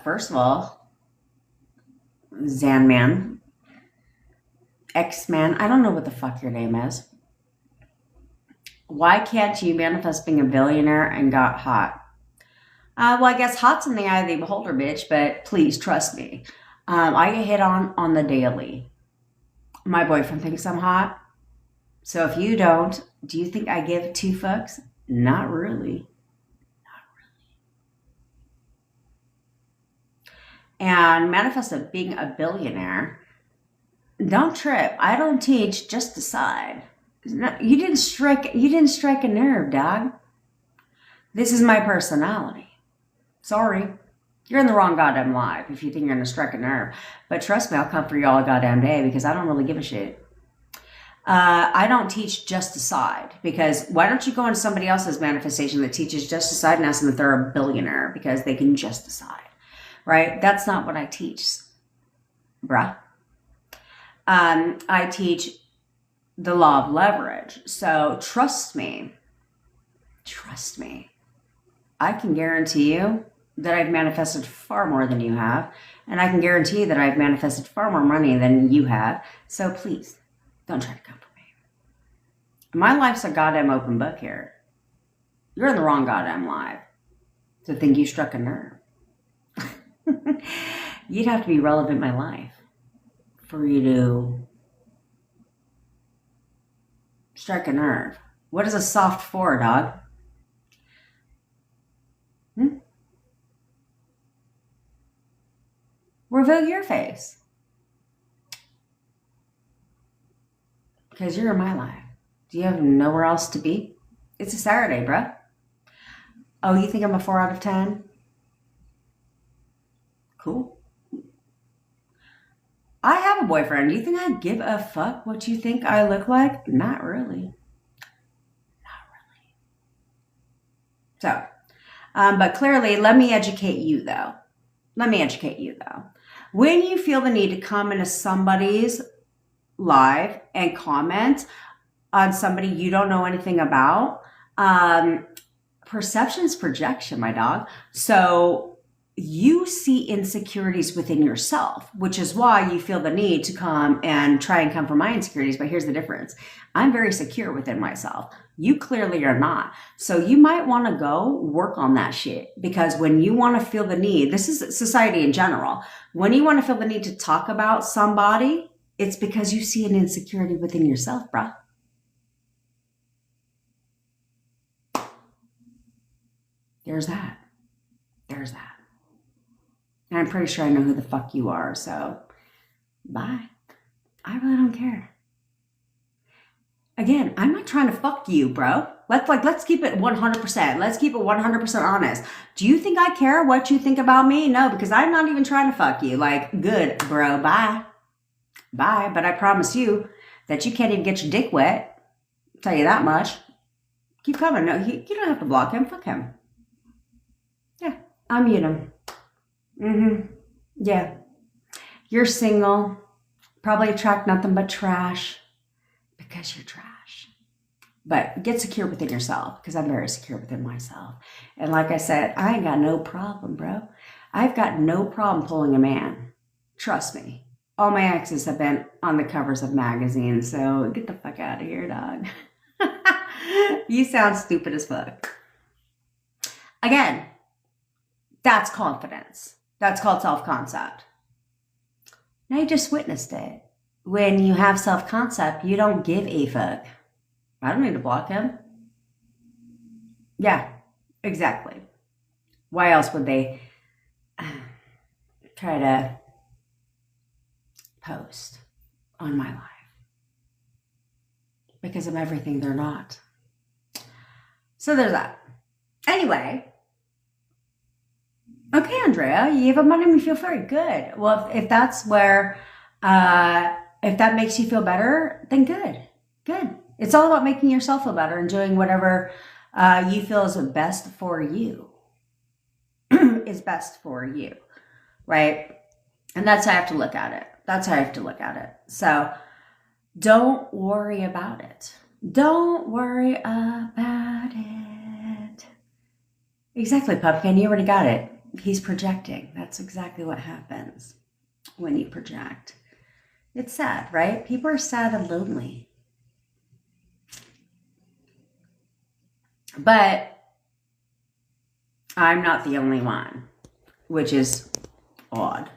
First of all, Zanman. X-Man, I don't know what the fuck your name is. Why can't you manifest being a billionaire and got hot? Well, I guess hot's in the eye of the beholder, bitch, but please trust me. I get hit on the daily. My boyfriend thinks I'm hot. So if you don't, do you think I give two fucks? Not really. Not really. And manifest being a billionaire. Don't trip. I don't teach, just decide. You didn't strike a nerve, dog. This is my personality. Sorry. You're in the wrong goddamn life if you think you're gonna strike a nerve. But trust me, I'll come for you all goddamn day because I don't really give a shit. I don't teach just decide because why don't you go on somebody else's manifestation that teaches just decide and ask them if they're a billionaire because they can just decide, right? That's not what I teach, bruh. I teach the law of leverage. So trust me, I can guarantee you that I've manifested far more than you have. And I can guarantee you that I've manifested far more money than you have. So please, don't try to come for me. My life's a goddamn open book here. You're in the wrong goddamn life to think you struck a nerve. You'd have to be relevant in my life for you to strike a nerve. What is a soft for, dog? Reveal your face. Because you're in my life. Do you have nowhere else to be? It's a Saturday, bruh. Oh, you think I'm a 4 out of 10? Cool. I have a boyfriend. Do you think I give a fuck what you think I look like? Not really. Not really. So, but clearly, let me educate you though. When you feel the need to come into somebody's live and comment on somebody you don't know anything about, perception is projection, my dog. So you see insecurities within yourself, which is why you feel the need to come and try and come for my insecurities. But here's the difference. I'm very secure within myself. You clearly are not. So you might want to go work on that shit, because when you want to feel the need, this is society in general, when you want to feel the need to talk about somebody, it's because you see an insecurity within yourself, bruh. There's that. And I'm pretty sure I know who the fuck you are, so bye. I really don't care. Again, I'm not trying to fuck you, bro. Let's keep it 100%. Let's keep it 100% honest. Do you think I care what you think about me? No, because I'm not even trying to fuck you. Like, good, bro, bye. Bye, but I promise you that you can't even get your dick wet. I'll tell you that much. Keep coming. No, you don't have to block him. Fuck him. Yeah, I'll mute him. Yeah. You're single. Probably attract nothing but trash because you're trash. But get secure within yourself, because I'm very secure within myself. And like I said, I ain't got no problem, bro. I've got no problem pulling a man. Trust me. All my exes have been on the covers of magazines, so get the fuck out of here, dog. You sound stupid as fuck. Again, that's confidence. That's called self-concept. Now you just witnessed it. When you have self-concept, you don't give a fuck. I don't need to block him. Yeah, exactly. Why else would they try to post on my life? Because of everything they're not. So there's that. Anyway. Okay, Andrea, you've made me feel very good. Well, if that's where, if that makes you feel better, then good. Good. It's all about making yourself feel better and doing whatever you feel is best for you. Is best for you, right? And that's how I have to look at it. So don't worry about it. Don't worry about it. Exactly, Pumpkin. You already got it. He's projecting. That's exactly what happens when you project. It's sad, right? People are sad and lonely. But I'm not the only one, which is odd.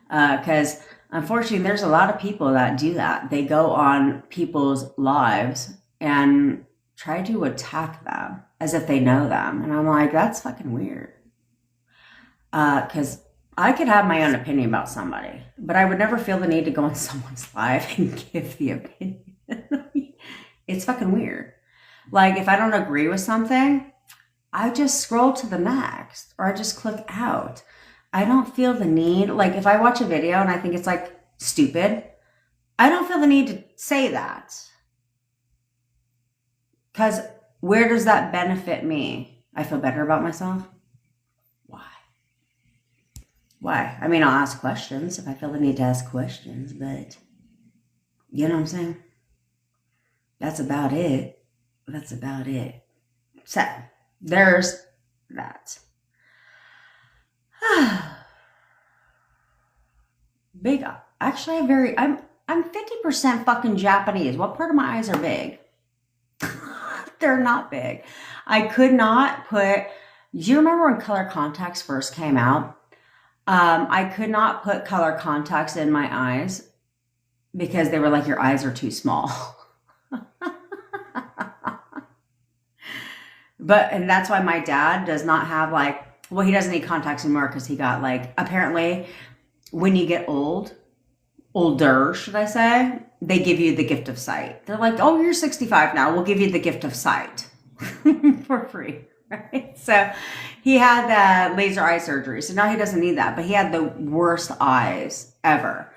Because unfortunately, there's a lot of people that do that. They go on people's lives and try to attack them as if they know them. And I'm like, that's fucking weird. Because I could have my own opinion about somebody, but I would never feel the need to go on someone's live and give the opinion. It's fucking weird. Like, if I don't agree with something, I just scroll to the next, or I just click out. I don't feel the need. Like, if I watch a video and I think it's like stupid, I don't feel the need to say that. Because where does that benefit me? I feel better about myself. Why? I mean, I'll ask questions if I feel the need to ask questions, but you know what I'm saying? That's about it. So, there's that. Big. Actually, I'm 50% fucking Japanese. What part of my eyes are big? They're not big. I could not put. Do you remember when color contacts first came out? I could not put color contacts in my eyes because they were like, your eyes are too small. And that's why my dad does not have he doesn't need contacts anymore, because he got apparently when you get older, should I say, they give you the gift of sight. They're like, oh, you're 65 now. We'll give you the gift of sight for free, right? So he had laser eye surgery. So now he doesn't need that, but he had the worst eyes ever.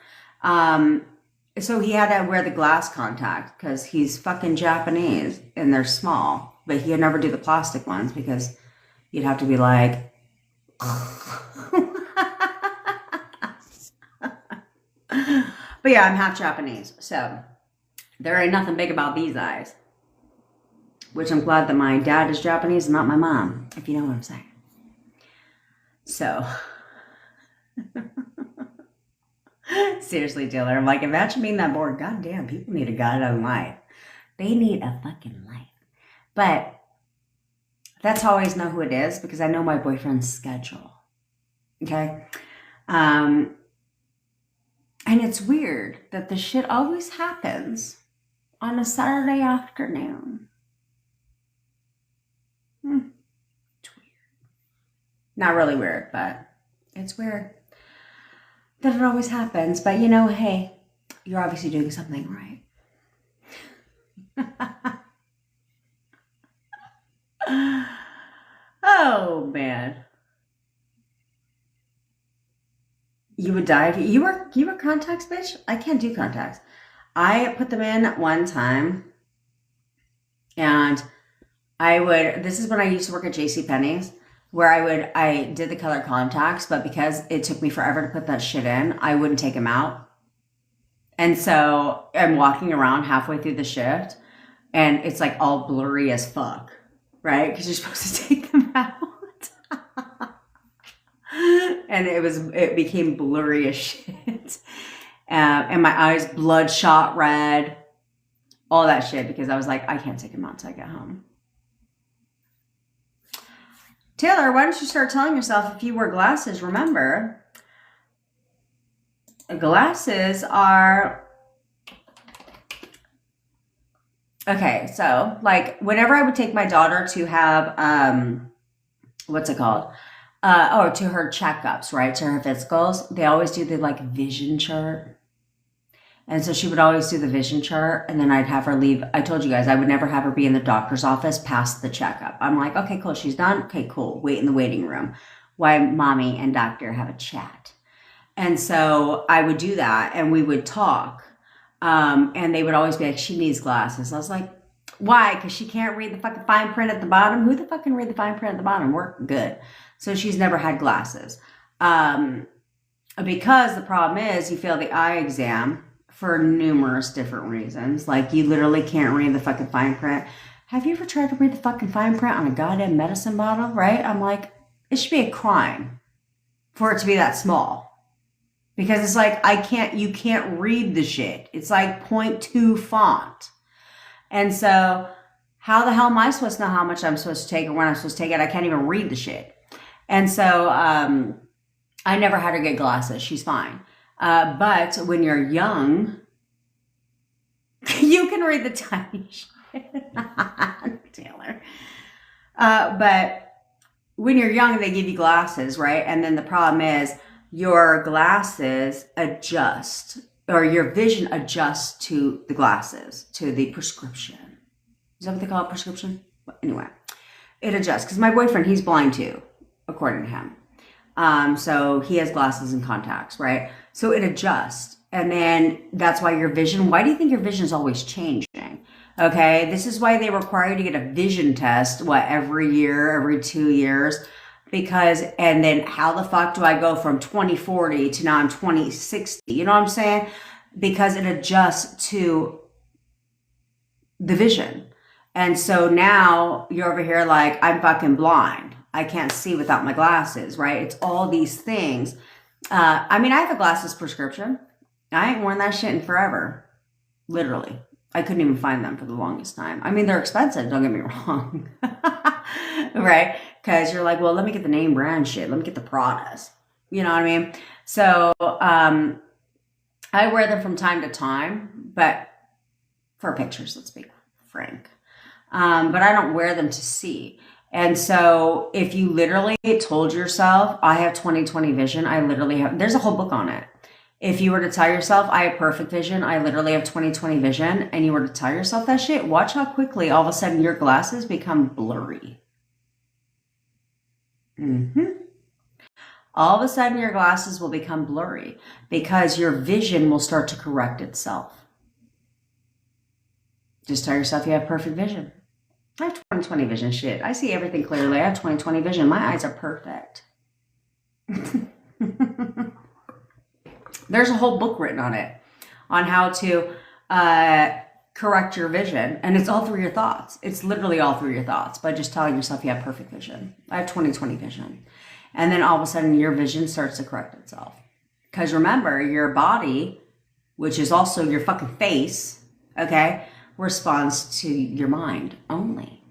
So he had to wear the glass contact because he's fucking Japanese and they're small. But he'd never do the plastic ones because you'd have to be like, but yeah, I'm half Japanese, so there ain't nothing big about these eyes. Which I'm glad that my dad is Japanese and not my mom, if you know what I'm saying. So, seriously, Taylor, I'm like, imagine being that bored. God damn, people need a goddamn life. They need a fucking life. But that's how I always know who it is because I know my boyfriend's schedule. Okay? And it's weird that the shit always happens on a Saturday afternoon. It's weird. Not really weird, but it's weird that it always happens. But you know, hey, you're obviously doing something right. Oh, man. You would die if you were contacts, bitch? I can't do contacts. I put them in one time and this is when I used to work at JCPenney's where I did the color contacts, but because it took me forever to put that shit in, I wouldn't take them out. And so I'm walking around halfway through the shift and it's like all blurry as fuck, right? Because you're supposed to take them out. And it became blurry as shit. And my eyes bloodshot red, all that shit, because I was like, I can't take them out until I get home. Taylor, why don't you start telling yourself if you wear glasses, remember, glasses are, okay, so like whenever I would take my daughter to have, what's it called? To her checkups, right? To her physicals, they always do the like vision chart. And so she would always do the vision chart and then I'd have her leave. I told you guys, I would never have her be in the doctor's office past the checkup. I'm like, okay, cool. She's done. Okay, cool. Wait in the waiting room while mommy and doctor have a chat. And so I would do that and we would talk. And they would always be like, she needs glasses. I was like, why? Because she can't read the fucking fine print at the bottom. Who the fuck can read the fine print at the bottom? We're good. So she's never had glasses. Because the problem is you fail the eye exam for numerous different reasons. Like you literally can't read the fucking fine print. Have you ever tried to read the fucking fine print on a goddamn medicine bottle, right? I'm like, it should be a crime for it to be that small. Because it's like, you can't read the shit. It's like 0.2 font. And so how the hell am I supposed to know how much I'm supposed to take or when I'm supposed to take it? I can't even read the shit. And so I never had her get glasses. She's fine. But when you're young, you can read the tiny shit. Taylor. But when you're young, they give you glasses, right? And then the problem is your glasses adjust or your vision adjusts to the glasses, to the prescription. Is that what they call it, prescription? Anyway, it adjusts. Because my boyfriend, he's blind too, according to him. So he has glasses and contacts, right? So it adjusts. And then that's why your vision, why do you think your vision is always changing? Okay, this is why they require you to get a vision test, every year, every 2 years? Because, and then how the fuck do I go from 2040 to now I'm 2060? You know what I'm saying? Because it adjusts to the vision. And so now you're over here like, I'm fucking blind. I can't see without my glasses, right? It's all these things. I have a glasses prescription. I ain't worn that shit in forever. Literally. I couldn't even find them for the longest time. I mean, they're expensive, don't get me wrong. Right? Because you're like, well, let me get the name brand shit. Let me get the Pradas. You know what I mean? So I wear them from time to time, but for pictures, let's be frank. But I don't wear them to see. And so if you literally told yourself, I have 20/20 vision, I literally have, there's a whole book on it. If you were to tell yourself, I have perfect vision, I literally have 20/20 vision, and you were to tell yourself that shit, watch how quickly all of a sudden your glasses become blurry. All of a sudden your glasses will become blurry because your vision will start to correct itself. Just tell yourself you have perfect vision. I have 20/20 vision. Shit, I see everything clearly. I have 20/20 vision. My eyes are perfect. There's a whole book written on it, on how to correct your vision. And it's all through your thoughts. It's literally all through your thoughts by just telling yourself you have perfect vision. I have 20/20 vision. And then all of a sudden your vision starts to correct itself. Because remember, your body, which is also your fucking face, okay, responds to your mind only.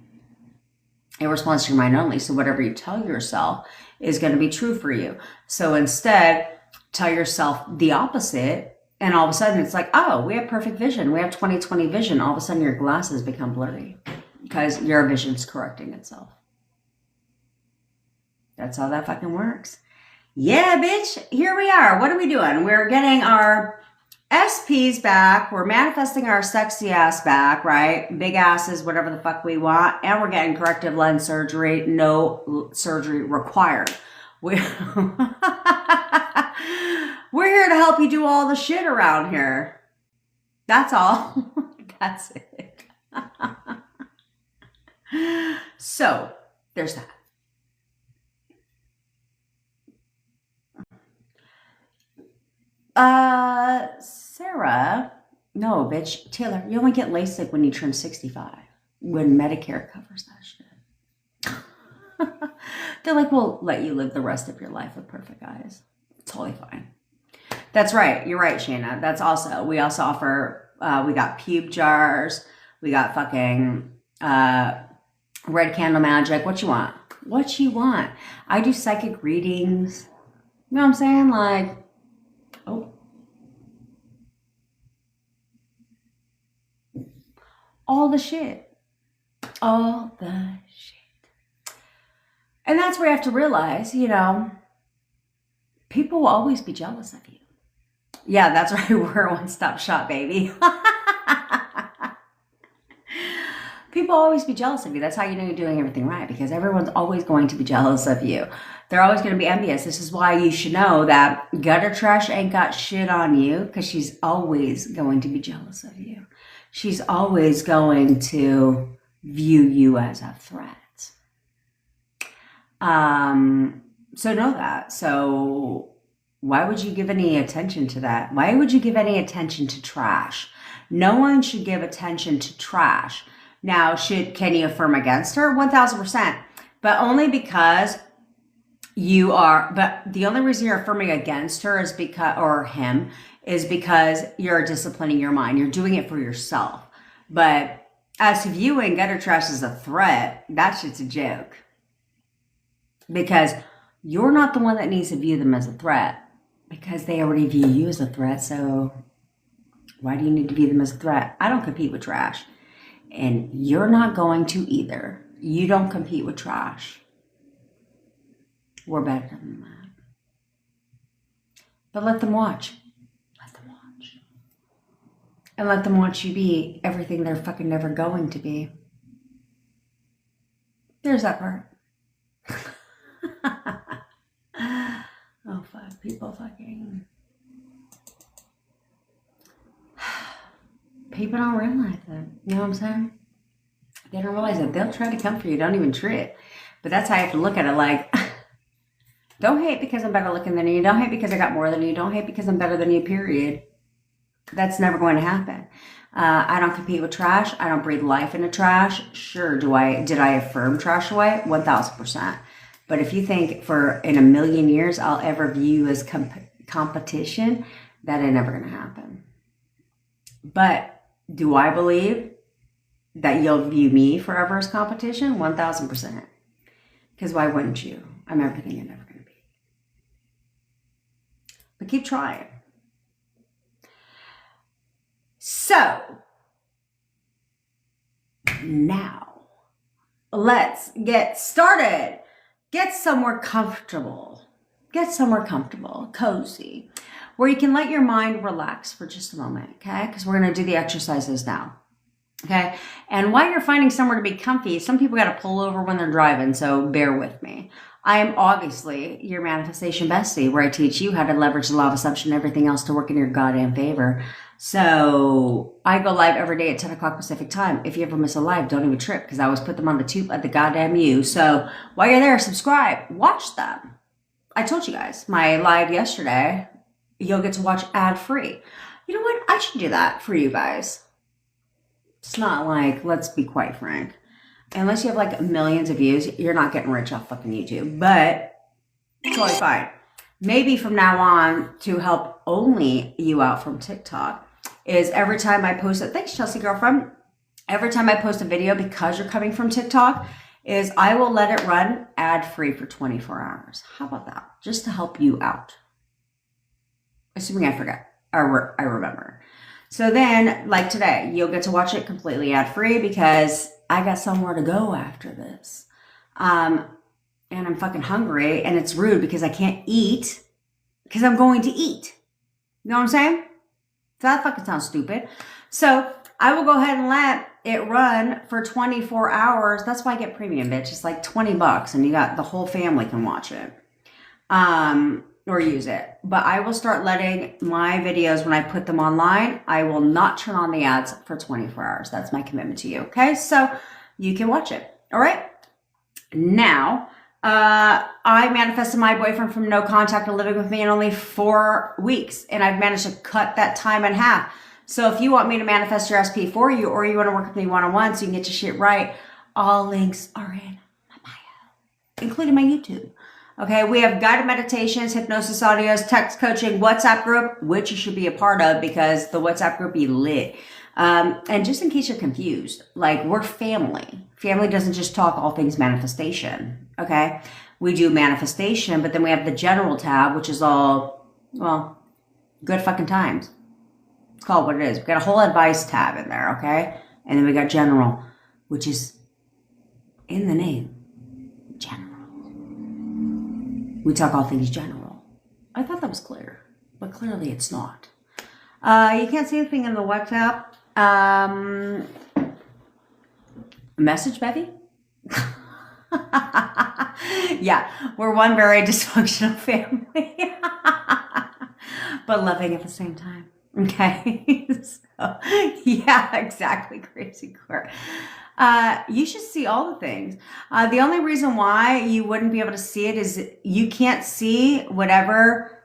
It responds to your mind only. So whatever you tell yourself is going to be true for you. So instead, tell yourself the opposite, and all of a sudden it's like, oh, we have perfect vision. We have 20/20 vision. All of a sudden your glasses become blurry because your vision's correcting itself. That's how that fucking works. Yeah, bitch. Here we are. What are we doing? We're getting our SPs back. We're manifesting our sexy ass back, right? Big asses, whatever the fuck we want. And we're getting corrective lens surgery. No surgery required. We're here to help you do all the shit around here. That's all. That's it. So, there's that. Sarah, no, bitch. Taylor, you only get LASIK when you turn 65, when Medicare covers that shit. They're like, we'll let you live the rest of your life with perfect eyes. Totally fine. That's right. You're right, Shayna. That's also, we also offer, we got pube jars. We got fucking red candle magic. What you want? What you want? I do psychic readings. You know what I'm saying? Like, oh. All the shit. All the shit. And that's where you have to realize, you know, people will always be jealous of you. Yeah, that's right. We're a one-stop shop, baby. People will always be jealous of you. That's how you know you're doing everything right, because everyone's always going to be jealous of you. They're always going to be envious. This is why you should know that gutter trash ain't got shit on you, because she's always going to be jealous of you. She's always going to view you as a threat. So know that. So why would you give any attention to that? Why would you give any attention to trash? No one should give attention to trash. Now, can you affirm against her? 1000%. But only because you are, but the only reason you're affirming against her is because, or him, is because you're disciplining your mind. You're doing it for yourself. But as to viewing gutter trash as a threat, that shit's a joke. Because you're not the one that needs to view them as a threat, because they already view you as a threat. So why do you need to view them as a threat? I don't compete with trash. And you're not going to either. You don't compete with trash. We're better than that. But let them watch. Let them watch. And let them watch you be everything they're fucking never going to be. There's that part. Oh, fuck. People fucking... People don't realize it. You know what I'm saying? They don't realize it. They'll try to come for you. Don't even trip. But that's how you have to look at it. Like, don't hate because I'm better looking than you. Don't hate because I got more than you. Don't hate because I'm better than you, period. That's never going to happen. I don't compete with trash. I don't breathe life into trash. Sure, did I affirm trash away? 1000%. But if you think in a million years I'll ever view you as competition, that ain't never going to happen. But do I believe that you'll view me forever as competition? 1000%. Because why wouldn't you? I'm everything you're never going to be. But keep trying. So, now, let's get started. Get somewhere comfortable. Get somewhere comfortable, cozy, where you can let your mind relax for just a moment, okay? Because we're going to do the exercises now, okay? And while you're finding somewhere to be comfy, some people got to pull over when they're driving, so bear with me. I am obviously your manifestation bestie, where I teach you how to leverage the law of assumption and everything else to work in your goddamn favor. So I go live every day at 10 o'clock Pacific time. If you ever miss a live, don't even trip, because I always put them on the tube at the goddamn you. So while you're there, subscribe, watch them. I told you guys, my live yesterday, you'll get to watch ad-free. You know what? I should do that for you guys. It's not like, let's be quite frank, unless you have like millions of views, you're not getting rich off fucking YouTube, but it's totally fine. Maybe from now on, to help only you out from TikTok, is every time I post it, thanks Chelsea girlfriend, every time I post a video, because you're coming from TikTok, is I will let it run ad-free for 24 hours. How about that? Just to help you out. Assuming I forget or I remember. So then, like today, you'll get to watch it completely ad-free because I got somewhere to go after this. And I'm fucking hungry, and it's rude because I can't eat because I'm going to eat. You know what I'm saying? So that fucking sounds stupid. So I will go ahead and let it run for 24 hours. That's why I get premium, bitch. It's like $20 and you got the whole family can watch it. Or use it. But I will start letting my videos, when I put them online, I will not turn on the ads for 24 hours. That's my commitment to you. Okay. So you can watch it. All right. Now, I manifested my boyfriend from no contact to living with me in only 4 weeks. And I've managed to cut that time in half. So if you want me to manifest your SP for you, or you want to work with me one-on-one so you can get your shit right, all links are in my bio, including my YouTube. Okay, we have guided meditations, hypnosis audios, text coaching, WhatsApp group, which you should be a part of because the WhatsApp group be lit. And just in case you're confused, like, we're family. Family doesn't just talk all things manifestation, okay? We do manifestation, but then we have the general tab, which is all, well, good fucking times. It's called what it is. We've got a whole advice tab in there, okay? And then we got general, which is in the name, general. We talk all things general. I thought that was clear, but clearly it's not. You can't see anything in the WhatsApp. Message, Bevy? Yeah, we're one very dysfunctional family, but loving at the same time. Okay, so yeah, exactly, crazy court. You should see all the things. The only reason why you wouldn't be able to see it is you can't see whatever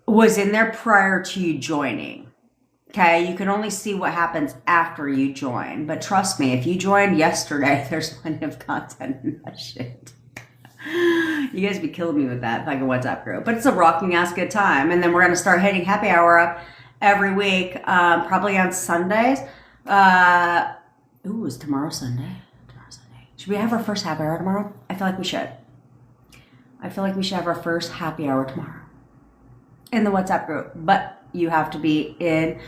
was in there prior to you joining. Okay, you can only see what happens after you join. But trust me, if you joined yesterday, there's plenty of content in that shit. You guys be killing me with that fucking WhatsApp group. But it's a rocking ass good time. And then we're going to start hitting happy hour up every week, probably on Sundays. Ooh, is tomorrow Sunday? Tomorrow Sunday. Should we have our first happy hour tomorrow? I feel like we should. I feel like we should have our first happy hour tomorrow in the WhatsApp group. But you have to be in,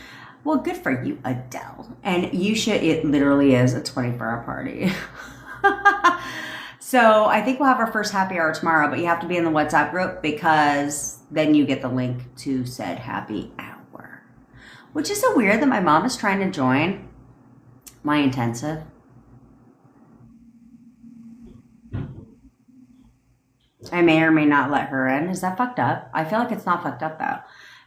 well, good for you, Adele. And you should, it literally is a 24-hour party. So I think we'll have our first happy hour tomorrow, but you have to be in the WhatsApp group because then you get the link to said happy hour. Which is so weird that my mom is trying to join my intensive. I may or may not let her in. Is that fucked up? I feel like it's not fucked up though.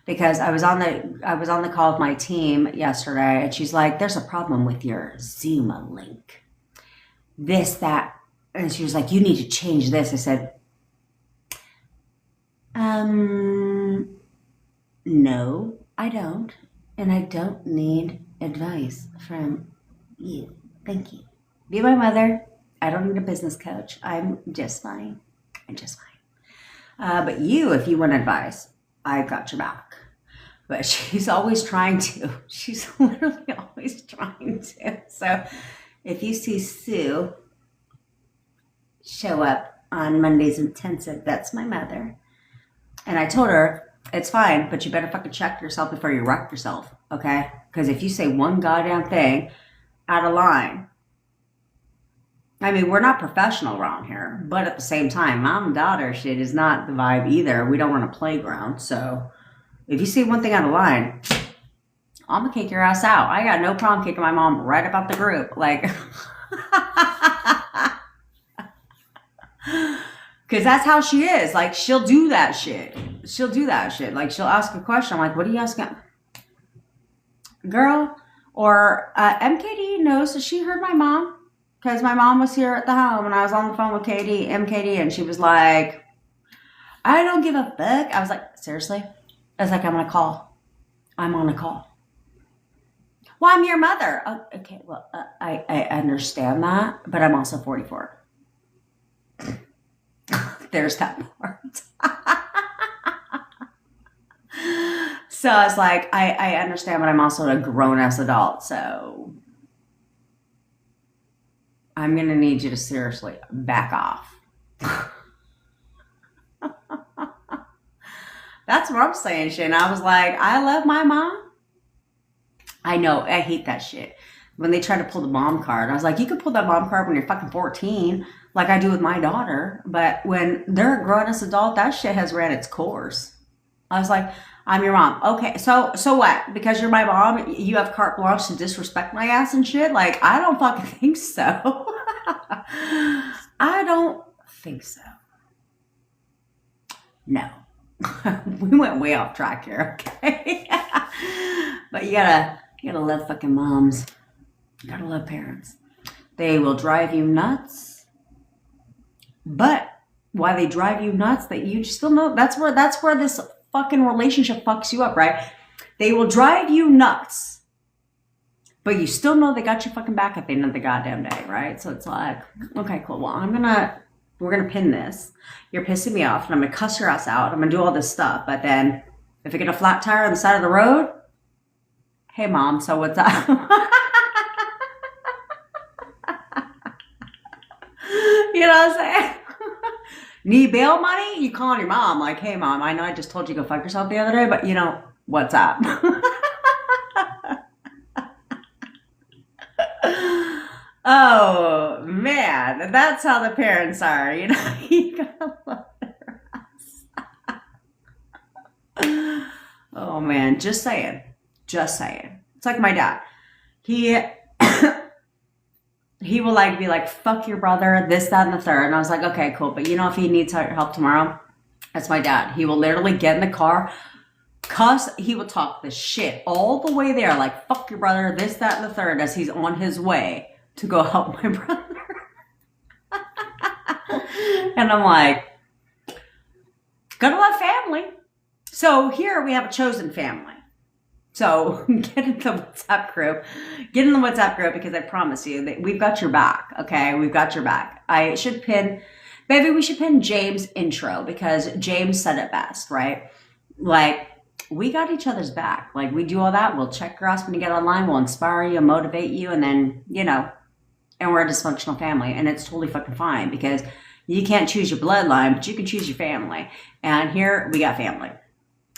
Because I was on the call with my team yesterday and she's like, there's a problem with your Zoom link. This, that. And she was like, you need to change this. I said, no, I don't. And I don't need advice from you. Thank you. Be my mother. I don't need a business coach. I'm just fine. I'm just fine. But you, if you want advice, I've got your back. But she's always trying to. She's literally always trying to. So if you see Sue show up on Monday's intensive, that's my mother. And I told her, it's fine, but you better fucking check yourself before you wreck yourself, okay? Because if you say one goddamn thing out of line, I mean, we're not professional around here, but at the same time, mom and daughter shit is not the vibe either. We don't run a playground. So if you see one thing out of line, I'm gonna kick your ass out. I got no problem kicking my mom right about the group. Like, because that's how she is. Like, she'll do that shit. She'll do that shit. Like, she'll ask a question. I'm like, what are you asking? Girl. Or MKD knows that she heard my mom. Because my mom was here at the home and I was on the phone with MKD, and she was like, I don't give a fuck. I was like, seriously? I was like, I'm on a call. I'm on a call. Well, I'm your mother. Oh, okay, well, I understand that, but I'm also 44. There's that part. So I was like, I understand, but I'm also a grown-ass adult, so I'm going to need you to seriously back off. That's what I'm saying, shit. And I was like, I love my mom. I know. I hate that shit. When they try to pull the mom card, I was like, you can pull that mom card when you're fucking 14, like I do with my daughter. But when they're a grown-ass adult, that shit has ran its course. I was like, I'm your mom. Okay, so what? Because you're my mom, you have carte blanche to disrespect my ass and shit? Like, I don't fucking think so. I don't think so. No. We went way off track here, okay? But you gotta love fucking moms. You gotta love parents. They will drive you nuts. But why they drive you nuts, that you still know, that's where this fucking relationship fucks you up, right? They will drive you nuts, but you still know they got your fucking back at the end of the goddamn day, right? So it's like, okay, cool. Well, we're gonna pin this. You're pissing me off, and I'm gonna cuss your ass out. I'm gonna do all this stuff, but then if I get a flat tire on the side of the road, hey mom, so what's up? You know what I'm saying? Need bail money? You calling your mom like, hey mom, I know I just told you to go fuck yourself the other day, but you know, what's up? Oh man, that's how the parents are, you know. You gotta love their ass. Oh man, just saying. It's like my dad. He will like be like, fuck your brother, this, that, and the third. And I was like, okay, cool. But you know, if he needs help tomorrow, that's my dad. He will literally get in the car, cuss. He will talk the shit all the way there. Like, fuck your brother, this, that, and the third, as he's on his way to go help my brother. And I'm like, gotta love family. So here we have a chosen family. So get in the WhatsApp group. Get in the WhatsApp group, because I promise you that we've got your back. Okay, we've got your back. We should pin James' intro, because James said it best, right? Like, we got each other's back. Like, we do all that. We'll check your ass when you get online. We'll inspire you, motivate you, and then, you know, and we're a dysfunctional family, and it's totally fucking fine, because you can't choose your bloodline, but you can choose your family. And here we got family.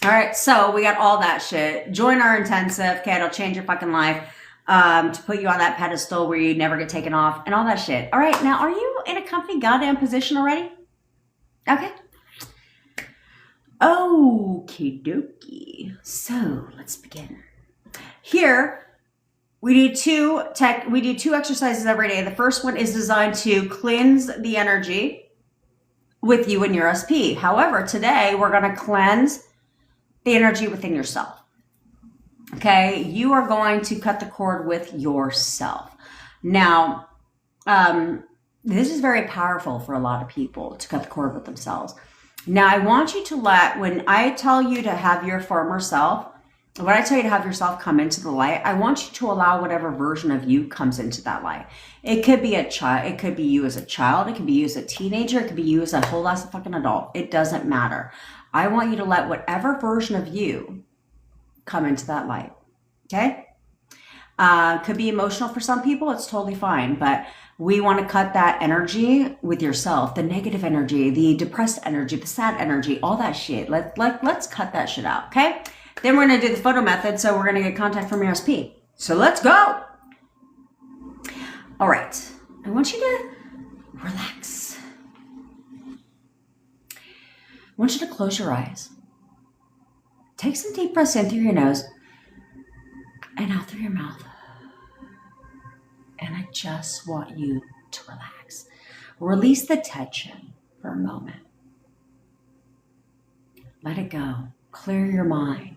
All right, so we got all that shit. Join our intensive, okay? It'll change your fucking life, to put you on that pedestal where you never get taken off and all that shit. All right, now, are you in a comfy goddamn position already? Okay. Okie dokie. So let's begin. Here, we do two exercises every day. The first one is designed to cleanse the energy with you and your SP. However, today we're going to cleanse the energy within yourself. Okay, you are going to cut the cord with yourself. Now, this is very powerful for a lot of people, to cut the cord with themselves. Now, I want you to when I tell you to have your former self, when I tell you to have yourself come into the light, I want you to allow whatever version of you comes into that light. It could be a child. It could be you as a child. It could be you as a teenager. It could be you as a whole ass fucking adult. It doesn't matter. I want you to let whatever version of you come into that light. Okay? Could be emotional for some people. It's totally fine. But we want to cut that energy with yourself, the negative energy, the depressed energy, the sad energy, all that shit. Let's cut that shit out. Okay? Then we're going to do the photo method. So we're going to get contact from your SP. So let's go. All right. I want you to relax. I want you to close your eyes. Take some deep breaths in through your nose and out through your mouth. And I just want you to relax. Release the tension for a moment. Let it go. Clear your mind.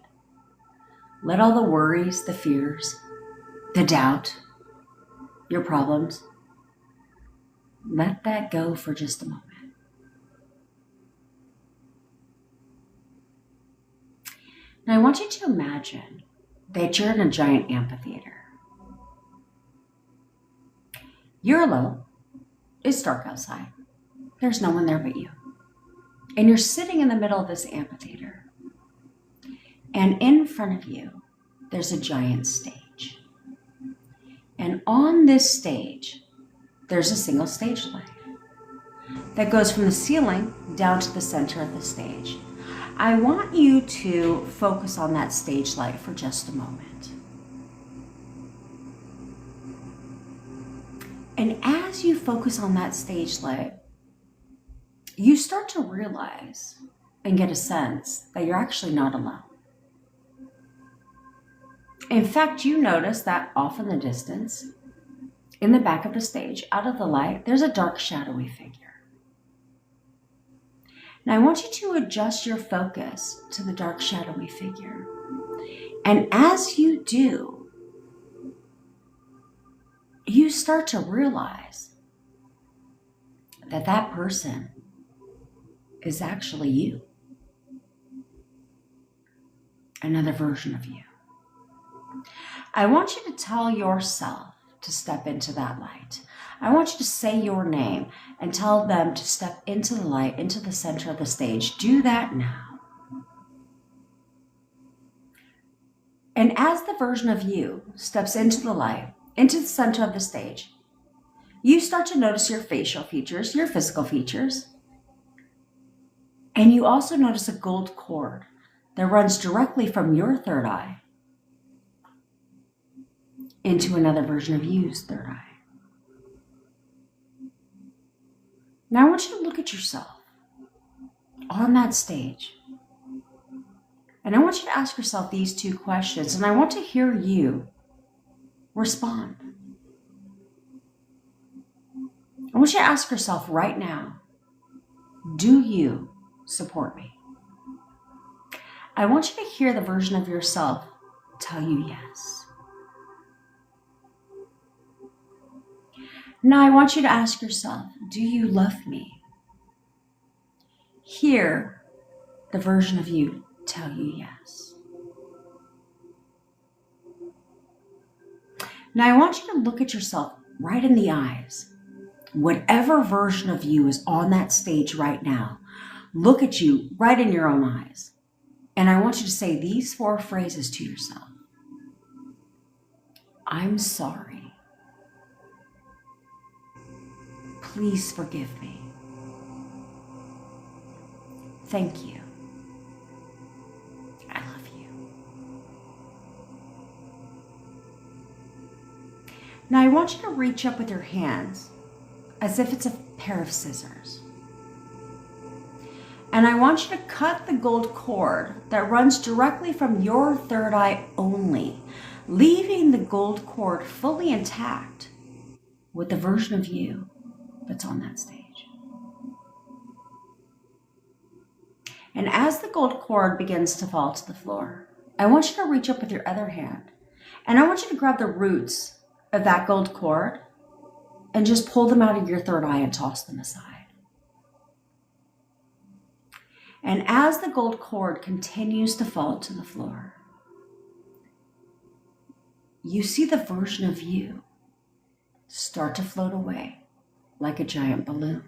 Let all the worries, the fears, the doubt, your problems, let that go for just a moment. Now I want you to imagine that you're in a giant amphitheater. You're alone. It's dark outside. There's no one there but you. And you're sitting in the middle of this amphitheater. And in front of you, there's a giant stage. And on this stage, there's a single stage light that goes from the ceiling down to the center of the stage. I want you to focus on that stage light for just a moment. And as you focus on that stage light, you start to realize and get a sense that you're actually not alone. In fact, you notice that off in the distance, in the back of the stage, out of the light, there's a dark, shadowy figure. Now, I want you to adjust your focus to the dark, shadowy figure. And as you do, you start to realize that that person is actually you. Another version of you. I want you to tell yourself to step into that light. I want you to say your name and tell them to step into the light, into the center of the stage. Do that now. And as the version of you steps into the light, into the center of the stage, you start to notice your facial features, your physical features. And you also notice a gold cord that runs directly from your third eye into another version of you's third eye. Now I want you to look at yourself on that stage. And I want you to ask yourself these two questions, and I want to hear you respond. I want you to ask yourself right now, do you support me? I want you to hear the version of yourself tell you yes. Now I want you to ask yourself, do you love me? Hear the version of you tell you yes. Now I want you to look at yourself right in the eyes. Whatever version of you is on that stage right now, look at you right in your own eyes. And I want you to say these 4 phrases to yourself. I'm sorry. Please forgive me. Thank you. I love you. Now I want you to reach up with your hands as if it's a pair of scissors. And I want you to cut the gold cord that runs directly from your third eye only, leaving the gold cord fully intact with the version of you that's on that stage. And as the gold cord begins to fall to the floor, I want you to reach up with your other hand, and I want you to grab the roots of that gold cord and just pull them out of your third eye and toss them aside. And as the gold cord continues to fall to the floor, you see the version of you start to float away like a giant balloon.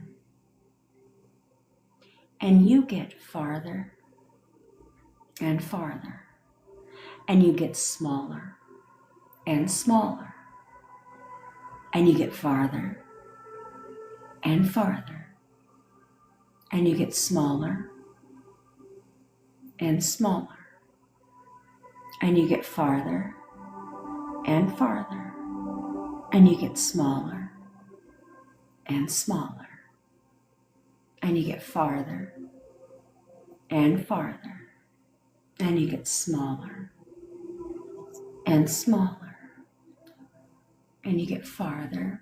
And you get farther and farther, and you get smaller and smaller, and you get farther and farther, and you get smaller and smaller, and you get farther and farther, and you get smaller and smaller. And you get farther and farther. And you get smaller and smaller. And you get farther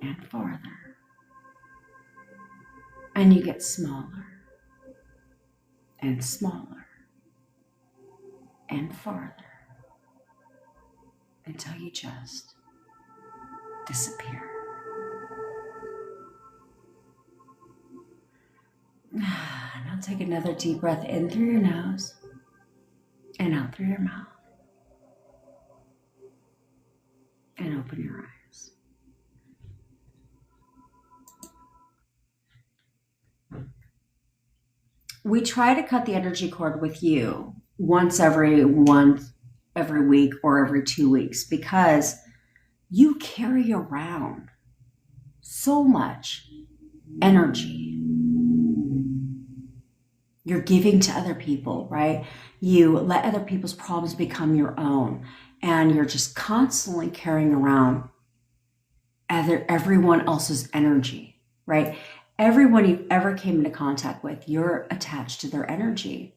and farther. And you get smaller and smaller and farther until you just disappear. Now take another deep breath in through your nose and out through your mouth. And open your eyes. We try to cut the energy cord with you once every week or every 2 weeks because you carry around so much energy. You're giving to other people, right? You let other people's problems become your own, and you're just constantly carrying around everyone else's energy, right? Everyone you've ever came into contact with, you're attached to their energy.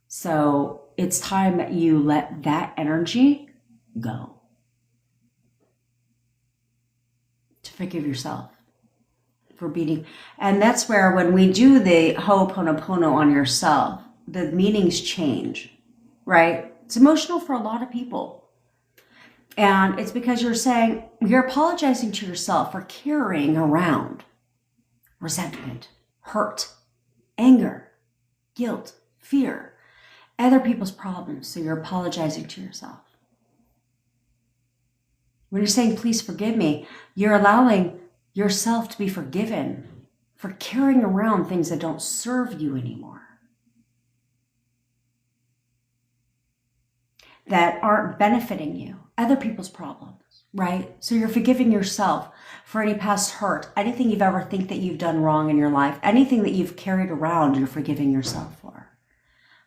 So it's time that you let that energy go. To forgive yourself for beating. And that's where when we do the Ho'oponopono on yourself, the meanings change, right? It's emotional for a lot of people. And it's because you're apologizing to yourself for carrying around resentment, hurt, anger, guilt, fear, other people's problems. So you're apologizing to yourself. When you're saying, please forgive me, you're allowing yourself to be forgiven for carrying around things that don't serve you anymore, that aren't benefiting you, other people's problems, right? So you're forgiving yourself for any past hurt, anything you've ever think that you've done wrong in your life, anything that you've carried around, you're forgiving yourself for,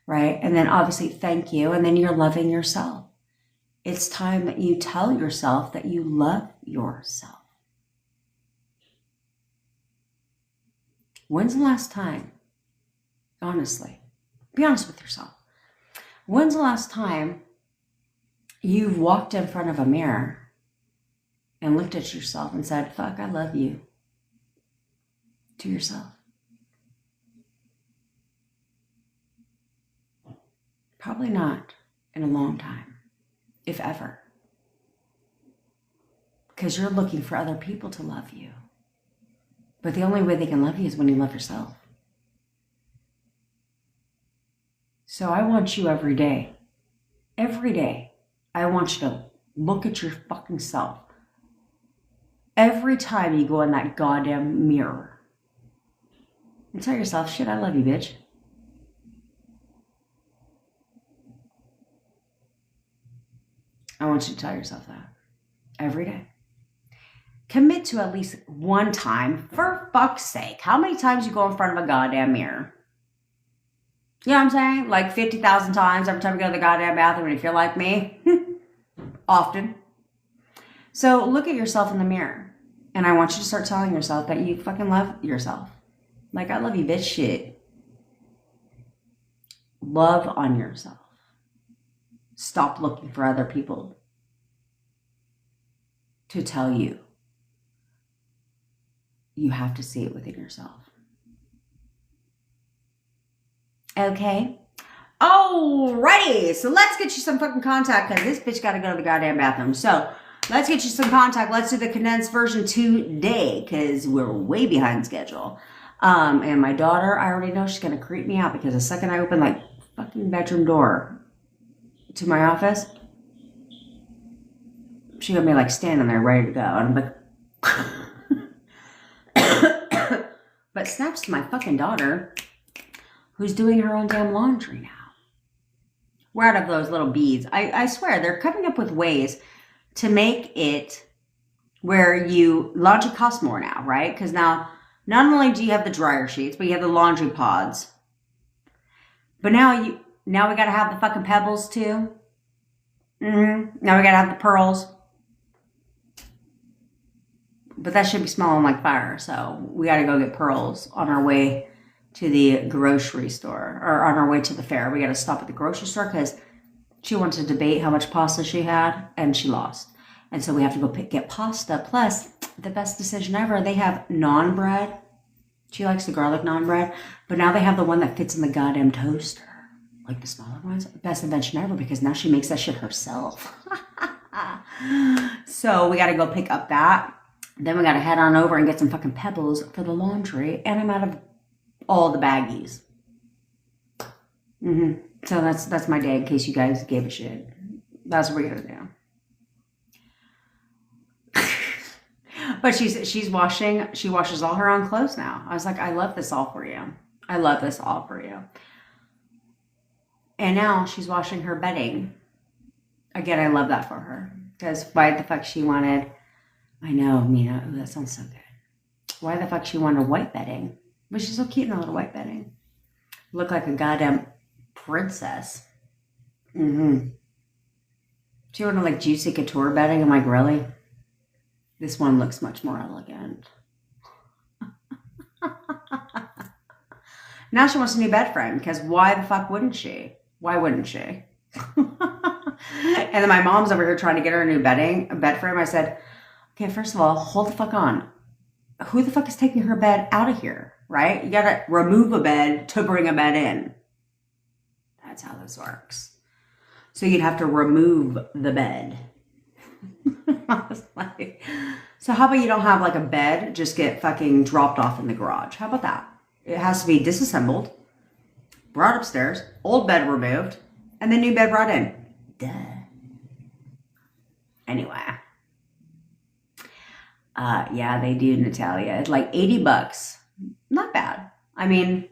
right? And then obviously thank you, and then you're loving yourself. It's time that you tell yourself that you love yourself. When's the last time, honestly, be honest with yourself. When's the last time you've walked in front of a mirror and looked at yourself and said, fuck, I love you, to yourself? Probably not in a long time, if ever. Because you're looking for other people to love you. But the only way they can love you is when you love yourself. So I want you every day, I want you to look at your fucking self. Every time you go in that goddamn mirror and tell yourself, shit, I love you, bitch. I want you to tell yourself that every day. Commit to at least one time, for fuck's sake. How many times you go in front of a goddamn mirror? You know what I'm saying? Like 50,000 times every time you go to the goddamn bathroom, and if you're like me, often. So look at yourself in the mirror, and I want you to start telling yourself that you fucking love yourself. Like, I love you, bitch, shit. Love on yourself. Stop looking for other people to tell you. You have to see it within yourself. Okay? Alrighty, so let's get you some fucking contact, because this bitch gotta go to the goddamn bathroom. So let's get you some contact. Let's do the condensed version today, because we're way behind schedule. And my daughter, I already know she's gonna creep me out, because the second I open like fucking bedroom door to my office, she's gonna be like standing there ready to go. And I'm like, but snaps to my fucking daughter, who's doing her own damn laundry now. We're out of those little beads. I swear, they're coming up with ways to make it where laundry costs more now, right? Because now, not only do you have the dryer sheets, but you have the laundry pods. But now we gotta have the fucking pebbles too. Now we gotta have the pearls. But that should be smelling like fire. So we got to go get pearls on our way to the grocery store, or on our way to the fair. We got to stop at the grocery store because she wanted to debate how much pasta she had, and she lost. And so we have to go get pasta. Plus, the best decision ever, they have naan bread. She likes the garlic naan bread, but now they have the one that fits in the goddamn toaster, like the smaller ones. Best invention ever, because now she makes that shit herself. So we got to go pick up that. Then we got to head on over and get some fucking pebbles for the laundry. And I'm out of all the baggies. So that's my day, in case you guys gave a shit. That's what we're going to do. But she washes all her own clothes now. I was like, I love this all for you. I love this all for you. And now she's washing her bedding. Again, I love that for her. Because why the fuck she wanted... I know, Mina. Ooh, that sounds so good. Why the fuck she wanted white bedding? But she's so cute in a little white bedding. Look like a goddamn princess. She wanted like juicy couture bedding. I'm like, really? This one looks much more elegant. Now she wants a new bed frame, because why the fuck wouldn't she? Why wouldn't she? And then my mom's over here trying to get her a new bed frame. I said, okay, first of all, hold the fuck on. Who the fuck is taking her bed out of here, right? You gotta remove a bed to bring a bed in. That's how this works. So you'd have to remove the bed. I was like, so how about you don't have like a bed, just get fucking dropped off in the garage? How about that? It has to be disassembled, brought upstairs, old bed removed, and then new bed brought in. Duh. Anyway. Yeah, they do, Natalia. It's like $80. Not bad. I mean,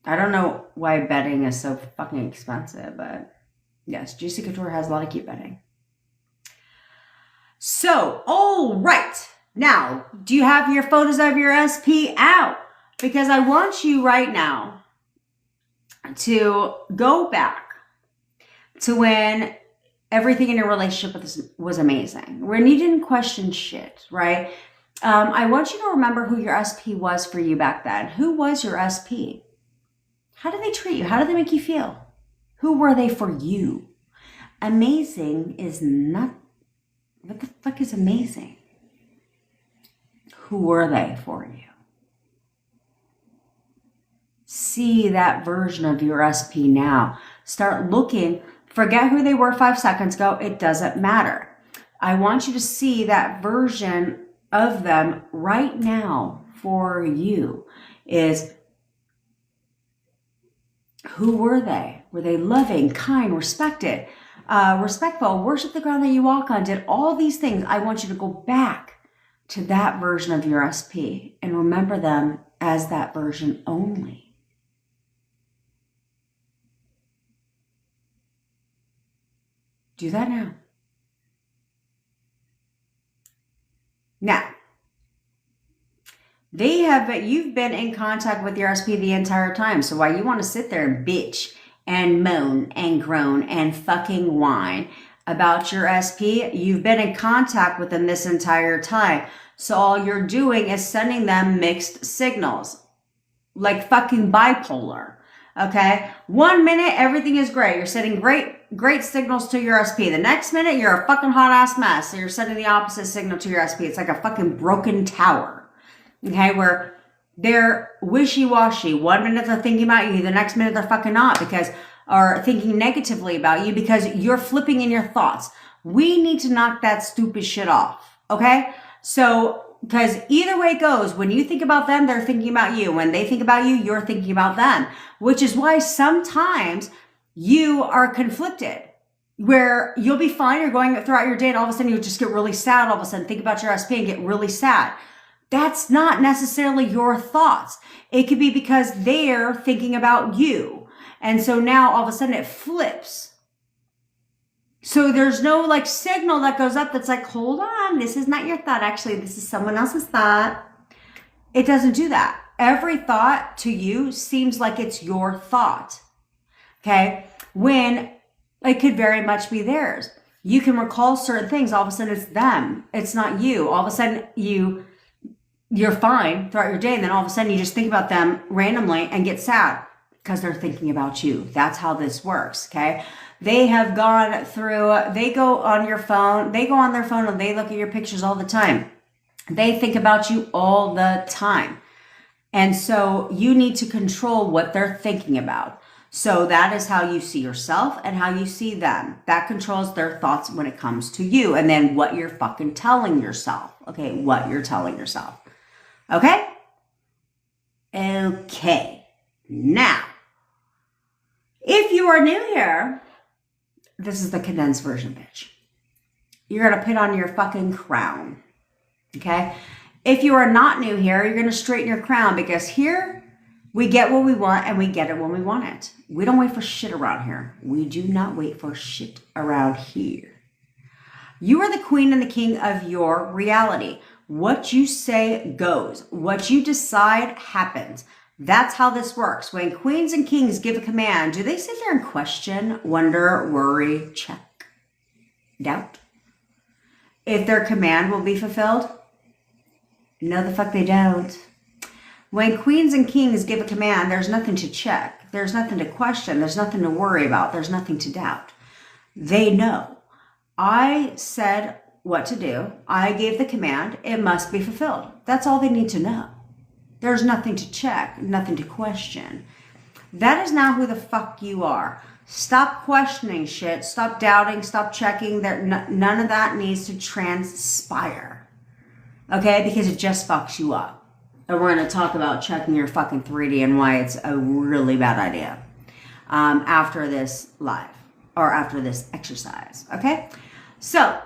I don't know why bedding is so fucking expensive, but yes, Juicy Couture has a lot of cute bedding. So, all right. Now, do you have your photos of your SP out? Because I want you right now to go back to when everything in your relationship was amazing. When you didn't question shit, right? I want you to remember who your SP was for you back then. Who was your SP? How did they treat you? How did they make you feel? Who were they for you? Amazing is not... What the fuck is amazing? Who were they for you? See that version of your SP now. Start looking. Forget who they were 5 seconds ago. It doesn't matter. I want you to see that version of them right now for you. Is who were they? Were they loving, kind, respectful, worship the ground that you walk on, did all these things? I want you to go back to that version of your SP and remember them as that version only. Do that now. Now, you've been in contact with your SP the entire time. So why you want to sit there and bitch and moan and groan and fucking whine about your SP, you've been in contact with them this entire time. So all you're doing is sending them mixed signals, like fucking bipolar. Okay. 1 minute, everything is great. You're sending great signals to your SP. The next minute, you're a fucking hot ass mess. So you're sending the opposite signal to your SP. It's like a fucking broken tower. Okay. Where they're wishy-washy. 1 minute they're thinking about you. The next minute they're fucking not, or thinking negatively about you because you're flipping in your thoughts. We need to knock that stupid shit off. Okay. So, because either way it goes, when you think about them, they're thinking about you. When they think about you, you're thinking about them, which is why sometimes you are conflicted where you'll be fine. You're going throughout your day and all of a sudden you just get really sad. All of a sudden think about your SP and get really sad. That's not necessarily your thoughts. It could be because they're thinking about you. And so now all of a sudden it flips. So there's no like signal that goes up that's like, hold on, this is not your thought. Actually, this is someone else's thought. It doesn't do that. Every thought to you seems like it's your thought. Okay. When it could very much be theirs. You can recall certain things. All of a sudden it's them. It's not you. All of a sudden you're fine throughout your day. And then all of a sudden you just think about them randomly and get sad because they're thinking about you. That's how this works. Okay. They have gone through, they go on your phone, they go on their phone and they look at your pictures all the time. They think about you all the time. And so you need to control what they're thinking about. So that is how you see yourself and how you see them. That controls their thoughts when it comes to you. And then what you're fucking telling yourself. Okay, what you're telling yourself. Okay? Okay. Now, if you are new here, this is the condensed version, bitch. You're going to put on your fucking crown. Okay? If you are not new here, you're going to straighten your crown because here we get what we want and we get it when we want it. We don't wait for shit around here. We do not wait for shit around here. You are the queen and the king of your reality. What you say goes. What you decide happens. That's how this works. When queens and kings give a command, do they sit there and question, wonder, worry, check, doubt if their command will be fulfilled? No, the fuck they don't. When queens and kings give a command, there's nothing to check. There's nothing to question. There's nothing to worry about. There's nothing to doubt. They know. I said what to do. I gave the command. It must be fulfilled. That's all they need to know. There's nothing to check, nothing to question. That is now who the fuck you are. Stop questioning shit. Stop doubting. Stop checking. None of that needs to transpire. Okay? Because it just fucks you up. And we're going to talk about checking your fucking 3D and why it's a really bad idea after this live or after this exercise. Okay? So,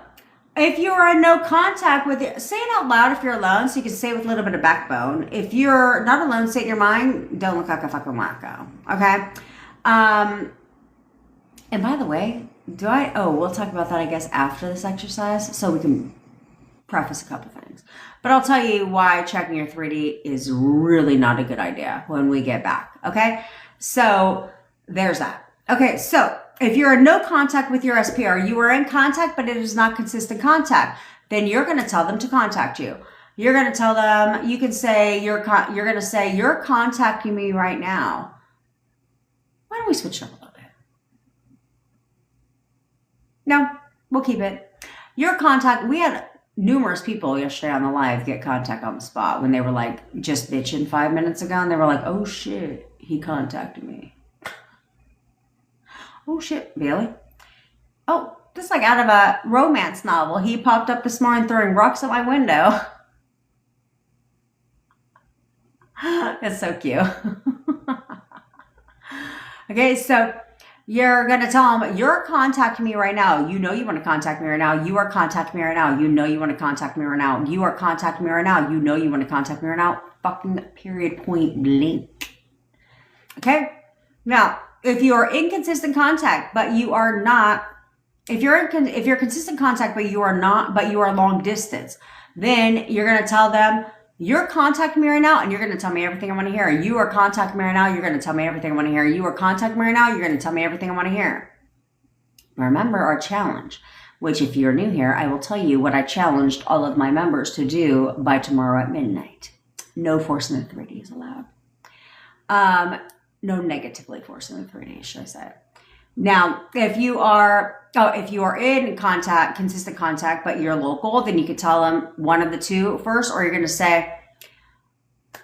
if you are in no contact with it, say it out loud if you're alone so you can say it with a little bit of backbone. If you're not alone, say it in your mind. Don't look like a fucking wacko. Okay? And by the way, we'll talk about that, I guess, after this exercise so we can preface a couple things. But I'll tell you why checking your 3D is really not a good idea when we get back. Okay? So, there's that. Okay, so if you're in no contact with your SPR, you are in contact, but it is not consistent contact, then you're going to tell them to contact you. You're going to tell them, you can say, you're going to say, you're contacting me right now. Why don't we switch it up a little bit? No, we'll keep it. We had numerous people yesterday on the live get contact on the spot when they were like just bitching 5 minutes ago and they were like, oh shit, he contacted me. Oh shit, Bailey. Oh, just like out of a romance novel. He popped up this morning throwing rocks at my window. It's so cute. Okay, so you're going to tell him, you're contacting me right now. You know you want to contact me right now. You are contacting me right now. You know you want to contact me right now. You are contacting me right now. You know you want to contact me right now. Fucking period, point blank. Okay? Now, if you are in consistent contact, but you are not, if you're consistent contact, but you are not, but you are long distance, then you're going to tell them, you're contacting me right now, and you're going to tell me everything I want to hear. You are contacting me right now, you're going to tell me everything I want to hear. You are contacting me right now, you're going to tell me everything I want to hear. Remember our challenge, which if you're new here, I will tell you what I challenged all of my members to do by tomorrow at midnight. No forcing the 3D is allowed. No negatively forcing the 3D, should I say. Now, if you are in contact, consistent contact, but you're local, then you could tell them one of the two first, or you're going to say,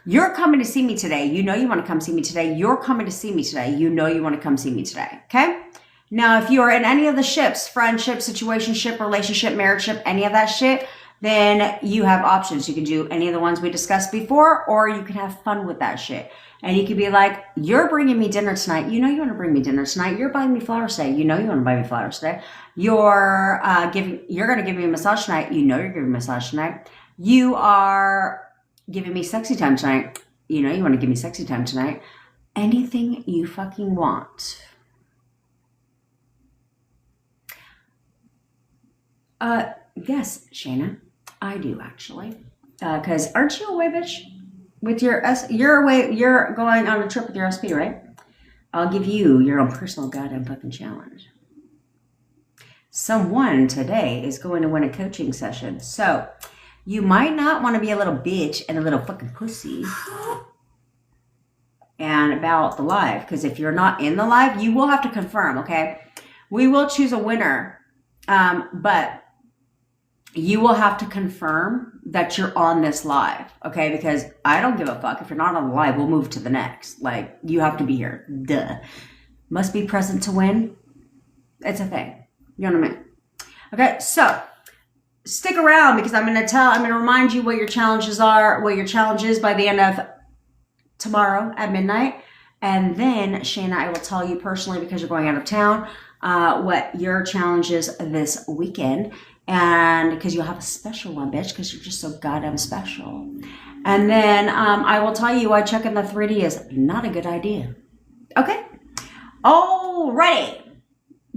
you're coming to see me today. You know you want to come see me today. You're coming to see me today. You know you want to come see me today. Okay? Now, if you are in any of the ships, friendship, situationship, relationship, marriageship, any of that shit, then you have options. You can do any of the ones we discussed before, or you can have fun with that shit. And you could be like, you're bringing me dinner tonight. You know you want to bring me dinner tonight. You're buying me flowers today. You know you want to buy me flowers today. You're going to give me a massage tonight. You know you're giving me a massage tonight. You are giving me sexy time tonight. You know you want to give me sexy time tonight. Anything you fucking want. Yes, Shayna, I do actually. Because aren't you away, bitch? With you're away, you're going on a trip with your SP, right? I'll give you your own personal goddamn fucking challenge. someone today is going to win a coaching session. So you might not want to be a little bitch and a little fucking pussy and about the live, because if you're not in the live, you will have to confirm, okay? We will choose a winner, but you will have to confirm that you're on this live, okay? Because I don't give a fuck. If you're not on the live, we'll move to the next. Like, you have to be here. Duh. Must be present to win. It's a thing. You know what I mean? Okay, so stick around because I'm going to remind you what your challenges are, what your challenge is by the end of tomorrow at midnight. And then Shayna, I will tell you personally, because you're going out of town, what your challenge is this weekend. And because you'll have a special one, bitch, because you're just so goddamn special. And then I will tell you why checking the 3D is not a good idea. Okay? Alrighty.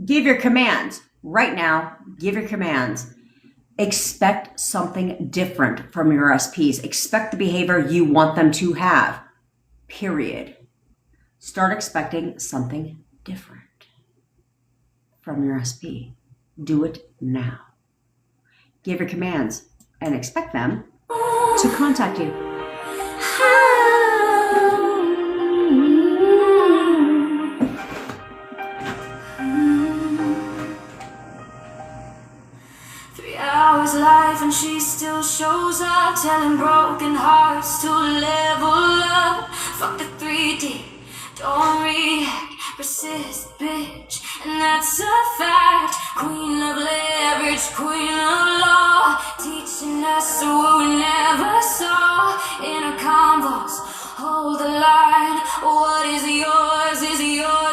Give your commands. Right now, give your commands. Expect something different from your SPs. Expect the behavior you want them to have. Period. Start expecting something different from your SP. Do it now. Give your commands and expect them to contact you. 3 hours life and she still shows up, telling broken hearts to level up. Fuck the 3D, don't react, persist, bitch, and that's a fact. Queen of leverage, queen of law, teaching us what we never saw. Inner convos, hold the line. What is yours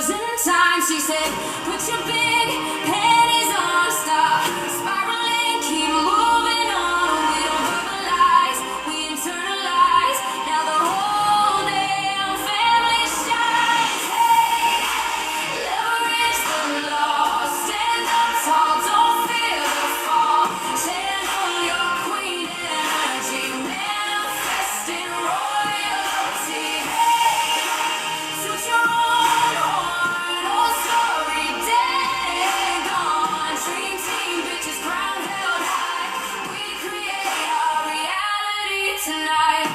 in time. She said, put your big panties on, stop spiraling, keep moving on. We don't verbalize, we internalize. Now the whole damn family shines. Hey, leverage the law, stand up tall, don't fear the fall. Channel your queen energy, manifesting royalty. Hey, suit your own horn, old story dead and gone. Dream team, bitches, crown held high. We create our reality tonight.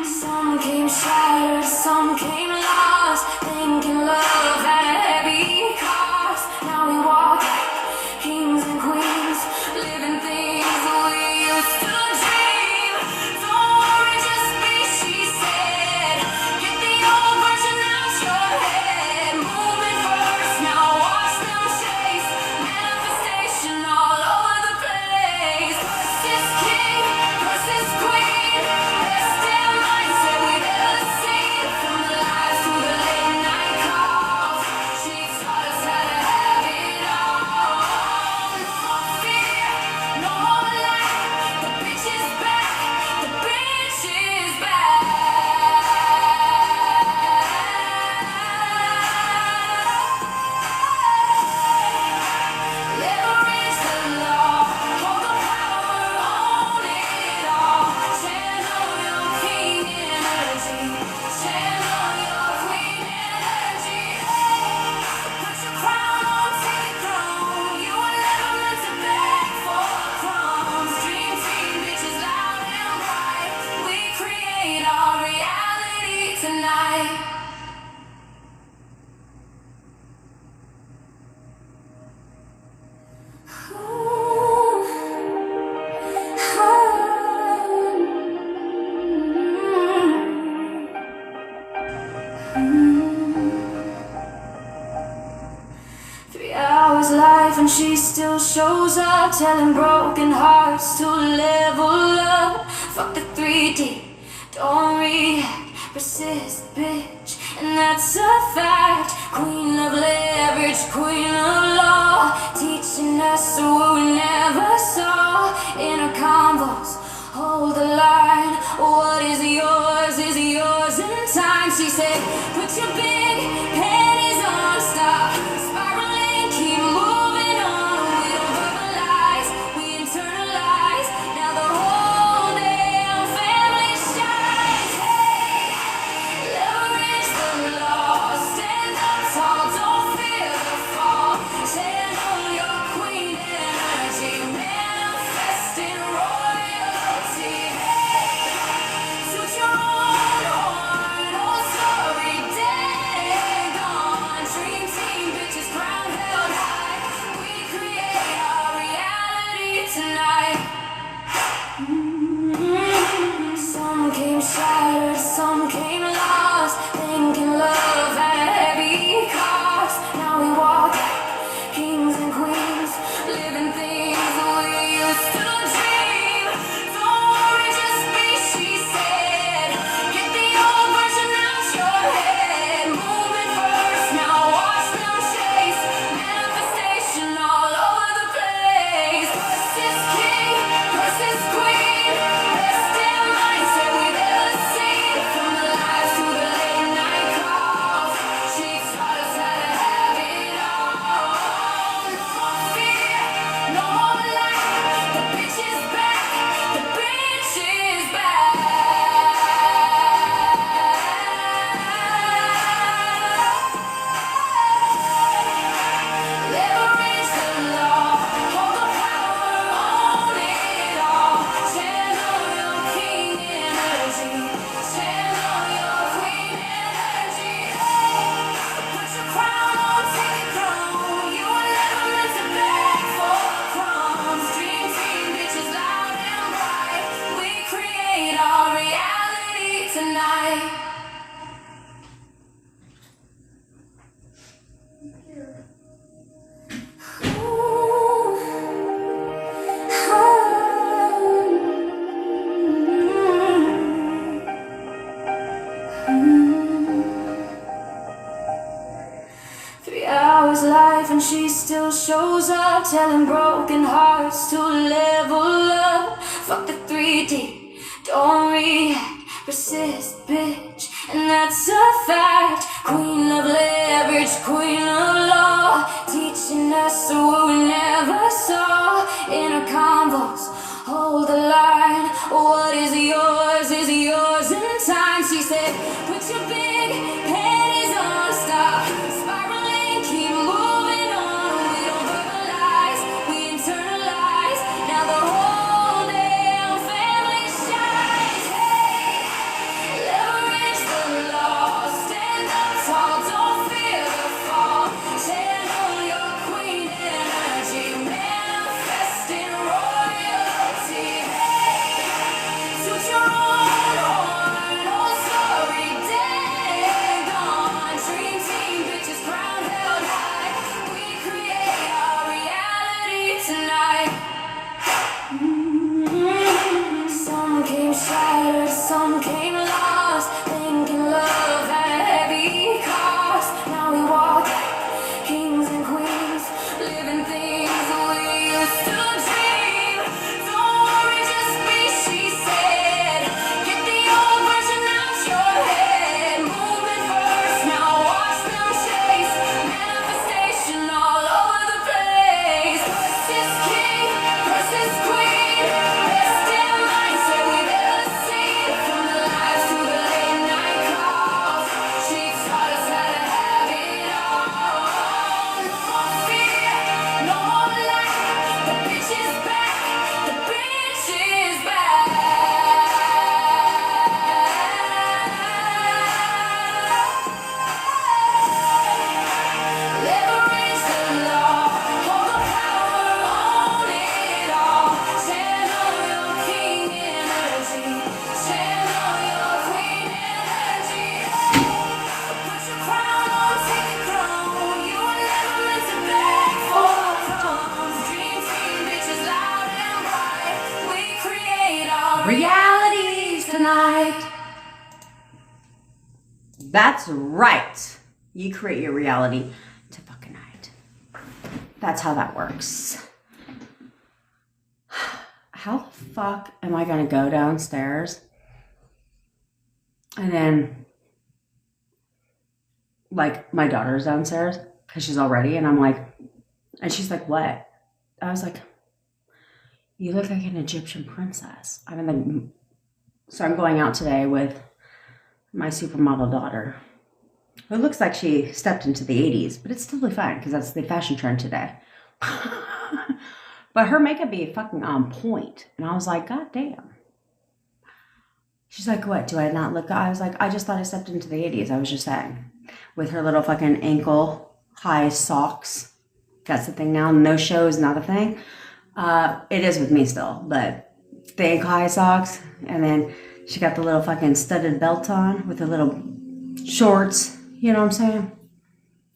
Some came shattered, some came lost, thinking love had a heavy cost. Now we walk like kings and queens, living things we used to dream. Don't worry, just be, she said. Get the old version out your head. Moving first, now watch them chase. Manifestation all over the place. Persist king, persist queen. Best damn mindset we've ever seen. From the lives to the late night calls, she taught us how to have it all. No fear, no light. The bitch is back. The bitch is back. Leverage the law, hold the power, own it all. Channel your king energy, channel your queen energy. Put your crown on, take it throne. You were never meant to beg for crumbs. Dream team, bitches loud and bright. We create our reality tonight. Three hours life and she still shows up, telling broken hearts to level up. Fuck the 3D, don't react, persist, bitch, and that's a fact. Queen of leverage, queen of law, teaching us what we never saw. Inner convos, hold the line. What is yours in time. She said, put your big panties on, stop spiraling, keep moving on. We don't verbalize, we internalize. Now the whole damn family shines. Hey, leverage the law, stand up tall, don't fear the fall. and she still shows up, telling broken hearts to level up. Fuck the 3D, don't react, persist, bitch, and that's a fact. Queen of leverage, queen of law, teaching us what we never saw. Inner convos, hold the line. What is yours in time. She said, put your big panties on, stop spiraling, keep moving on. We don't verbalize, we internalize. Now the whole damn family shines. Hey, leverage the law, stand up tall, don't fear the fall. Channel your queen energy, manifesting royalty. Hey, toot your own horn, oh sorry, dead gone. Dream team, bitches, crown held high. We create our reality tonight. Some came shattered, some came lost, thinking love had a heavy cost. Now we walk like kings and queens, living things we used to dream. Don't worry, just be, she said. Get the old version out your head. Moving first, now watch them chase. Manifestation all over the place. Persist king, persist queen. Best damn mindset we've ever seen. From the lives to the late night calls, she taught us how to have it all. No more fear, no more lack. The bitch is back, the bitch is back. Leverage the law, hold the power, own it all. Channel your king energy, channel your queen energy. Put your crown on, take the throne. You were never meant to beg for crumbs. Dream team, bitches loud and bright. We create our Realities tonight. That's right. You create your reality to fucking night. That's how that works. How the fuck am I gonna go downstairs and then, like, my daughter's downstairs because she's all ready, and I'm like, and she's like, what? I was like, you look like an Egyptian princess. I'm in the, so I'm going out today with my supermodel daughter, who looks like she stepped into the 80s, but it's totally fine because that's the fashion trend today. But her makeup be fucking on point. And I was like, God damn. She's like, what? Do I not look? I was like, I just thought I stepped into the 80s. I was just saying. With her little fucking ankle high socks. That's the thing now. No show is not a thing. It is with me still. But the ankle high socks. And then she got the little fucking studded belt on with the little shorts. You know what I'm saying?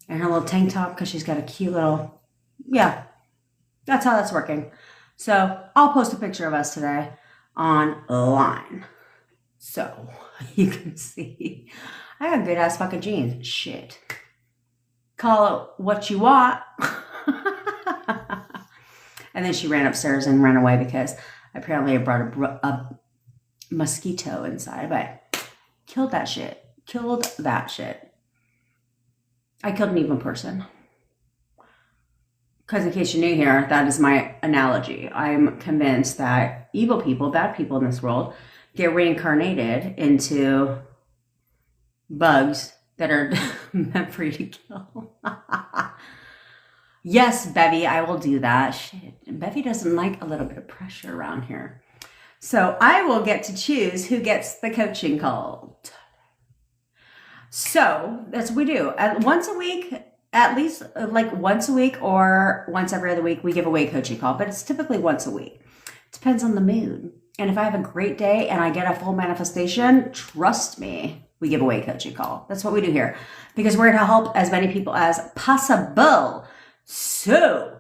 And her little tank top because she's got a cute little, yeah. That's how that's working. So I'll post a picture of us today online. So you can see I got good ass fucking jeans. Shit. Call it what you want. And then she ran upstairs and ran away because apparently I brought a mosquito inside. But killed that shit. Killed that shit. I killed an evil person. Because in case you're new here, that is my analogy. I'm convinced that evil people, bad people in this world, get reincarnated into bugs that are meant for you to kill. Yes, Bevy, I will do that. Shit, Bevy doesn't like a little bit of pressure around here. So I will get to choose who gets the coaching call. So that's what we do. Once a week, at least like once a week or once every other week, we give away a coaching call, but it's typically once a week. Depends on the mood. And if I have a great day and I get a full manifestation, trust me, we give away a coaching call. That's what we do here because we're here to help as many people as possible. So,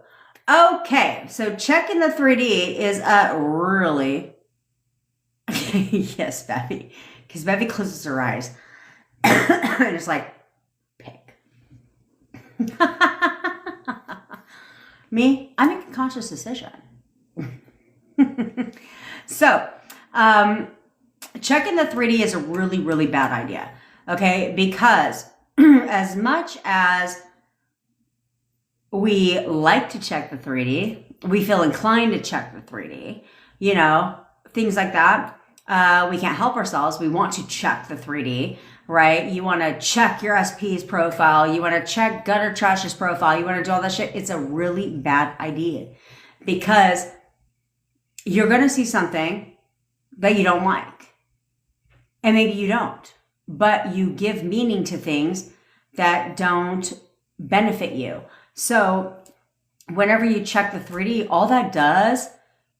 okay. So checking the 3D is really, yes, Bevy, because Bevy closes her eyes and it's like, pick. Me, I make a conscious decision. So, checking the 3D is a really, really bad idea. Okay, because as much as we like to check the 3D, we feel inclined to check the 3D, you know, things like that. We can't help ourselves. We want to check the 3D, right? You want to check your SP's profile. You want to check Gutter Trash's profile. You want to do all that shit. It's a really bad idea because you're going to see something that you don't like. And maybe you don't, but you give meaning to things that don't benefit you. So whenever you check the 3D, all that does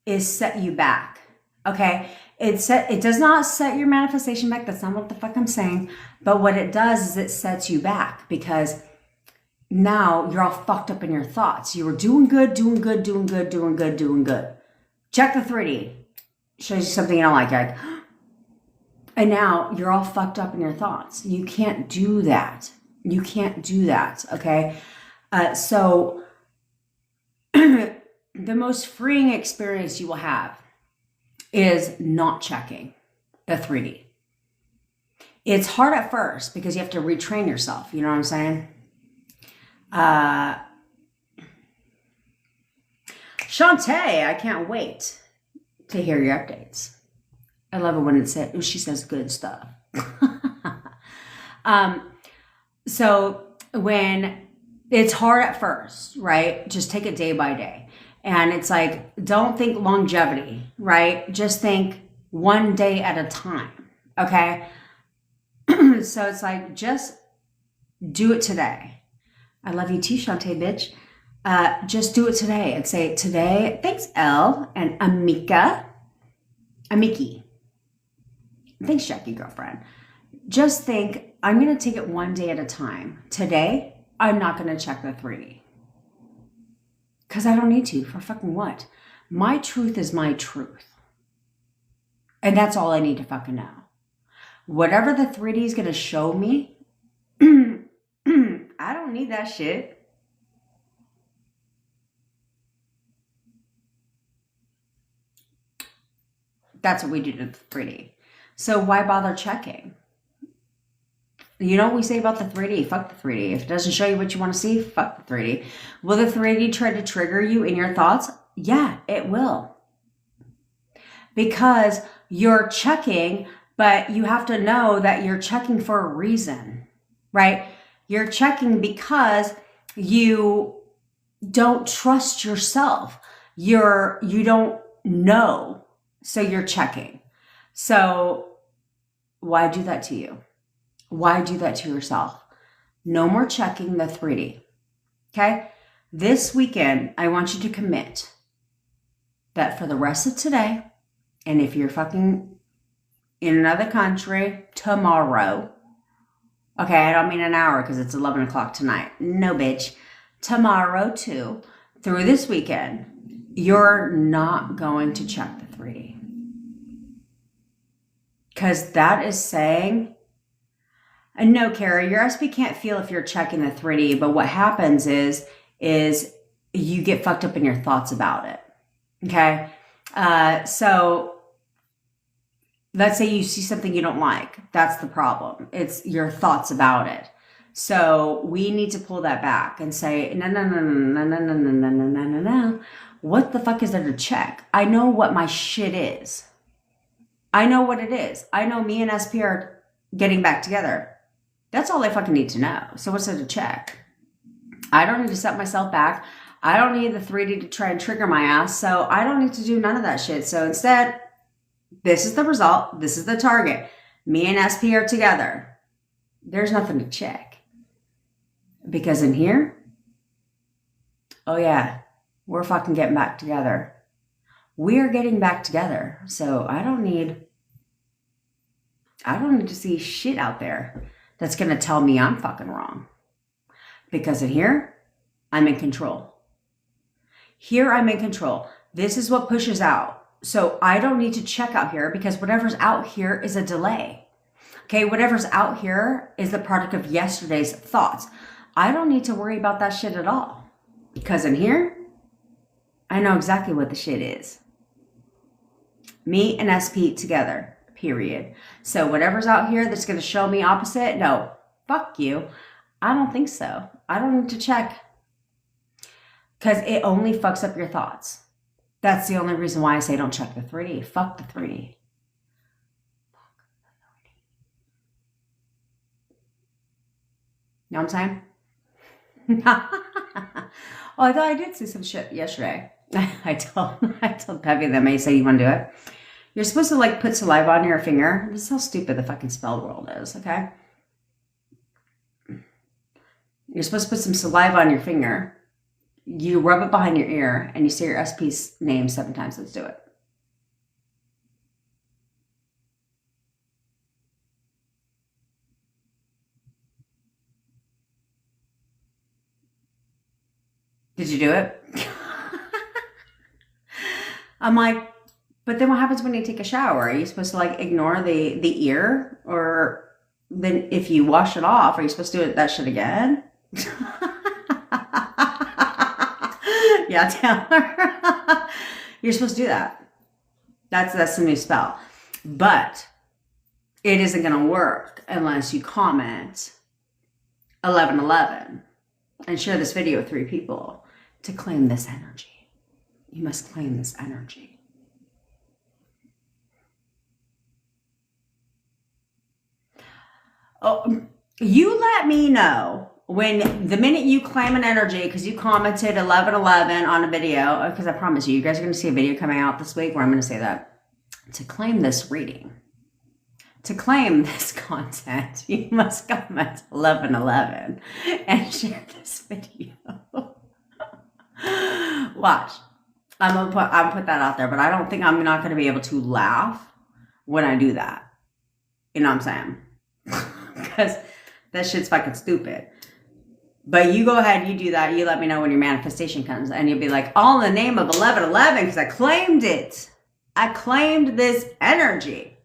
is set you back. Okay. It does not set your manifestation back. That's not what the fuck I'm saying. But what it does is it sets you back because now you're all fucked up in your thoughts. You were doing good. Check the 3D. Shows you something you don't like. You're like, and now you're all fucked up in your thoughts. You can't do that. Okay. So the most freeing experience you will have is not checking the 3D. It's hard at first because you have to retrain yourself. You know what I'm saying? Shantae, I can't wait to hear your updates. I love it when she says good stuff. So when it's hard at first, right? Just take it day by day. And it's like, don't think longevity, right? Just think one day at a time, okay? So it's like, just do it today. I love you too, Shantae, bitch. Just do it today and say, today, thanks, Elle and Amiki. Thanks, Jackie, girlfriend. Just think, I'm going to take it one day at a time. Today, I'm not going to check the 3D. Because I don't need to. For fucking what? My truth is my truth. And that's all I need to fucking know. Whatever the 3D is going to show me, I don't need that shit. That's what we do to the 3D. So why bother checking? You know what we say about the 3D? Fuck the 3D. If it doesn't show you what you want to see, fuck the 3D. Will the 3D try to trigger you in your thoughts? Yeah, it will. Because you're checking, but you have to know that you're checking for a reason, right? You're checking because you don't trust yourself. You don't know. So you're checking. So why do that to you? Why do that to yourself? No more checking the 3D. Okay? This weekend, I want you to commit that for the rest of today, and if you're fucking in another country, tomorrow. Okay, I don't mean an hour because it's 11 o'clock tonight. No, bitch. Tomorrow, too. Through this weekend, you're not going to check the 3D. Because that is saying, and no, Kara, your SP can't feel if you're checking the 3D, but what happens is you get fucked up in your thoughts about it. Okay? So let's say you see something you don't like. That's the problem. It's your thoughts about it. So we need to pull that back and say, no. What the fuck is there to check? I know what my shit is. I know what it is. I know me and SP are getting back together. That's all I fucking need to know. So what's there to check? I don't need to set myself back. I don't need the 3D to try and trigger my ass. So I don't need to do none of that shit. So instead, this is the result. This is the target. Me and SP are together. There's nothing to check. Because in here, oh yeah, we're fucking getting back together. We're getting back together. So I don't need to see shit out there that's going to tell me I'm fucking wrong. Because in here, I'm in control. Here, I'm in control. This is what pushes out. So I don't need to check out here because whatever's out here is a delay. Okay, whatever's out here is the product of yesterday's thoughts. I don't need to worry about that shit at all. Because in here, I know exactly what the shit is. Me and SP together, period. So whatever's out here that's going to show me opposite, no, fuck you. I don't think so. I don't need to check. Because it only fucks up your thoughts. That's the only reason why I say don't check the 3D. Fuck the 3D. You know what I'm saying? Oh, I thought I did see some shit yesterday. I told Peppy that may say you want to do it. You're supposed to like put saliva on your finger. This is how stupid the fucking spell world is, okay? You're supposed to put some saliva on your finger. You rub it behind your ear and you say your SP's name 7 times. Let's do it. Did you do it? I'm like, but then what happens when you take a shower? Are you supposed to like ignore the ear? Or then if you wash it off, are you supposed to do that shit again? Yeah, Taylor. You're supposed to do that. That's the new spell. But it isn't going to work unless you comment 1111 and share this video with 3 people to claim this energy. You must claim this energy. Oh, you let me know when the minute you claim an energy because you commented 1111 on a video, because I promise you guys are going to see a video coming out this week where I'm going to say that. To claim this reading, to claim this content, you must comment 1111 and share this video. Watch. I'm gonna put that out there, but I don't think I'm not going to be able to laugh when I do that. You know what I'm saying? Because that shit's fucking stupid. But you go ahead, you do that. You let me know when your manifestation comes, and you'll be like, all in the name of 1111, because I claimed it. I claimed this energy.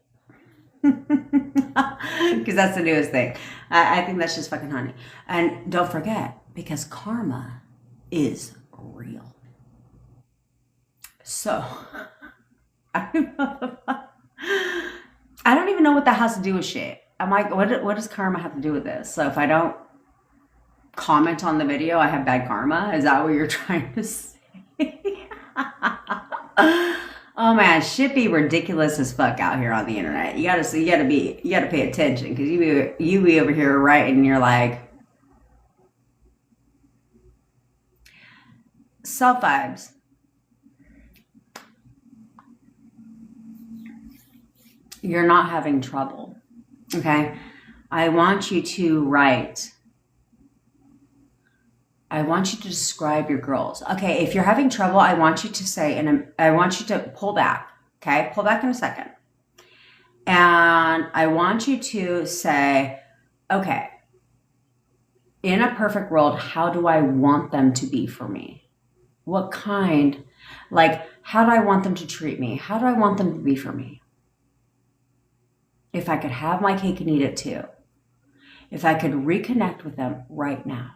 Because that's the newest thing. I think that's just fucking honey. And don't forget, because karma is real. So, I don't even know what that has to do with shit. I'm like, what does karma have to do with this? So if I don't comment on the video, I have bad karma? Is that what you're trying to say? Oh man, shit be ridiculous as fuck out here on the internet. You gotta pay attention, because you be over here writing and you're like, self vibes. You're not having trouble. Okay? I want you to write. I want you to describe your girls. Okay, if you're having trouble, I want you to say, and I want you to pull back. Okay, pull back in a second. And I want you to say, okay, in a perfect world, how do I want them to be for me? What kind, like, how do I want them to treat me? How do I want them to be for me? If I could have my cake and eat it too. If I could reconnect with them right now.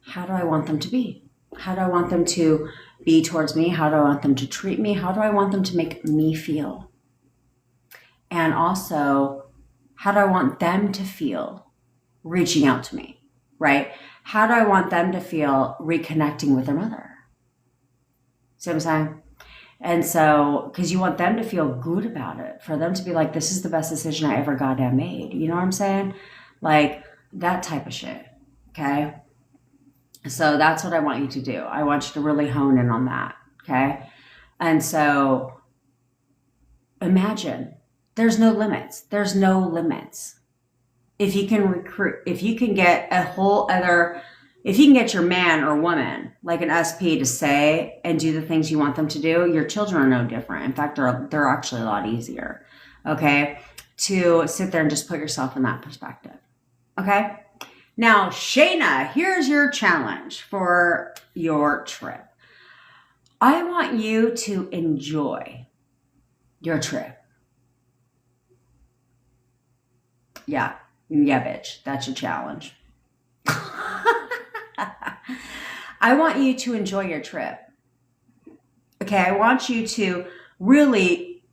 How do I want them to be? How do I want them to be towards me? How do I want them to treat me? How do I want them to make me feel? And also, how do I want them to feel reaching out to me, right? How do I want them to feel reconnecting with their mother? See what I'm saying? And so, because you want them to feel good about it, for them to be like, this is the best decision I ever goddamn made. You know what I'm saying? Like, that type of shit, okay? So that's what I want you to do. I want you to really hone in on that, okay? And so imagine there's no limits. There's no limits. If you can recruit, if you can get if you can get your man or woman, like an SP, to say and do the things you want them to do, your children are no different. In fact, they're actually a lot easier, okay? To sit there and just put yourself in that perspective, okay? Now, Shayna, here's your challenge for your trip. I want you to enjoy your trip. Yeah, bitch, that's your challenge. I want you to enjoy your trip. Okay, I want you to really,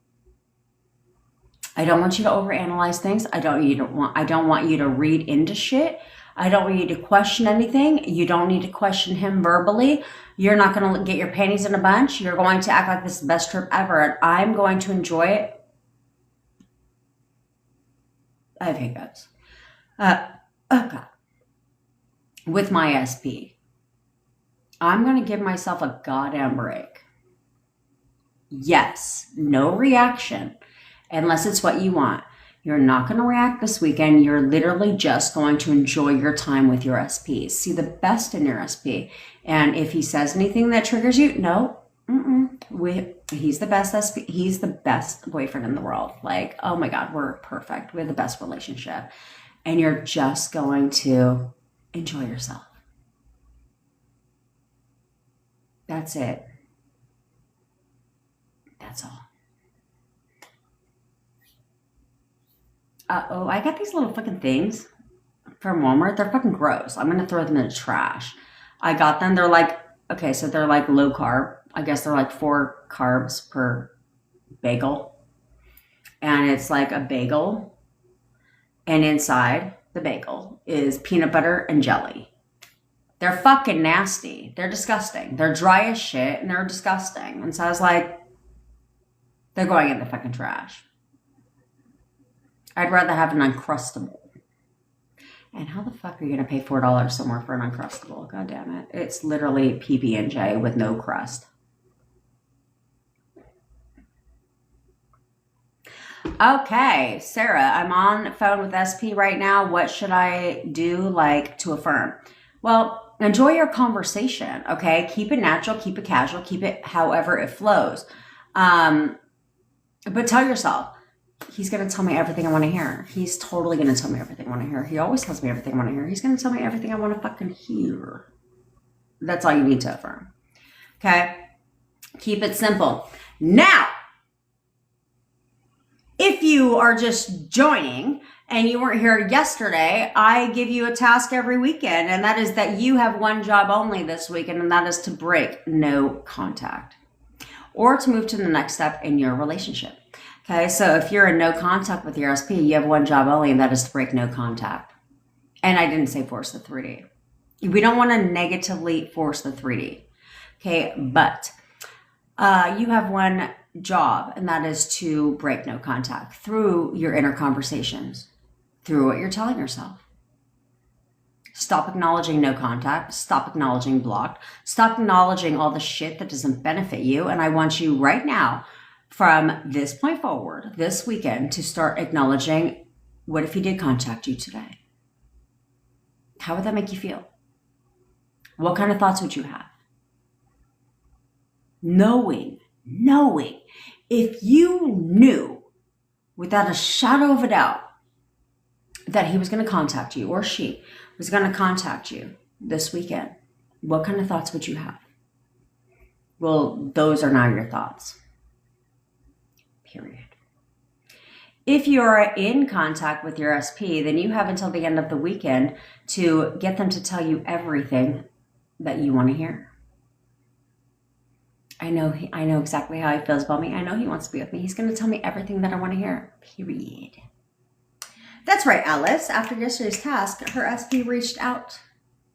I don't want you to overanalyze things. I don't want you to read into shit. I don't want you to question anything. You don't need to question him verbally. You're not going to get your panties in a bunch. You're going to act like this is the best trip ever, and I'm going to enjoy it. I have hiccups. Oh God. With my SP. I'm going to give myself a goddamn break. Yes, no reaction, unless it's what you want. You're not going to react this weekend. You're literally just going to enjoy your time with your SPs. See the best in your SP. And if he says anything that triggers you, no. He's the best SP. He's the best boyfriend in the world. Like, oh my God, we're perfect. We have the best relationship. And you're just going to enjoy yourself. That's it. That's all. Oh, I got these little fucking things from Walmart. They're fucking gross. I'm going to throw them in the trash. I got them. They're like, okay, so they're like low carb. I guess they're like 4 carbs per bagel. And it's like a bagel. And inside the bagel is peanut butter and jelly. They're fucking nasty. They're disgusting. They're dry as shit and they're disgusting. And so I was like, they're going in the fucking trash. I'd rather have an Uncrustable. And how the fuck are you going to pay $4 somewhere for an Uncrustable? God damn it. It's literally PB&J with no crust. Okay, Sarah, I'm on the phone with SP right now. What should I do, to affirm? Well, enjoy your conversation, okay? Keep it natural, keep it casual, keep it however it flows. But tell yourself, he's going to tell me everything I want to hear. He's totally going to tell me everything I want to hear. He always tells me everything I want to hear. He's going to tell me everything I want to fucking hear. That's all you need to affirm. Okay? Keep it simple. Now, if you are just joining and you weren't here yesterday, I give you a task every weekend, and that is that you have one job only this weekend, and that is to break no contact or to move to the next step in your relationship. Okay, so if you're in no contact with your SP, you have one job only, and that is to break no contact. And I didn't say force the 3D. We don't want to negatively force the 3D. Okay, but you have one job, and that is to break no contact through your inner conversations, through what you're telling yourself. Stop acknowledging no contact. Stop acknowledging blocked. Stop acknowledging all the shit that doesn't benefit you. And I want you right now, from this point forward, this weekend, to start acknowledging, what if he did contact you today? How would that make you feel? What kind of thoughts would you have? Knowing, if you knew without a shadow of a doubt that he was going to contact you, or she was going to contact you this weekend, what kind of thoughts would you have? Well, those are now your thoughts. Period. If you're in contact with your SP, then you have until the end of the weekend to get them to tell you everything that you want to hear. I know exactly how he feels about me. I know he wants to be with me. He's going to tell me everything that I want to hear. Period. That's right, Alice. After yesterday's task, her SP reached out.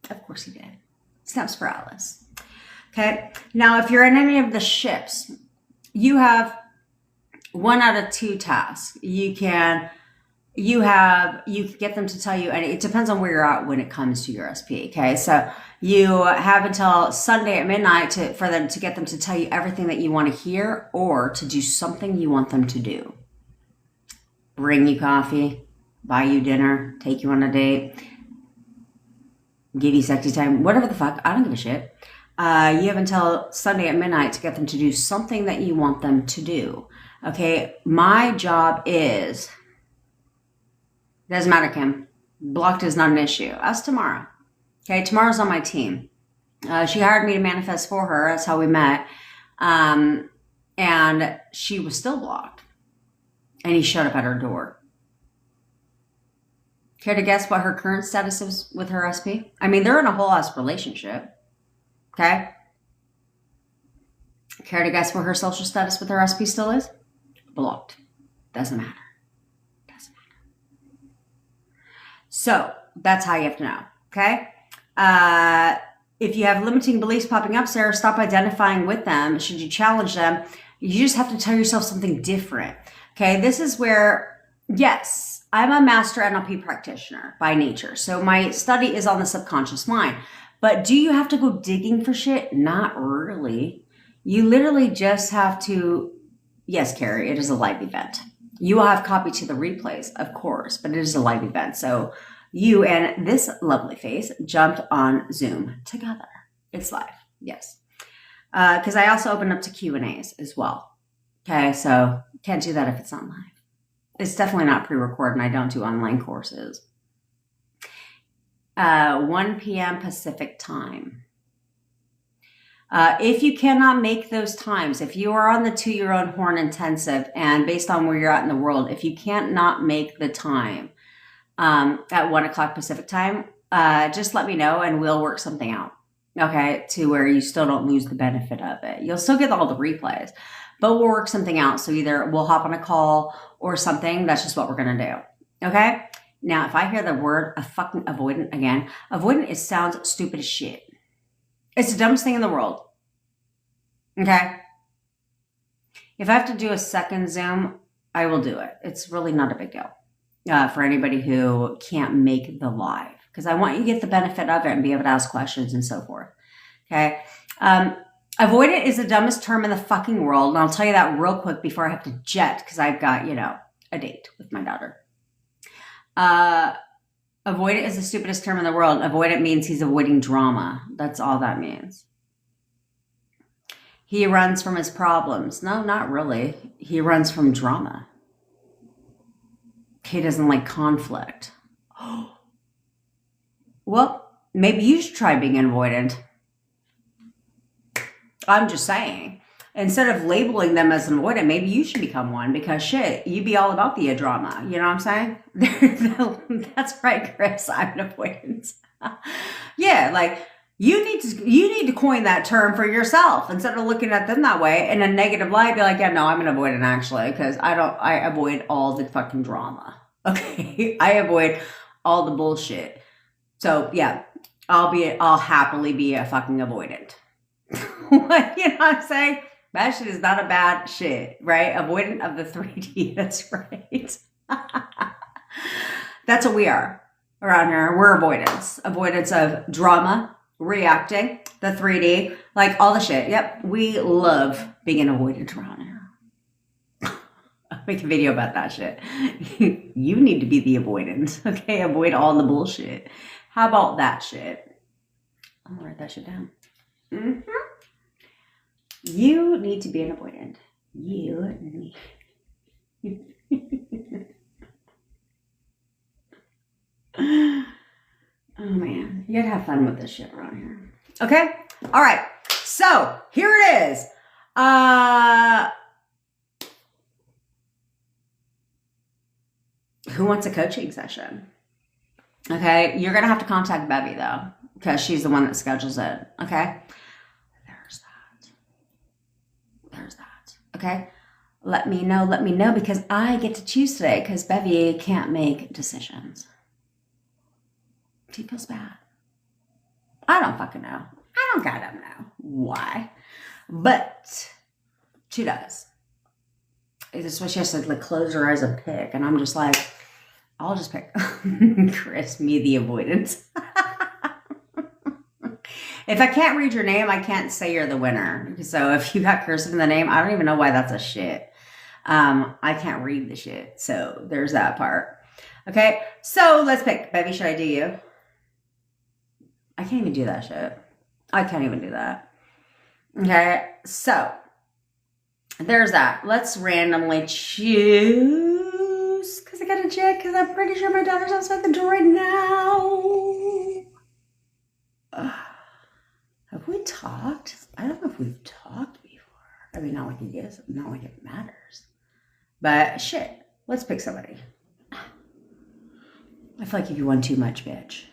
Of course he did. Snaps for Alice. Okay. Now, if you're in any of the ships, you have 1 out of 2 tasks. You can get them to tell you, and it depends on where you're at when it comes to your SP. Okay. So you have until Sunday at midnight for them to get them to tell you everything that you want to hear, or to do something you want them to do. Bring you coffee, buy you dinner, take you on a date, give you sexy time, whatever the fuck. I don't give a shit. You have until Sunday at midnight to get them to do something that you want them to do. Okay, my job is, doesn't matter, Kim. Blocked is not an issue. Ask Tamara. Okay, Tamara's on my team. She hired me to manifest for her. That's how we met. And she was still blocked. And he showed up at her door. Care to guess what her current status is with her SP? I mean, they're in a whole ass relationship. Okay? Care to guess where her social status with her SP still is? Blocked. Doesn't matter. Doesn't matter. So that's how you have to know. Okay. If you have limiting beliefs popping up, Sarah, stop identifying with them. Should you challenge them? You just have to tell yourself something different. Okay. This is where, yes, I'm a master NLP practitioner by nature. So my study is on the subconscious mind. But do you have to go digging for shit? Not really. You literally just have to, yes, Carrie, it is a live event. You will have copy to the replays, of course, but it is a live event. So you and this lovely face jumped on Zoom together. It's live, yes. Because I also open up to Q&As as well. Okay, so can't do that if it's not live. It's definitely not pre-recorded, and I don't do online courses. 1 p.m. Pacific time. If you cannot make those times, if you are on the 2 Your Own Horn intensive, and based on where you're at in the world, if you can't not make the time at 1 o'clock Pacific time, just let me know and we'll work something out. Okay, to where you still don't lose the benefit of it. You'll still get all the replays, but we'll work something out. So either we'll hop on a call or something. That's just what we're gonna do. Okay. Now, if I hear the word a fucking avoidant again, avoidant sounds stupid as shit. It's the dumbest thing in the world. Okay. If I have to do a second Zoom, I will do it. It's really not a big deal for anybody who can't make the live, because I want you to get the benefit of it and be able to ask questions and so forth. Okay. Avoidant is the dumbest term in the fucking world. And I'll tell you that real quick before I have to jet, because I've got, a date with my daughter. Avoidant is the stupidest term in the world. Avoidant means he's avoiding drama. That's all that means. He runs from his problems. No, not really. He runs from drama. He doesn't like conflict. Well, maybe you should try being an avoidant. I'm just saying. Instead of labeling them as an avoidant, maybe you should become one, because shit, you be all about the drama. You know what I'm saying? That's right, Chris. I'm an avoidant. Yeah, like you need to coin that term for yourself instead of looking at them that way in a negative light. Be like, yeah, no, I'm an avoidant actually, because I avoid all the fucking drama. Okay, I avoid all the bullshit. So yeah, I'll happily be a fucking avoidant. You know what I'm saying? That shit is not a bad shit, right? Avoidant of the 3D. That's right. That's what we are around here. We're avoidance. Avoidance of drama, reacting, the 3D, like all the shit. Yep. We love being an avoidant around here. I'll make a video about that shit. You need to be the avoidant. Okay. Avoid all the bullshit. How about that shit? I'm gonna write that shit down. Mm-hmm. You need to be an avoidant. You need. Oh man, you gotta have fun with this shit around here. Okay? All right. So here it is. Who wants a coaching session? Okay, you're gonna have to contact Bevy though, because she's the one that schedules it. Okay. There's that. Okay. Let me know, because I get to choose today, because Bevy can't make decisions. She feels bad. I don't fucking know. I don't gotta know why. But she does. This is what she has to like close her eyes and pick. And I'm just like, I'll just pick Chris, me the avoidance. If I can't read your name, I can't say you're the winner. So if you got cursive in the name, I don't even know why that's a shit. I can't read the shit. So there's that part. Okay. So let's pick. Bevy, should I do you? I can't even do that shit. I can't even do that. Okay. So there's that. Let's randomly choose, because I got to check, because I'm pretty sure my daughter's outside the door right now. Have we talked? I don't know if we've talked before. I mean, not like it is, not like it matters. But shit, let's pick somebody. I feel like if you won too much, bitch.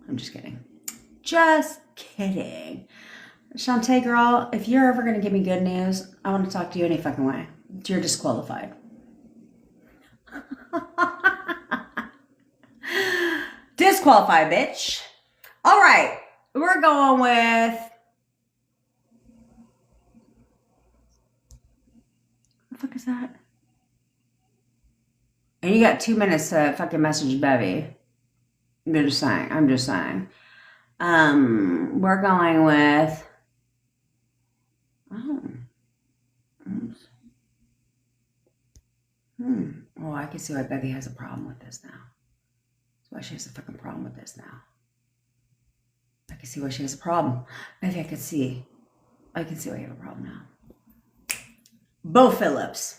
I'm just kidding. Just kidding. Shantae girl, if you're ever going to give me good news, I want to talk to you any fucking way. You're disqualified. Disqualified, bitch. All right. We're going with... What the fuck is that? And you got 2 minutes to fucking message Bevy. I'm just saying. We're going with... Oh. Oh, I can see why Bevy has a problem with this now. That's why she has a fucking problem with this now. I can see why she has a problem. Bevy, I can see why you have a problem now. Bo Phillips.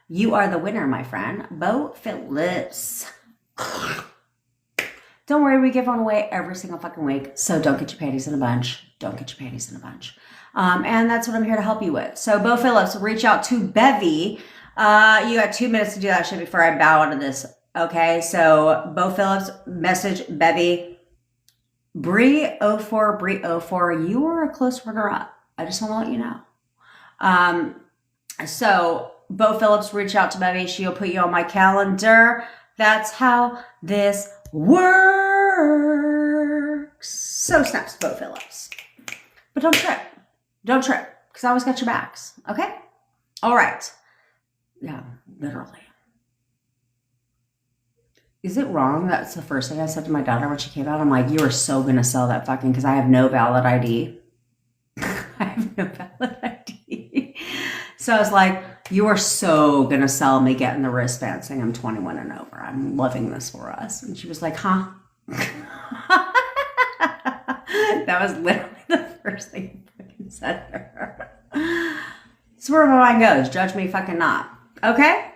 You are the winner, my friend. Bo Phillips. Don't worry, we give one away every single fucking week. So don't get your panties in a bunch. And that's what I'm here to help you with. So Bo Phillips, reach out to Bevy. You got 2 minutes to do that shit before I bow out of this. Okay, so Bo Phillips, message Bevy. Bree04, you are a close runner-up. I just want to let you know. So Bo Phillips, reach out to Bevy. She'll put you on my calendar. That's how this works. So snaps, Bo Phillips. But don't trip, because I always got your backs. Okay? All right. Yeah, literally. Is it wrong that's the first thing I said to my daughter when she came out? I'm like, you are so going to sell that fucking, because I have no valid ID. I have no valid ID. So I was like, you are so going to sell me getting the wristband saying I'm 21 and over. I'm loving this for us. And she was like, huh? That was literally the first thing I fucking said to her. That's where my mind goes. Judge me fucking not. Okay?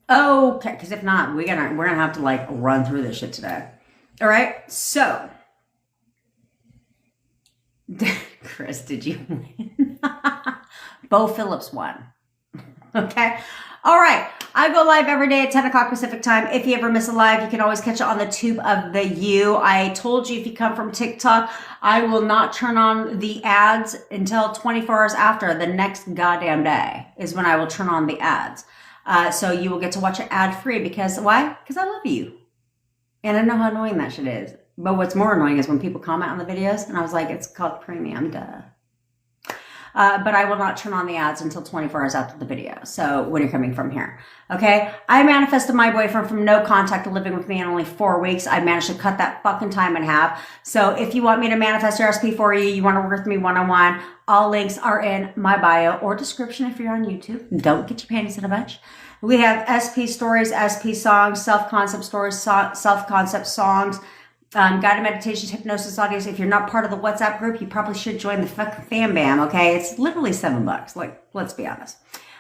Okay, because if not, we're gonna have to like run through this shit today. All right, so Chris, did you win? Bo Phillips won. Okay, all right. I go live every day at 10 o'clock Pacific time. If you ever miss a live, you can always catch it on the tube of the U. I told you if you come from TikTok, I will not turn on the ads until 24 hours after the next goddamn day is when I will turn on the ads. So you will get to watch it ad free because why? Because I love you. And I know how annoying that shit is. But what's more annoying is when people comment on the videos and I was like, it's called premium, duh. But I will not turn on the ads until 24 hours after the video. So when you're coming from here, okay? I manifested my boyfriend from no contact to living with me in only 4 weeks. I managed to cut that fucking time in half. So if you want me to manifest your SP for you, you want to work with me one-on-one, all links are in my bio or description if you're on YouTube. Don't get your panties in a bunch. We have SP stories, SP songs, self-concept stories, self-concept songs, guided meditations, hypnosis audios. If you're not part of the WhatsApp group, you probably should join the fucking fam bam, okay? It's literally $7. Like, let's be honest.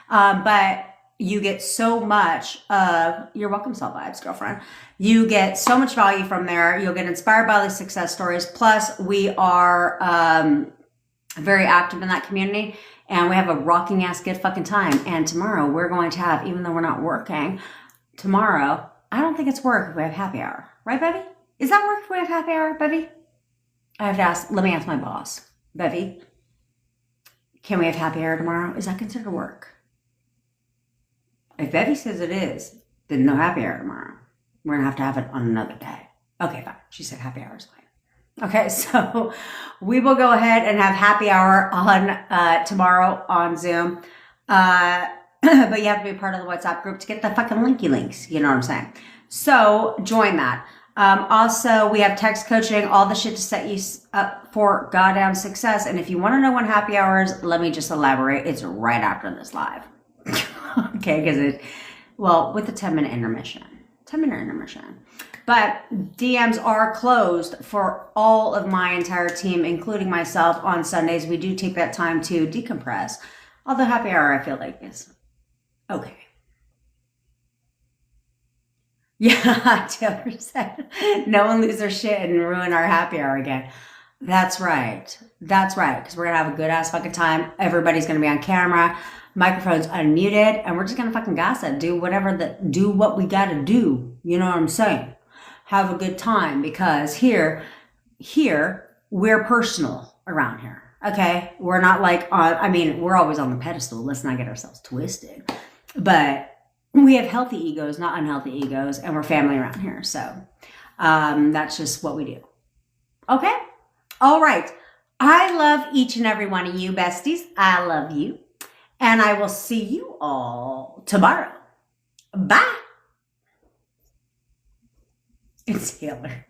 But you get so much of, you're welcome, Salt Vibes, girlfriend. You get so much value from there. You'll get inspired by the success stories. Plus, we are very active in that community. And we have a rocking ass good fucking time. And tomorrow we're going to have, even though we're not working, tomorrow, I don't think it's work if we have happy hour. Right, Bevy? Is that work if we have happy hour, Bevy? I have to ask, let me ask my boss. Bevy, can we have happy hour tomorrow? Is that considered work? If Bevy says it is, then no happy hour tomorrow. We're going to have it on another day. Okay, fine. She said happy hour is fine. Okay, so we will go ahead and have happy hour on tomorrow on Zoom. But you have to be a part of the WhatsApp group to get the fucking linky links. You know what I'm saying? So join that. Also, we have text coaching, all the shit to set you up for goddamn success. And if you want to know when happy hour is, let me just elaborate. It's right after this live. Okay, because with the 10-minute intermission. 10-minute intermission. But DMs are closed for all of my entire team, including myself, on Sundays. We do take that time to decompress. Although happy hour, I feel like, is okay. Yeah, Taylor said, no one lose their shit and ruin our happy hour again. That's right. That's right. Because we're going to have a good ass fucking time. Everybody's going to be on camera. Microphones unmuted. And we're just going to fucking gossip. Do what we got to do. You know what I'm saying? Have a good time. Because here, we're personal. around here. Okay. We're not like on, I mean, we're always on the pedestal. Let's not get ourselves twisted. But we have healthy egos, not unhealthy egos, and we're family around here. So that's just what we do. Okay. All right. I love each and every one of you besties. I love you. And I will see you all tomorrow. Bye. It's Taylor.